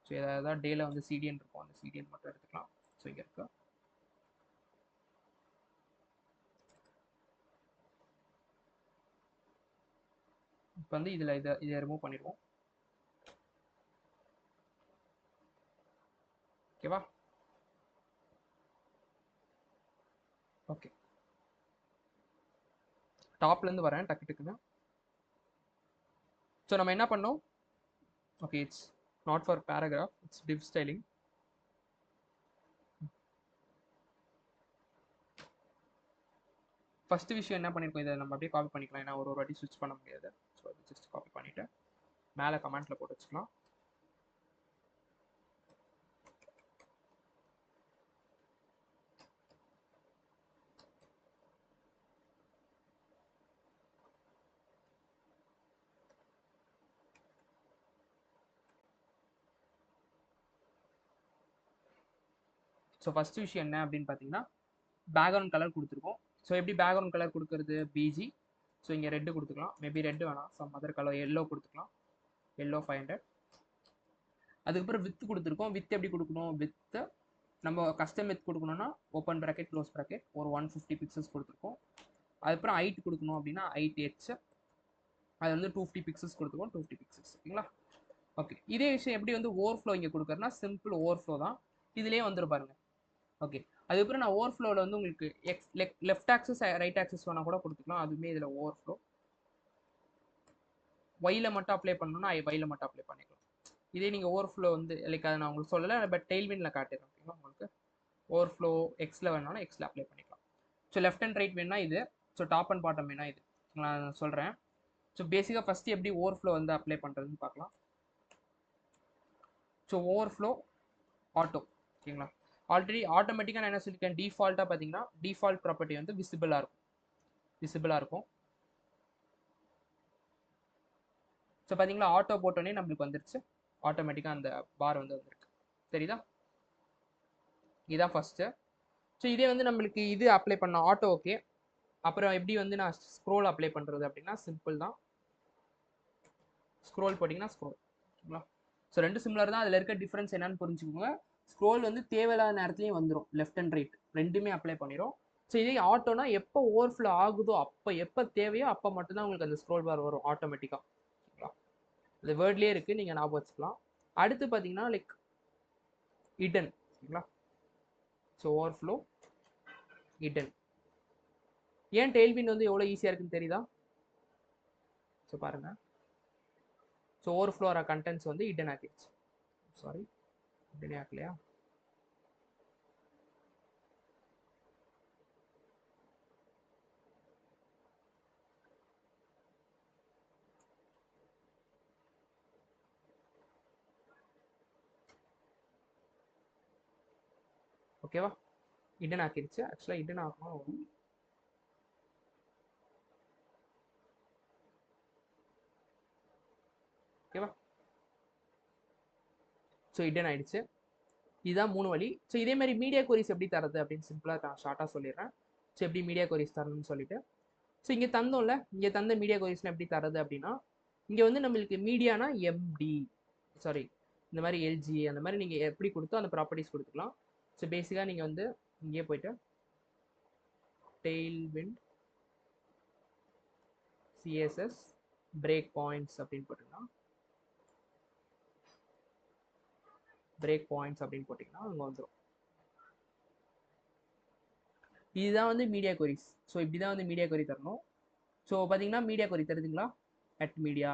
ஸோ ஏதாவது டேல வந்து சிடிஎன் இருக்கும், அந்த சிடிஎன் மட்டும் எடுத்துக்கலாம். ஸோ இங்கே இருக்கு. இப்போ வந்து இதில் இதை ரிமூவ் பண்ணிடுவோம். ஓகேவா? ஓகே, டாப்லேருந்து வரேன் டக்கு டக்குன்னு. ஸோ நம்ம என்ன பண்ணோம்? Okay, it's not for paragraph, it's div styling. First விஷயம் என்ன பண்ணியிருக்கோம், இதை நம்ம அப்படியே காப்பி பண்ணிக்கலாம். ஏன்னா ஒரு வாட்டி ஸ்விட்ச் பண்ண முடியாது. ஸோ அது ஜஸ்ட் காப்பி பண்ணிவிட்டு மேலே கமெண்ட்டில் போட்டு வச்சுக்கலாம். ஸோ ஃபர்ஸ்ட் விஷயம் என்ன அப்படின்னு பார்த்தீங்கன்னா பேக்ரவுண்ட் கலர் கொடுத்துருக்கோம். ஸோ எப்படி பேக்ரவுண்ட் கலர் கொடுக்கறது? பிஜி. ஸோ இங்கே ரெட்டு கொடுத்துக்கலாம், மேபி ரெட்டு வேணாம், சம் அதர் கலர் எல்லோ கொடுத்துக்கலாம். எல்லோ 500. அதுக்கப்புறம் வித் கொடுத்துருக்கோம். வித் எப்படி கொடுக்கணும்? வித்து நம்ம கஸ்டம் வித் கொடுக்கணும்னா ஓப்பன் ப்ராக்கெட் க்ளோஸ் ப்ராக்கெட் ஒரு 150 பிக்சல்ஸ் கொடுத்துருக்கோம். அதுக்கப்புறம் ஹைட் கொடுக்கணும் அப்படின்னா ஹைட் ஹெச், அது வந்து 250 பிக்சல்ஸ் கொடுத்துருக்கோம், 250 பிக்சல்ஸ். ஓகேங்களா, ஓகே. இதே விஷயம் எப்படி வந்து ஓவர்ஃப்ளோ இங்கே கொடுக்குறேன்னா சிம்பிள் ஓவர்ஃப்ளோ தான், இதுலேயே வந்துடும் பாருங்க. ஓகே, அதுக்கப்புறம் நான் ஓவர்ஃப்ளோவில் வந்து உங்களுக்கு லெஃப்ட் ஆக்சஸ் ரைட் ஆக்சஸ் வேணால் கூட கொடுத்துக்கலாம், அதுவுமே இதில் ஓவர்ஃப்ளோ. ஒயில் மட்டும் அப்ளை பண்ணணும்னா ஒயில் மட்டும் அப்ளை பண்ணிக்கலாம். இதே நீங்கள் ஓவர்ஃப்ளோ வந்து லைக் அதை நான் உங்களுக்கு சொல்லலை, பட் டெய்ல்விண்டில் காட்டுறேன். ஓகேங்களா, உங்களுக்கு ஓவர்ஃப்ளோ எக்ஸில் வேணாலும் எக்ஸில் அப்ளை பண்ணிக்கலாம். ஸோ லெஃப்ட் அண்ட் ரைட் வேணா இது, ஸோ டாப் அண்ட் பாட்டம் வேணா இது, நான் சொல்கிறேன். ஸோ பேசிக்காக ஃபஸ்ட்டு எப்படி ஓவர்ஃப்ளோ வந்து அப்ளை பண்ணுறதுன்னு பார்க்கலாம். So overflow auto. ஓகேங்களா, ஆல்ரெடி ஆட்டோமேட்டிக்காக நான் என்ன சொல்லியிருக்கேன், டிஃபால்ட்டாக பார்த்தீங்கன்னா டிஃபால்ட் ப்ராப்பர்ட்டி வந்து விசிபிளாக இருக்கும். ஸோ பார்த்தீங்களா, ஆட்டோ போட்டோன்னே நம்மளுக்கு வந்துருச்சு, ஆட்டோமேட்டிக்காக அந்த பார் வந்து வந்துருக்கு. சரிதா? இதுதான் ஃபஸ்ட்டு. ஸோ இதே வந்து நம்மளுக்கு இது அப்ளை பண்ண ஆட்டோ. ஓகே, அப்புறம் எப்படி வந்து நான் ஸ்க்ரோல் அப்ளை பண்ணுறது அப்படின்னா சிம்பிள் தான். ஸ்க்ரோல் போட்டிங்கன்னா ஸ்க்ரோல். ஓகேங்களா, ஸோ ரெண்டு சிமிலர் தான், அதில் இருக்க டிஃப்ரென்ஸ் என்னன்னு புரிஞ்சுக்கோங்க. ஸ்க்ரோல் வந்து தேவையில்லாத நேரத்துலையும் வந்துடும், லெஃப்ட் அண்ட் ரைட் ரெண்டுமே அப்ளை பண்ணிடும். ஸோ இதே ஆட்டோனா எப்போ ஓவர்ஃப்ளோ ஆகுதோ எப்போ தேவையோ அப்போ மட்டும்தான் உங்களுக்கு அந்த ஸ்க்ரோல் பார் வரும் ஆட்டோமேட்டிக்காக. ஓகேங்களா, இந்த வேர்ட்லேயே இருக்குது, நீங்கள் ஞாபகம் வச்சுக்கலாம். அடுத்து பார்த்தீங்கன்னா லைக் இடன். ஓகேங்களா, ஸோ ஓவர்ஃப்ளோ இடன். ஏன் டெய்ல்விண்ட் வந்து எவ்வளோ ஈஸியாக இருக்குன்னு தெரியுதா? ஸோ பாருங்கள், ஸோ ஓவர்ஃப்ளோ ஆகிற கண்டென்ட்ஸ் வந்து இடன் ஆக்கிடுச்சு. சாரி, இடன் ஆக்கலையா? ஓகேவா, இடன் ஆக்கிடுச்சு. ஆக்சுவலாக இடன் ஆகணும் வரும். ஓகேவா? ஸோ இடன் ஆயிடுச்சு. இதுதான் 3 வழி. ஸோ இதே மாதிரி மீடியா கொரிஸ் எப்படி தரது அப்படின்னு சிம்பிளாக நான் ஷார்ட்டாக சொல்லிடுறேன். ஸோ எப்படி மீடியா கொரிஸ் தரணும்னு சொல்லிட்டு, ஸோ இங்கே தந்தோம்ல, இங்கே தந்த மீடியா கொரிஸ்லாம் எப்படி தரது அப்படின்னா, இங்கே வந்து நம்மளுக்கு மீடியானா எம்டி, சாரி இந்த மாதிரி எல்ஜி அந்த மாதிரி நீங்கள் எப்படி கொடுத்தோ அந்த ப்ராப்பர்ட்டிஸ் கொடுத்துக்கலாம். ஸோ பேசிக்காக நீங்கள் வந்து இங்கே போயிட்டு டெய்ல்விண்ட் சிஎஸ்எஸ் பிரேக் பாயிண்ட்ஸ் அப்படின்னு போட்டிங்கன்னா, பிரேக் பாயிண்ட்ஸ் அப்படின்னு போட்டிங்கன்னா அங்கே வந்துடும். இதுதான் வந்து மீடியா கொரிஸ். ஸோ இப்படி தான் வந்து மீடியா கொரி தரணும். ஸோ பார்த்தீங்கன்னா மீடியா கொரி தெரியுதுங்களா, அட் மீடியா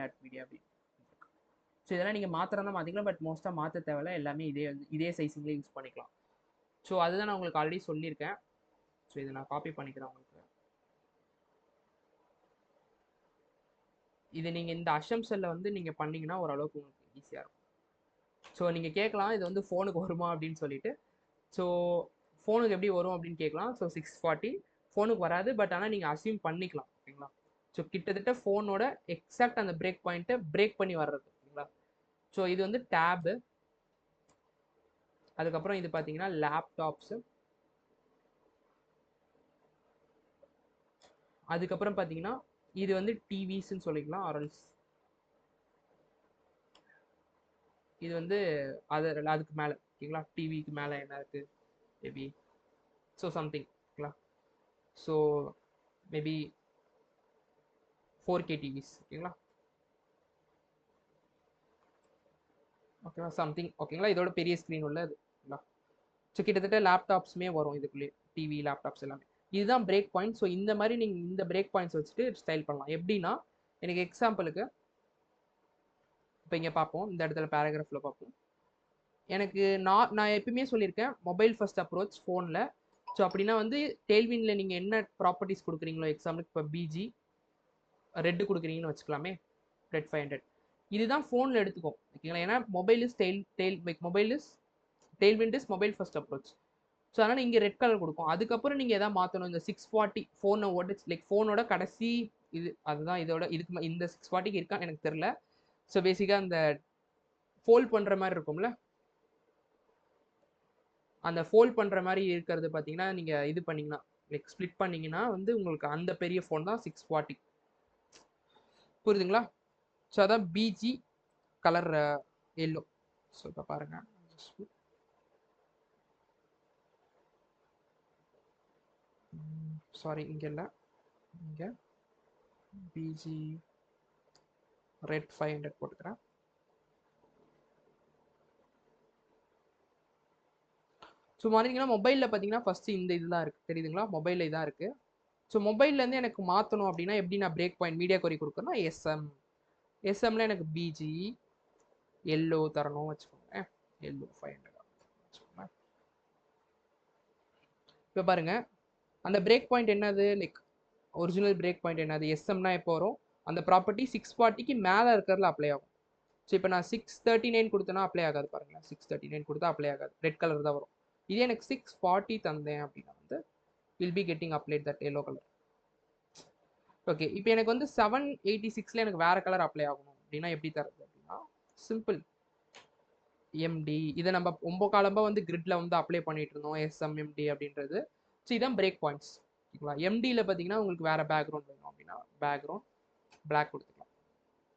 அப்படி. ஸோ இதெல்லாம் நீங்கள் மாத்திரம் தான் மாற்றிக்கலாம், பட் மோஸ்ட்டாக மாற்ற தேவையில்ல, எல்லாமே இதே சைஸிங்லேயே யூஸ் பண்ணிக்கலாம். ஸோ அதுதான் நான் உங்களுக்கு ஆல்ரெடி சொல்லியிருக்கேன். ஸோ இதை நான் காப்பி பண்ணிக்கிறேன் உங்களுக்கு. இது நீங்கள் இந்த அசம்ஷனில் வந்து நீங்கள் பண்ணீங்கன்னா ஓரளவுக்கு உங்களுக்கு ஈஸியாக இருக்கும். ஸோ நீங்கள் கேட்கலாம் இது வந்து ஃபோனுக்கு வருமா அப்படின்னு சொல்லிட்டு. ஸோ ஃபோனுக்கு எப்படி வரும் அப்படின்னு கேட்கலாம். ஸோ 640 ஃபோனுக்கு வராது, பட் ஆனால் நீங்கள் அசியூம் பண்ணிக்கலாம். ஓகேங்களா? ஸோ கிட்டத்தட்ட ஃபோனோட எக்ஸாக்ட் அந்த பிரேக் பாயிண்ட்டை பிரேக் பண்ணி வர்றது. ஓகேங்களா? ஸோ இது வந்து டேபு. அதுக்கப்புறம் இது பார்த்தீங்கன்னா லேப்டாப்ஸு. அதுக்கப்புறம் பார்த்தீங்கன்னா இது வந்து டிவிஸ்ன்னு சொல்லிக்கலாம். ஆர்எல்ஸ் இது வந்து அதுக்கு மேலே. ஓகேங்களா? டிவிக்கு மேலே என்ன இருக்குது மேபி, ஸோ சம்திங். ஓகேங்களா? So maybe 4K TVS. ஓகேங்களா? ஓகேவா? சம்திங். ஓகேங்களா? இதோட பெரிய ஸ்க்ரீன் உள்ளது. ஓகேங்களா? ஸோ கிட்டத்தட்ட லேப்டாப்ஸுமே வரும் இதுக்குள்ளேயே, டிவி லேப்டாப்ஸ் எல்லாமே. இதுதான் பிரேக் பாயிண்ட். ஸோ இந்த மாதிரி நீங்கள் இந்த பிரேக் பாயிண்ட்ஸ் வச்சுட்டு ஸ்டைல் பண்ணலாம். எப்படின்னா, எனக்கு எக்ஸாம்பிளுக்கு இப்போ இங்கே பார்ப்போம், இந்த இடத்துல பேராகிராஃபில் பார்ப்போம். எனக்கு நான் எப்பயுமே சொல்லியிருக்கேன் மொபைல் ஃபர்ஸ்ட் அப்ரோச் ஃபோனில். ஸோ அப்படின்னா வந்து டெய்ல்விண்டில் நீங்கள் என்ன ப்ராப்பர்ட்டிஸ் கொடுக்குறீங்களோ, எக்ஸாம்பிளுக்கு இப்போ பிஜி ரெட்டு கொடுக்குறீங்கன்னு வச்சுக்கலாமே, ரெட் 500 இதுதான் ஃபோனில் எடுத்துக்கும். ஓகேங்களா? ஏன்னா mobile is Tailwind is mobile first approach. So அதனால் இங்கே ரெட் கலர் கொடுக்கும். அதுக்கப்புறம் நீங்கள் எதாவது மாற்றணும். இந்த 640 ஃபோனை லைக் ஃபோனோட கடைசி இது, அதுதான் இதோட இதுக்கு இந்த 640க்கு இருக்கான்னு எனக்கு தெரில. ஸோ பேசிக்காக அந்த ஃபோல்ட் பண்ணுற மாதிரி இருக்கும்ல, அந்த ஃபோல்ட் பண்ணுற மாதிரி இருக்கிறது பார்த்தீங்கன்னா நீங்கள் இது பண்ணிங்கன்னா லைக் ஸ்ப்ளிட் பண்ணிங்கன்னா வந்து உங்களுக்கு அந்த பெரிய ஃபோன் தான் 640. புரியுதுங்களா? ஸோ அதான் பிஜி கலர் எல்லோ. ஸோ இப்போ பாருங்கள், சாரி இங்கே இல்லை, இங்கே பிஜி ரெட் 500 போட்டுக்கிறேன். ஸோ மாறிங்கன்னா மொபைலில் பார்த்தீங்கன்னா ஃபஸ்ட்டு இந்த இதுதான் இருக்குது, தெரியுதுங்களா? மொபைலில் இதான் இருக்குது. ஸோ மொபைல்லேருந்து எனக்கு மாற்றணும் அப்படின்னா எப்படி நான் பிரேக் பாயிண்ட் மீடியா கொரி கொடுக்கணும்னா எஸ்எம்ல எனக்கு பிஜி எல்லோ தரணும் வச்சுக்கோங்க, எல்லோ 500 வச்சுக்கோங்க. இப்போ பாருங்க, அந்த பிரேக் பாயிண்ட் என்னது, லைக் ஒரிஜினல் பிரேக் பாயிண்ட் என்னது, எஸ்எம்னா எப்போ வரும், அந்த ப்ராப்பர்ட்டி 640க்கு மேலே இருக்கிறதுல அப்ளை ஆகும். ஸோ இப்போ நான் 639 கொடுத்தேன்னா அப்ளை ஆகாது. பாருங்களேன், 639 கொடுத்தா அப்ளை ஆகாது, ரெட் கலர் தான் வரும். இதே எனக்கு 640 தந்தேன் அப்படின்னா வந்து will be getting applied that yellow colour. Okay, இப்போ எனக்கு வந்து 786ல எனக்கு வேற கலர் அப்ளை ஆகணும் அப்படின்னா எப்படி தரது அப்படின்னா, சிம்பிள் எம்டி. இதை நம்ம ரொம்ப காலமாக வந்து கிரிட்ல வந்து அப்ளை பண்ணிட்டு இருந்தோம், எஸ்எம்எம்டி அப்படின்றது. ஸோ இதான் பிரேக் பாயிண்ட்ஸ். ஓகேங்களா? எம்டியில் பார்த்தீங்கன்னா உங்களுக்கு வேற பேக்ரவுண்ட் வேணும் அப்படின்னா பேக்ரவுண்ட் பிளாக் கொடுத்துக்கலாம்.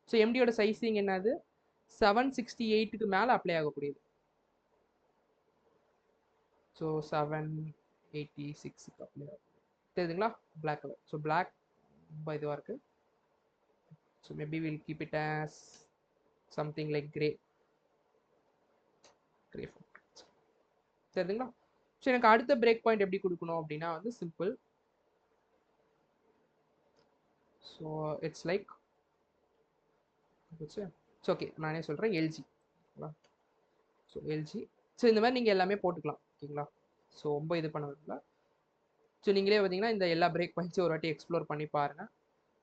ஸோ எம்டியோட சைஸிங் என்னது, 768க்கு மேலே அப்ளை ஆகக்கூடியது. ஸோ 786க்கு அப்ளை ஆகும், தெரியுதுங்களா? Black colour. ஸோ பிளாக் ரொம்ப இதுவாக இருக்கு. So maybe will keep it as something like grey. தெரியுதுங்களா? ஸோ எனக்கு அடுத்த பிரேக் பாயிண்ட் எப்படி கொடுக்கணும் அப்படின்னா வந்து simple. So it's like okay, நானே சொல்கிறேன் எல்ஜி. So LG. ஸோ இந்த மாதிரி நீங்கள் எல்லாமே போட்டுக்கலாம். ஓகேங்களா? ஸோ ரொம்ப இது பண்ண விரும்பல. ஸோ நீங்களே பார்த்தீங்கன்னா இந்த எல்லா பிரேக் பாயிண்ட்ஸும் ஒரு வாட்டி எக்ஸ்ப்ளோர் பண்ணி பாருங்கள்.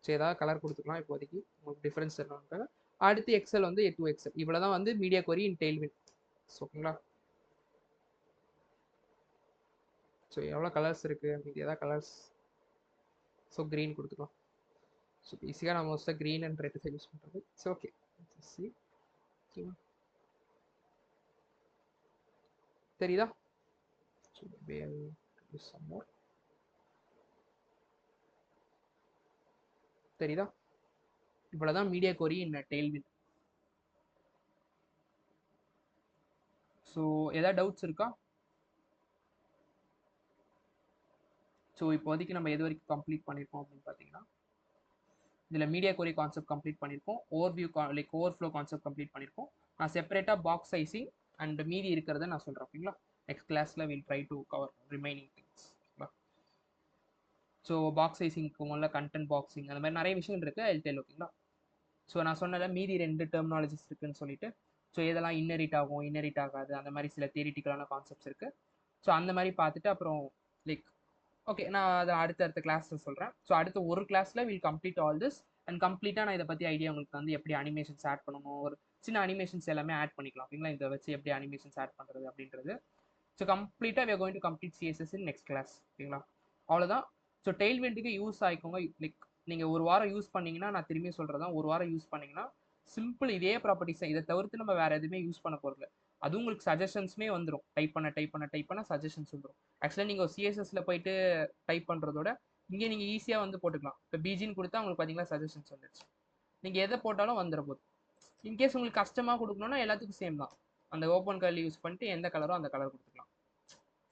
ஸோ ஏதாவது கலர் கொடுத்துக்கலாம் இப்போதைக்கு, உங்களுக்கு டிஃப்ரென்ஸ் என்னன்னு. அடுத்து எக்ஸல் வந்து 2 எக்ஸல். இவ்வளோ தான் வந்து மீடியா கொரி இன் டெய்ல்விண்ட். ஓகேங்களா? ஸோ எவ்வளோ கலர்ஸ் இருக்குது மீதி எதாவது கலர்ஸ். ஸோ க்ரீன் கொடுத்துக்கலாம். ஸோ ஈஸியாக நம்ம மோஸ்ட்டாக க்ரீன் அண்ட் ரெட் யூஸ் பண்ணுறது. ஸோ ஓகே சி தெரியுதா? ஸோ சம் மோர் தெரியுதா? இவ்வளோதான் மீடியா கோரி இன் டெய்ல்விண்ட். ஸோ எதாவது டவுட்ஸ் இருக்கா? ஸோ இப்போதைக்கு நம்ம எது வரைக்கும் கம்ப்ளீட் பண்ணியிருக்கோம் அப்படின்னு பார்த்தீங்கன்னா, இதில் மீடியா கோரி கான்செப்ட் கம்ப்ளீட் பண்ணியிருக்கோம், overview like overflow concept complete பண்ணியிருக்கோம். நான் செப்பரேட்டாக பாக்ஸ் சைசிங் அண்ட் மீதி இருக்கிறத நான் சொல்கிறேன். ஓகேங்களா? நெக்ஸ்ட் கிளாஸில் will try to cover remaining things. So box சைசிங்க்கு முதல்ல கண்டென்ட் பாக்ஸிங் அந்த மாதிரி நிறைய விஷயம் இருக்குது. I tell. ஓகேங்களா? ஸோ நான் சொன்னதில் மீதி 2 டெர்மினாலஜிஸ் இருக்குன்னு சொல்லிட்டு, ஸோ இதெல்லாம் இன்னரிட் ஆகும் இன்னரிட் ஆகாது அந்த மாதிரி சில தியரிட்டிக்கலான கான்செப்ட்ஸ் இருக்குது. ஸோ அந்த மாதிரி பார்த்துட்டு அப்புறம் லைக் ஓகே நான் அதை அடுத்த கிளாஸில் சொல்கிறேன். ஸோ அடுத்த ஒரு கிளாஸில் will complete all this and கம்ப்ளீட்டாக நான் இதை பற்றி ஐடியா உங்களுக்கு வந்து எப்படி அனிமேஷன்ஸ் ஆட் பண்ணணும், ஒரு சின்ன அனிமேஷன்ஸ் எல்லாமே ஆட் பண்ணிக்கலாம். ஓகேங்களா? இதை வச்சு எப்படி அனிமேஷன்ஸ் ஆட் பண்ணுறது அப்படின்றது. ஸோ கம்ப்ளீட்டாக we are going to complete CSS in next class. ஓகேங்களா? அவ்வளோதான். ஸோ டெய்ல்விண்டுக்கு யூஸ் ஆகிக்கோங்க. லைக் நீங்கள் ஒரு வாரம் யூஸ் பண்ணிங்கன்னா, நான் திரும்பி சொல்கிறதான், ஒரு வாரம் யூஸ் பண்ணிங்கன்னா சிம்பிள் இதே ப்ராப்பர்ட்டிஸ் இதை தவிர்த்து நம்ம வேறு எதுவுமே யூஸ் பண்ண போகிறதில்ல. அது உங்களுக்கு சஜஷன்ஸுமே வந்துடும். டைப் பண்ண சஜஷன்ஸ் வந்துடும். ஆக்சுவலாக நீங்கள் சிஎஸ்எஸ்ல போயிட்டு டைப் பண்ணுறதோட இங்கே நீங்கள் ஈஸியாக வந்து போட்டுக்கலாம். இப்போ பிஜின்னு கொடுத்தா உங்களுக்கு பார்த்தீங்கன்னா சஜஷன்ஸ் வந்துடுச்சு. நீங்கள் எதை போட்டாலும் வந்துட போகுது. இன்கேஸ் உங்களுக்கு கஷ்டமாக கொடுக்கணும்னா எல்லாத்துக்கும் சேம் தான். அந்த ஓப்பன் கலர் யூஸ் பண்ணிட்டு எந்த கலரோ அந்த கலர் கொடுத்துக்கலாம்.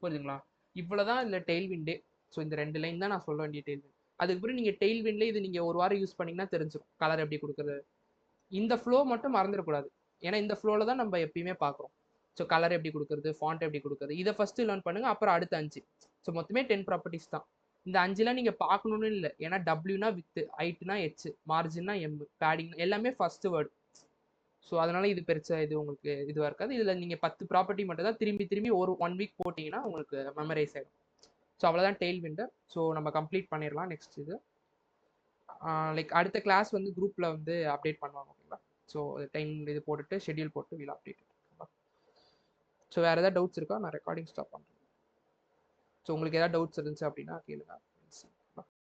புரியுதுங்களா? இவ்வளோதான் இதில் டெய்ல்விண்டு. ஸோ இந்த 2 லைன் தான் நான் சொல்ல வேண்டிய டெய்ல்விண்ட். அதுக்கப்புறம் நீங்கள் டெய்ல்விண்டில் இது நீங்கள் ஒரு வாரம் யூஸ் பண்ணிங்கன்னா தெரிஞ்சிடும் கலர் எப்படி கொடுக்குறது. இந்த ஃப்ளோ மட்டும் மறந்துடக்கூடாது. ஏன்னா இந்த ஃப்ளோவில் தான் நம்ம எப்பயுமே பார்க்குறோம். ஸோ கலர் எப்படி கொடுக்குறது, ஃபாண்ட் எப்படி கொடுக்குறது, இதை ஃபஸ்ட்டு லேர்ன் பண்ணுங்கள். அப்புறம் அடுத்த 5. ஸோ மொத்தமே 10 ப்ராப்பர்ட்டிஸ் தான். இந்த 5லாம் நீங்கள் பார்க்கணுன்னு இல்லை. ஏன்னா டபிள்யூனா வித்து, ஹைட்னா ஹெச், மார்ஜின்னா எம், பேடிங் எல்லாமே ஃபஸ்ட்டு வேர்டு. ஸோ அதனால் இது பெருசாக இது உங்களுக்கு இதுவாக இருக்காது. இதில் நீங்கள் 10 ப்ராப்பர்ட்டி மட்டும் தான் திரும்பி ஒரு 1 வீக் போட்டிங்கன்னா உங்களுக்கு மெமரைஸ் ஆகிடும். ஸோ அவ்வளோதான் டெய்ல்விண்டு. ஸோ நம்ம கம்ப்ளீட் பண்ணிடலாம். நெக்ஸ்ட் இது லைக் அடுத்த கிளாஸ் வந்து குரூப்பில் வந்து அப்டேட் பண்ணுவாங்க. ஓகேங்களா? ஸோ டைம் இது போட்டுட்டு ஷெட்யூல் போட்டு வில் அப்டேட். ஸோ வேறு ஏதாவது டவுட்ஸ் இருக்கா? நான் ரெக்கார்டிங் ஸ்டாப் பண்ணுறேன். ஸோ உங்களுக்கு ஏதாவது டவுட்ஸ் இருந்துச்சு அப்படின்னா கேளுங்க.